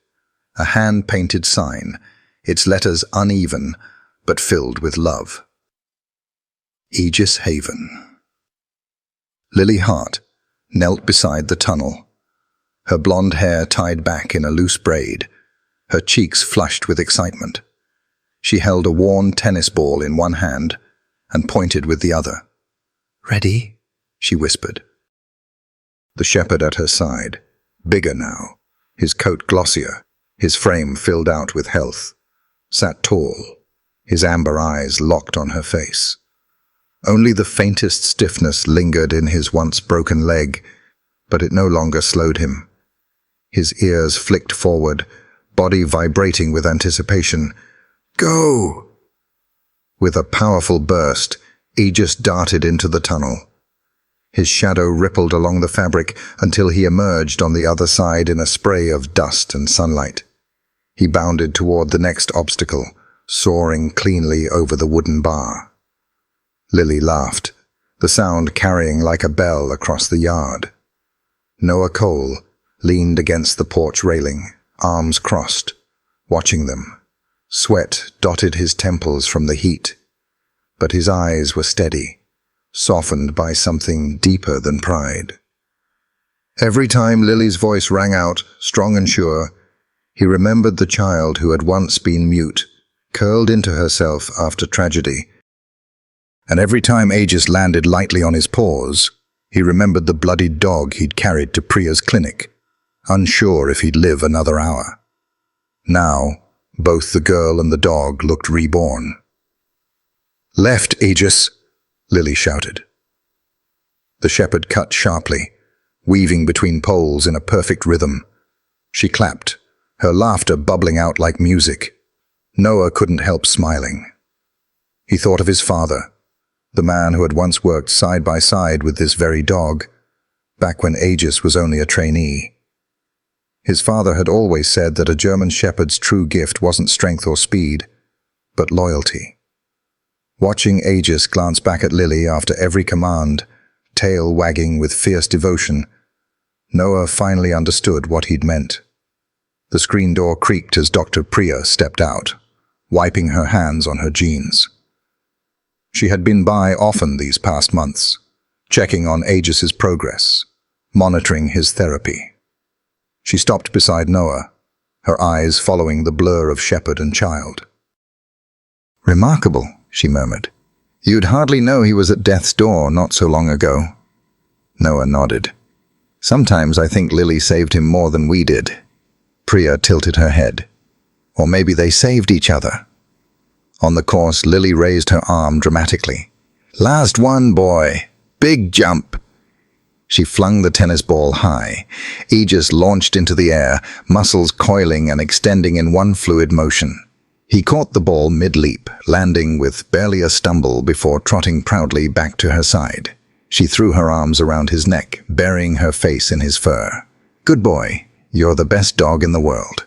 a hand-painted sign, its letters uneven but filled with love. Aegis Haven. Lily Hart knelt beside the tunnel, her blonde hair tied back in a loose braid, her cheeks flushed with excitement. She held a worn tennis ball in one hand and pointed with the other. "Ready?" she whispered. The shepherd at her side, bigger now, his coat glossier, his frame filled out with health, sat tall, his amber eyes locked on her face. Only the faintest stiffness lingered in his once broken leg, but it no longer slowed him. His ears flicked forward, body vibrating with anticipation. "Go!" With a powerful burst, Aegis darted into the tunnel. His shadow rippled along the fabric until he emerged on the other side in a spray of dust and sunlight. He bounded toward the next obstacle, soaring cleanly over the wooden bar. Lily laughed, the sound carrying like a bell across the yard. Noah Cole leaned against the porch railing, arms crossed, watching them. Sweat dotted his temples from the heat, but his eyes were steady, softened by something deeper than pride. Every time Lily's voice rang out, strong and sure, he remembered the child who had once been mute, curled into herself after tragedy. And every time Aegis landed lightly on his paws, he remembered the bloodied dog he'd carried to Priya's clinic, unsure if he'd live another hour. Now, both the girl and the dog looked reborn. "Left, Aegis!" Lily shouted. The shepherd cut sharply, weaving between poles in a perfect rhythm. She clapped, her laughter bubbling out like music. Noah couldn't help smiling. He thought of his father, the man who had once worked side by side with this very dog, back when Aegis was only a trainee. His father had always said that a German shepherd's true gift wasn't strength or speed, but loyalty. Watching Aegis glance back at Lily after every command, tail wagging with fierce devotion, Noah finally understood what he'd meant. The screen door creaked as Dr. Priya stepped out, wiping her hands on her jeans. She had been by often these past months, checking on Aegis's progress, monitoring his therapy. She stopped beside Noah, her eyes following the blur of shepherd and child. "Remarkable," she murmured. "You'd hardly know he was at death's door not so long ago." Noah nodded. "Sometimes I think Lily saved him more than we did." Priya tilted her head. "Or maybe they saved each other." On the course, Lily raised her arm dramatically. "Last one, boy. Big jump." She flung the tennis ball high. Aegis launched into the air, muscles coiling and extending in one fluid motion. He caught the ball mid-leap, landing with barely a stumble before trotting proudly back to her side. She threw her arms around his neck, burying her face in his fur. "Good boy. You're the best dog in the world."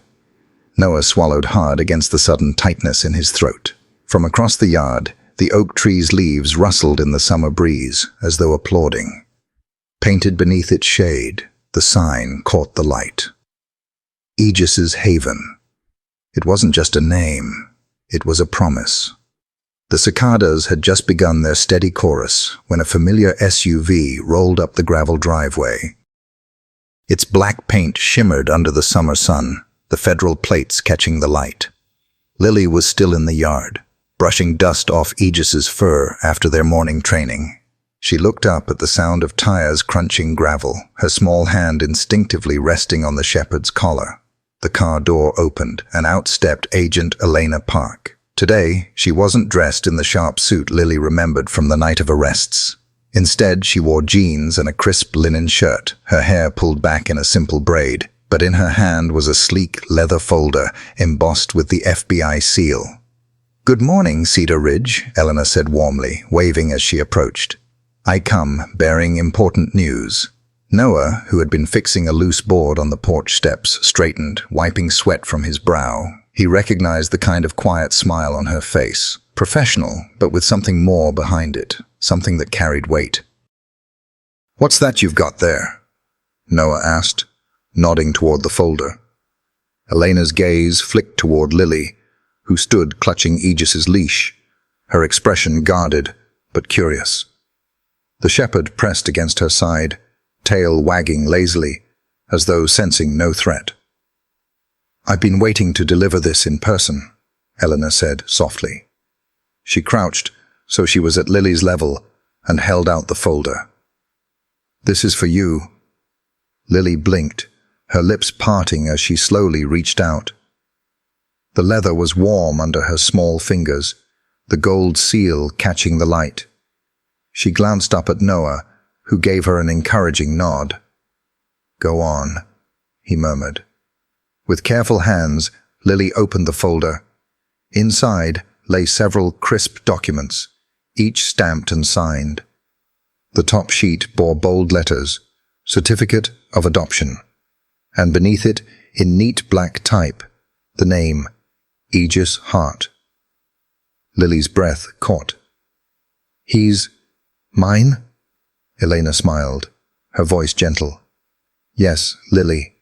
Noah swallowed hard against the sudden tightness in his throat. From across the yard, the oak tree's leaves rustled in the summer breeze, as though applauding. Painted beneath its shade, the sign caught the light. Aegis's Haven. It wasn't just a name, it was a promise. The cicadas had just begun their steady chorus when a familiar SUV rolled up the gravel driveway. Its black paint shimmered under the summer sun, the federal plates catching the light. Lily was still in the yard, brushing dust off Aegis's fur after their morning training. She looked up at the sound of tires crunching gravel, her small hand instinctively resting on the shepherd's collar. The car door opened, and out stepped Agent Elena Park. Today, she wasn't dressed in the sharp suit Lily remembered from the night of arrests. Instead, she wore jeans and a crisp linen shirt, her hair pulled back in a simple braid, but in her hand was a sleek leather folder embossed with the FBI seal. "Good morning, Cedar Ridge," Eleanor said warmly, waving as she approached. "I come, bearing important news." Noah, who had been fixing a loose board on the porch steps, straightened, wiping sweat from his brow. He recognized the kind of quiet smile on her face. Professional, but with something more behind it, something that carried weight. "What's that you've got there?" Noah asked, nodding toward the folder. Elena's gaze flicked toward Lily, who stood clutching Aegis's leash, her expression guarded but curious. The shepherd pressed against her side, tail wagging lazily, as though sensing no threat. "I've been waiting to deliver this in person," Eleanor said softly. She crouched so she was at Lily's level and held out the folder. "This is for you." Lily blinked, her lips parting as she slowly reached out. The leather was warm under her small fingers, the gold seal catching the light. She glanced up at Noah, who gave her an encouraging nod. "Go on," he murmured. With careful hands, Lily opened the folder. Inside lay several crisp documents, each stamped and signed. The top sheet bore bold letters, "Certificate of Adoption," and beneath it, in neat black type, the name, Aegis Hart. Lily's breath caught. "He's mine?" Elena smiled, her voice gentle. "Yes, Lily.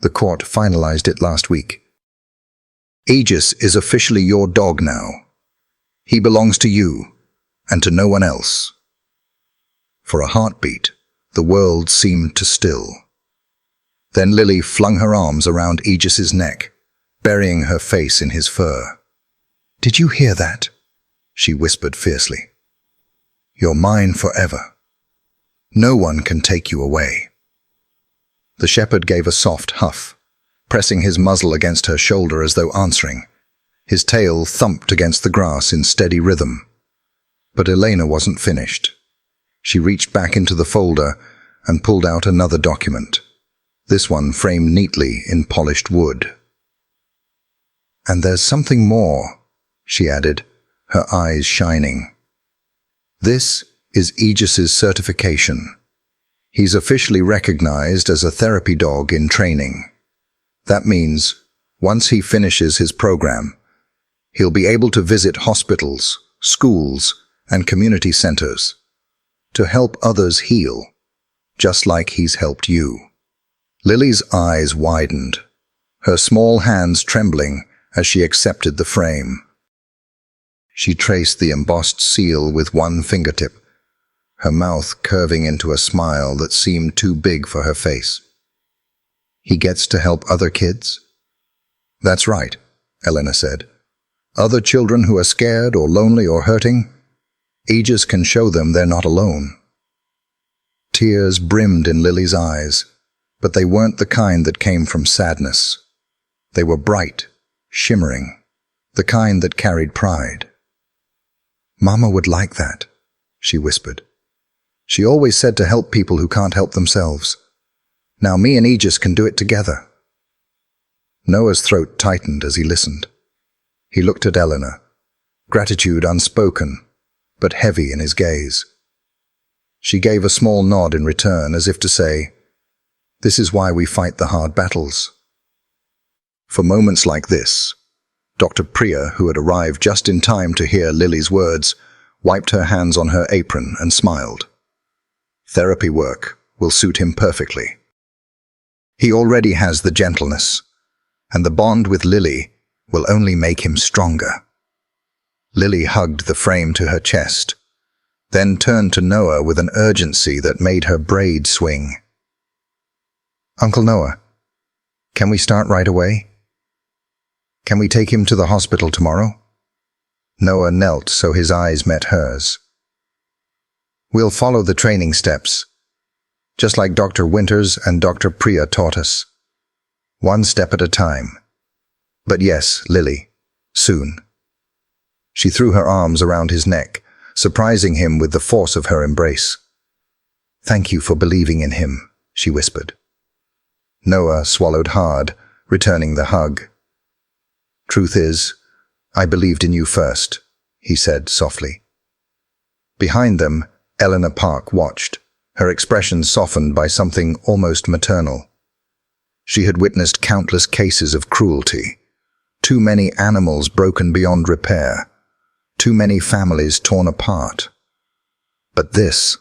The court finalized it last week. Aegis is officially your dog now. He belongs to you, and to no one else." For a heartbeat, the world seemed to still. Then Lily flung her arms around Aegis's neck, burying her face in his fur. "Did you hear that?" she whispered fiercely. "You're mine forever. No one can take you away." The shepherd gave a soft huff, pressing his muzzle against her shoulder as though answering. His tail thumped against the grass in steady rhythm. But Elena wasn't finished. She reached back into the folder and pulled out another document, this one framed neatly in polished wood. "And there's something more," she added, her eyes shining. "This is Aegis's certification. He's officially recognized as a therapy dog in training. That means, once he finishes his program, he'll be able to visit hospitals, schools, and community centers to help others heal, just like he's helped you." Lily's eyes widened, her small hands trembling as she accepted the frame. She traced the embossed seal with one fingertip, her mouth curving into a smile that seemed too big for her face. He gets to help other kids? That's right, Elena said. Other children who are scared or lonely or hurting, Aegis can show them they're not alone. Tears brimmed in Lily's eyes, but they weren't the kind that came from sadness. They were bright, shimmering, the kind that carried pride. Mama would like that, she whispered. She always said to help people who can't help themselves. Now me and Aegis can do it together. Noah's throat tightened as he listened. He looked at Eleanor, gratitude unspoken, but heavy in his gaze. She gave a small nod in return, as if to say, "This is why we fight the hard battles." For moments like this, Dr. Priya, who had arrived just in time to hear Lily's words, wiped her hands on her apron and smiled. Therapy work will suit him perfectly. He already has the gentleness, and the bond with Lily will only make him stronger. Lily hugged the frame to her chest, then turned to Noah with an urgency that made her braid swing. "Uncle Noah, can we start right away? Can we take him to the hospital tomorrow?" Noah knelt so his eyes met hers. "We'll follow the training steps, just like Dr. Winters and Dr. Priya taught us. One step at a time. But yes, Lily, soon." She threw her arms around his neck, surprising him with the force of her embrace. "Thank you for believing in him," she whispered. Noah swallowed hard, returning the hug. "Truth is, I believed in you first," he said softly. Behind them, Eleanor Park watched, her expression softened by something almost maternal. She had witnessed countless cases of cruelty, too many animals broken beyond repair, too many families torn apart. But this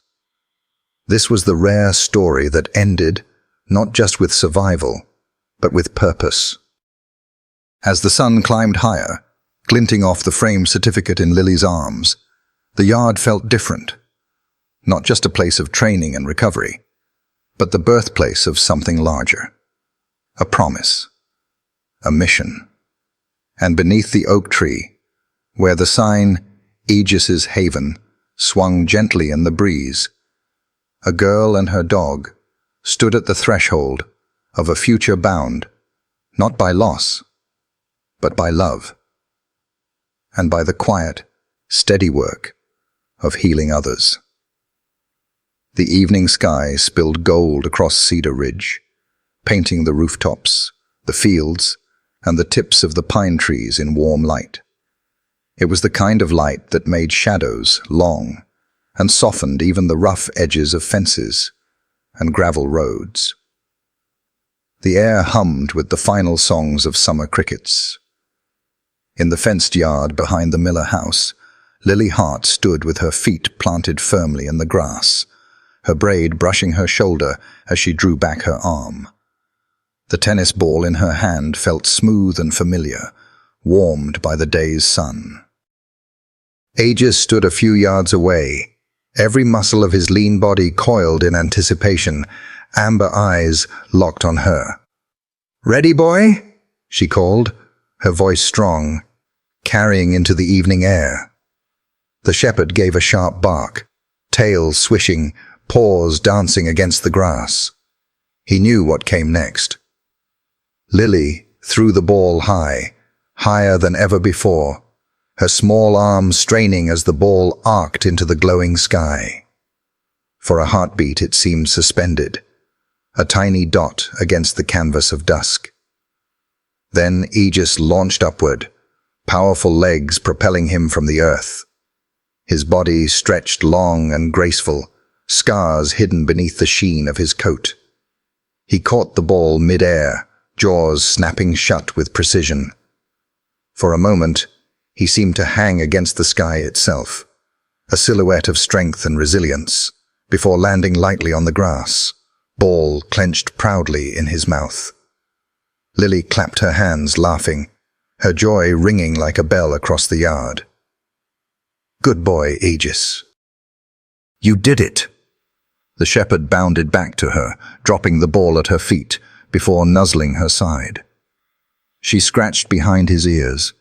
was the rare story that ended not just with survival, but with purpose. As the sun climbed higher, glinting off the framed certificate in Lily's arms, the yard felt different. Not just a place of training and recovery, but the birthplace of something larger. A promise. A mission. And beneath the oak tree, where the sign, Aegis's Haven, swung gently in the breeze, a girl and her dog stood at the threshold of a future bound, not by loss, but by love, and by the quiet, steady work of healing others. The evening sky spilled gold across Cedar Ridge, painting the rooftops, the fields, and the tips of the pine trees in warm light. It was the kind of light that made shadows long and softened even the rough edges of fences and gravel roads. The air hummed with the final songs of summer crickets. In the fenced yard behind the Miller house, Lily Hart stood with her feet planted firmly in the grass, her braid brushing her shoulder as she drew back her arm. The tennis ball in her hand felt smooth and familiar, warmed by the day's sun. Aegis stood a few yards away, every muscle of his lean body coiled in anticipation, amber eyes locked on her. "Ready, boy?" she called, her voice strong, carrying into the evening air. The shepherd gave a sharp bark, tail swishing, paws dancing against the grass. He knew what came next. Lily threw the ball high, higher than ever before, her small arms straining as the ball arced into the glowing sky. For a heartbeat it seemed suspended, a tiny dot against the canvas of dusk. Then Aegis launched upward, powerful legs propelling him from the earth. His body stretched long and graceful, scars hidden beneath the sheen of his coat. He caught the ball mid-air, jaws snapping shut with precision. For a moment, he seemed to hang against the sky itself, a silhouette of strength and resilience, before landing lightly on the grass, ball clenched proudly in his mouth. Lily clapped her hands, laughing, her joy ringing like a bell across the yard. "Good boy, Aegis. You did it!" The shepherd bounded back to her, dropping the ball at her feet, before nuzzling her side. She scratched behind his ears,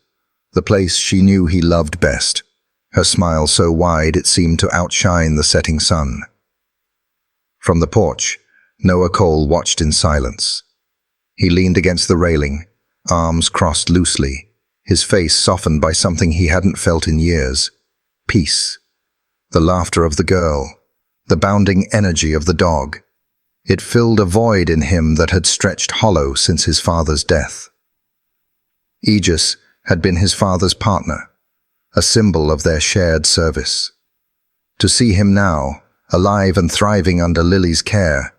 the place she knew he loved best, her smile so wide it seemed to outshine the setting sun. From the porch, Noah Cole watched in silence. He leaned against the railing, arms crossed loosely, his face softened by something he hadn't felt in years: peace. The laughter of the girl, the bounding energy of the dog. It filled a void in him that had stretched hollow since his father's death. Aegis had been his father's partner, a symbol of their shared service. To see him now, alive and thriving under Lily's care,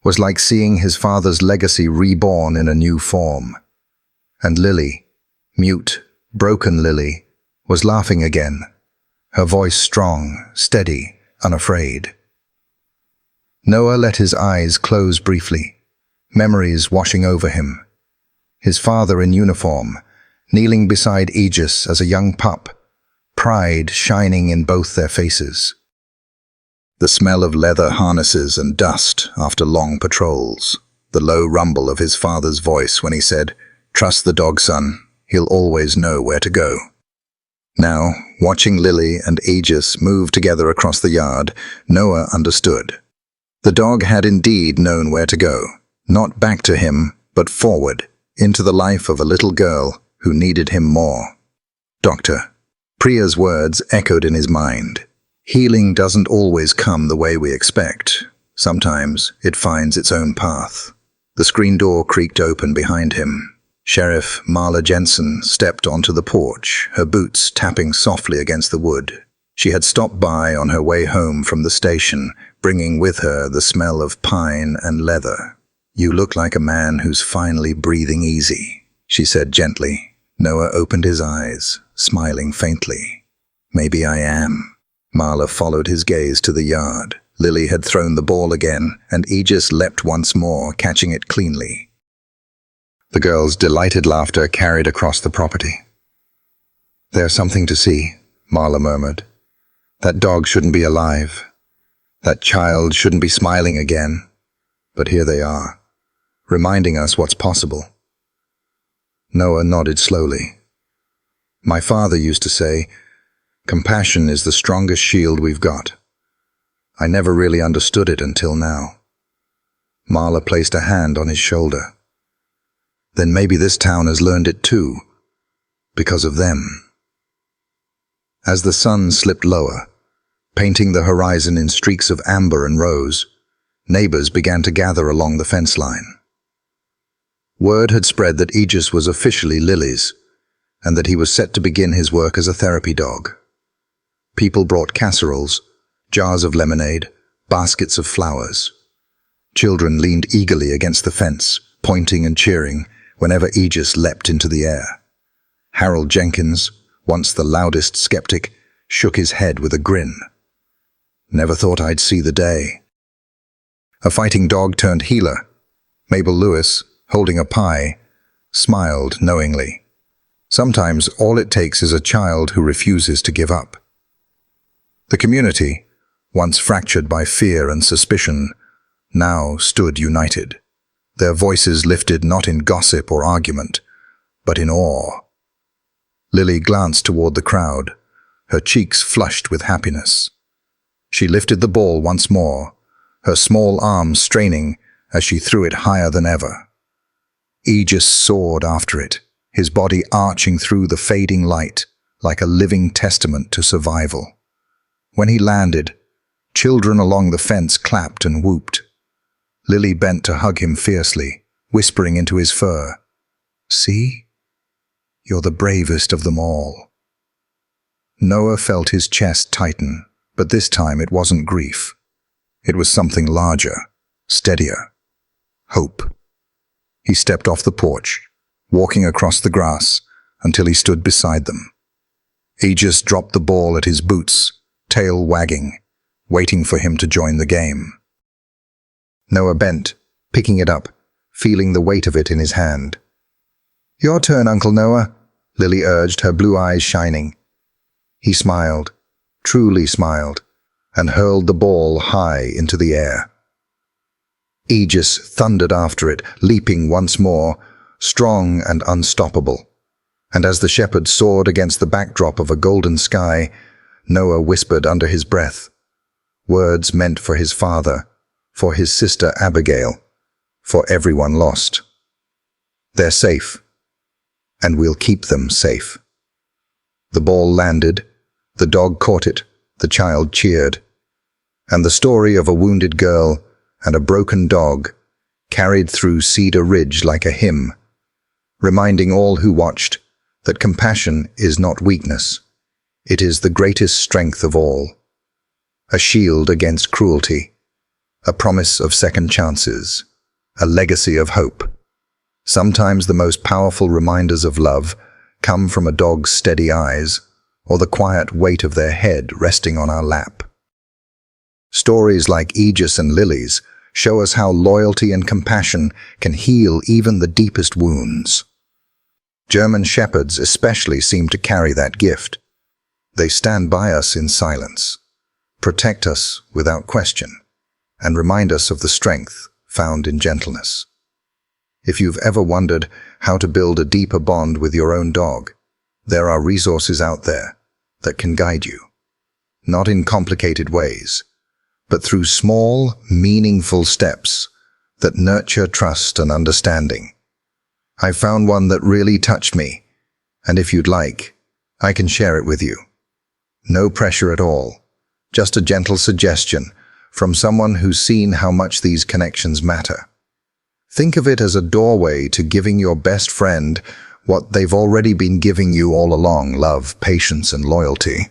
was like seeing his father's legacy reborn in a new form. And Lily, mute, broken Lily, was laughing again, her voice strong, steady, unafraid. Noah let his eyes close briefly, memories washing over him. His father in uniform, kneeling beside Aegis as a young pup, pride shining in both their faces. The smell of leather harnesses and dust after long patrols, the low rumble of his father's voice when he said, "Trust the dog, son, he'll always know where to go." Now, watching Lily and Aegis move together across the yard, Noah understood. The dog had indeed known where to go, not back to him, but forward, into the life of a little girl who needed him more. Doctor. Priya's words echoed in his mind. Healing doesn't always come the way we expect. Sometimes it finds its own path. The screen door creaked open behind him. Sheriff Marla Jensen stepped onto the porch, her boots tapping softly against the wood. She had stopped by on her way home from the station, bringing with her the smell of pine and leather. "You look like a man who's finally breathing easy," she said gently. Noah opened his eyes, smiling faintly. "Maybe I am." Marla followed his gaze to the yard. Lily had thrown the ball again, and Aegis leapt once more, catching it cleanly. The girl's delighted laughter carried across the property. "There's something to see," Marla murmured. "That dog shouldn't be alive. That child shouldn't be smiling again. But here they are, reminding us what's possible." Noah nodded slowly. "My father used to say, compassion is the strongest shield we've got. I never really understood it until now." Marla placed a hand on his shoulder. "Then maybe this town has learned it too, because of them." As the sun slipped lower, painting the horizon in streaks of amber and rose, neighbors began to gather along the fence line. Word had spread that Aegis was officially Lily's, and that he was set to begin his work as a therapy dog. People brought casseroles, jars of lemonade, baskets of flowers. Children leaned eagerly against the fence, pointing and cheering whenever Aegis leapt into the air. Harold Jenkins, once the loudest skeptic, shook his head with a grin. "Never thought I'd see the day." A fighting dog turned healer, Mabel Lewis, holding a pie, smiled knowingly. Sometimes all it takes is a child who refuses to give up. The community, once fractured by fear and suspicion, now stood united, their voices lifted not in gossip or argument, but in awe. Lily glanced toward the crowd, her cheeks flushed with happiness. She lifted the ball once more, her small arms straining as she threw it higher than ever. Aegis soared after it, his body arching through the fading light like a living testament to survival. When he landed, children along the fence clapped and whooped. Lily bent to hug him fiercely, whispering into his fur, "See? You're the bravest of them all." Noah felt his chest tighten, but this time it wasn't grief. It was something larger, steadier. Hope. He stepped off the porch, walking across the grass until he stood beside them. Aegis dropped the ball at his boots, tail wagging, waiting for him to join the game. Noah bent, picking it up, feeling the weight of it in his hand. "Your turn, Uncle Noah," Lily urged, her blue eyes shining. He smiled, truly smiled, and hurled the ball high into the air. Aegis thundered after it, leaping once more, strong and unstoppable. And as the shepherd soared against the backdrop of a golden sky, Noah whispered under his breath, words meant for his father, for his sister Abigail, for everyone lost. They're safe, and we'll keep them safe. The ball landed, the dog caught it, the child cheered, and the story of a wounded girl and a broken dog carried through Cedar Ridge like a hymn, reminding all who watched that compassion is not weakness. It is the greatest strength of all. A shield against cruelty, a promise of second chances, a legacy of hope. Sometimes the most powerful reminders of love come from a dog's steady eyes or the quiet weight of their head resting on our lap. Stories like Aegis and Lily's show us how loyalty and compassion can heal even the deepest wounds. German shepherds especially seem to carry that gift. They stand by us in silence, protect us without question, and remind us of the strength found in gentleness. If you've ever wondered how to build a deeper bond with your own dog, there are resources out there that can guide you. Not in complicated ways, but through small, meaningful steps that nurture trust and understanding. I found one that really touched me, and if you'd like, I can share it with you. No pressure at all, just a gentle suggestion from someone who's seen how much these connections matter. Think of it as a doorway to giving your best friend what they've already been giving you all along: love, patience, and loyalty.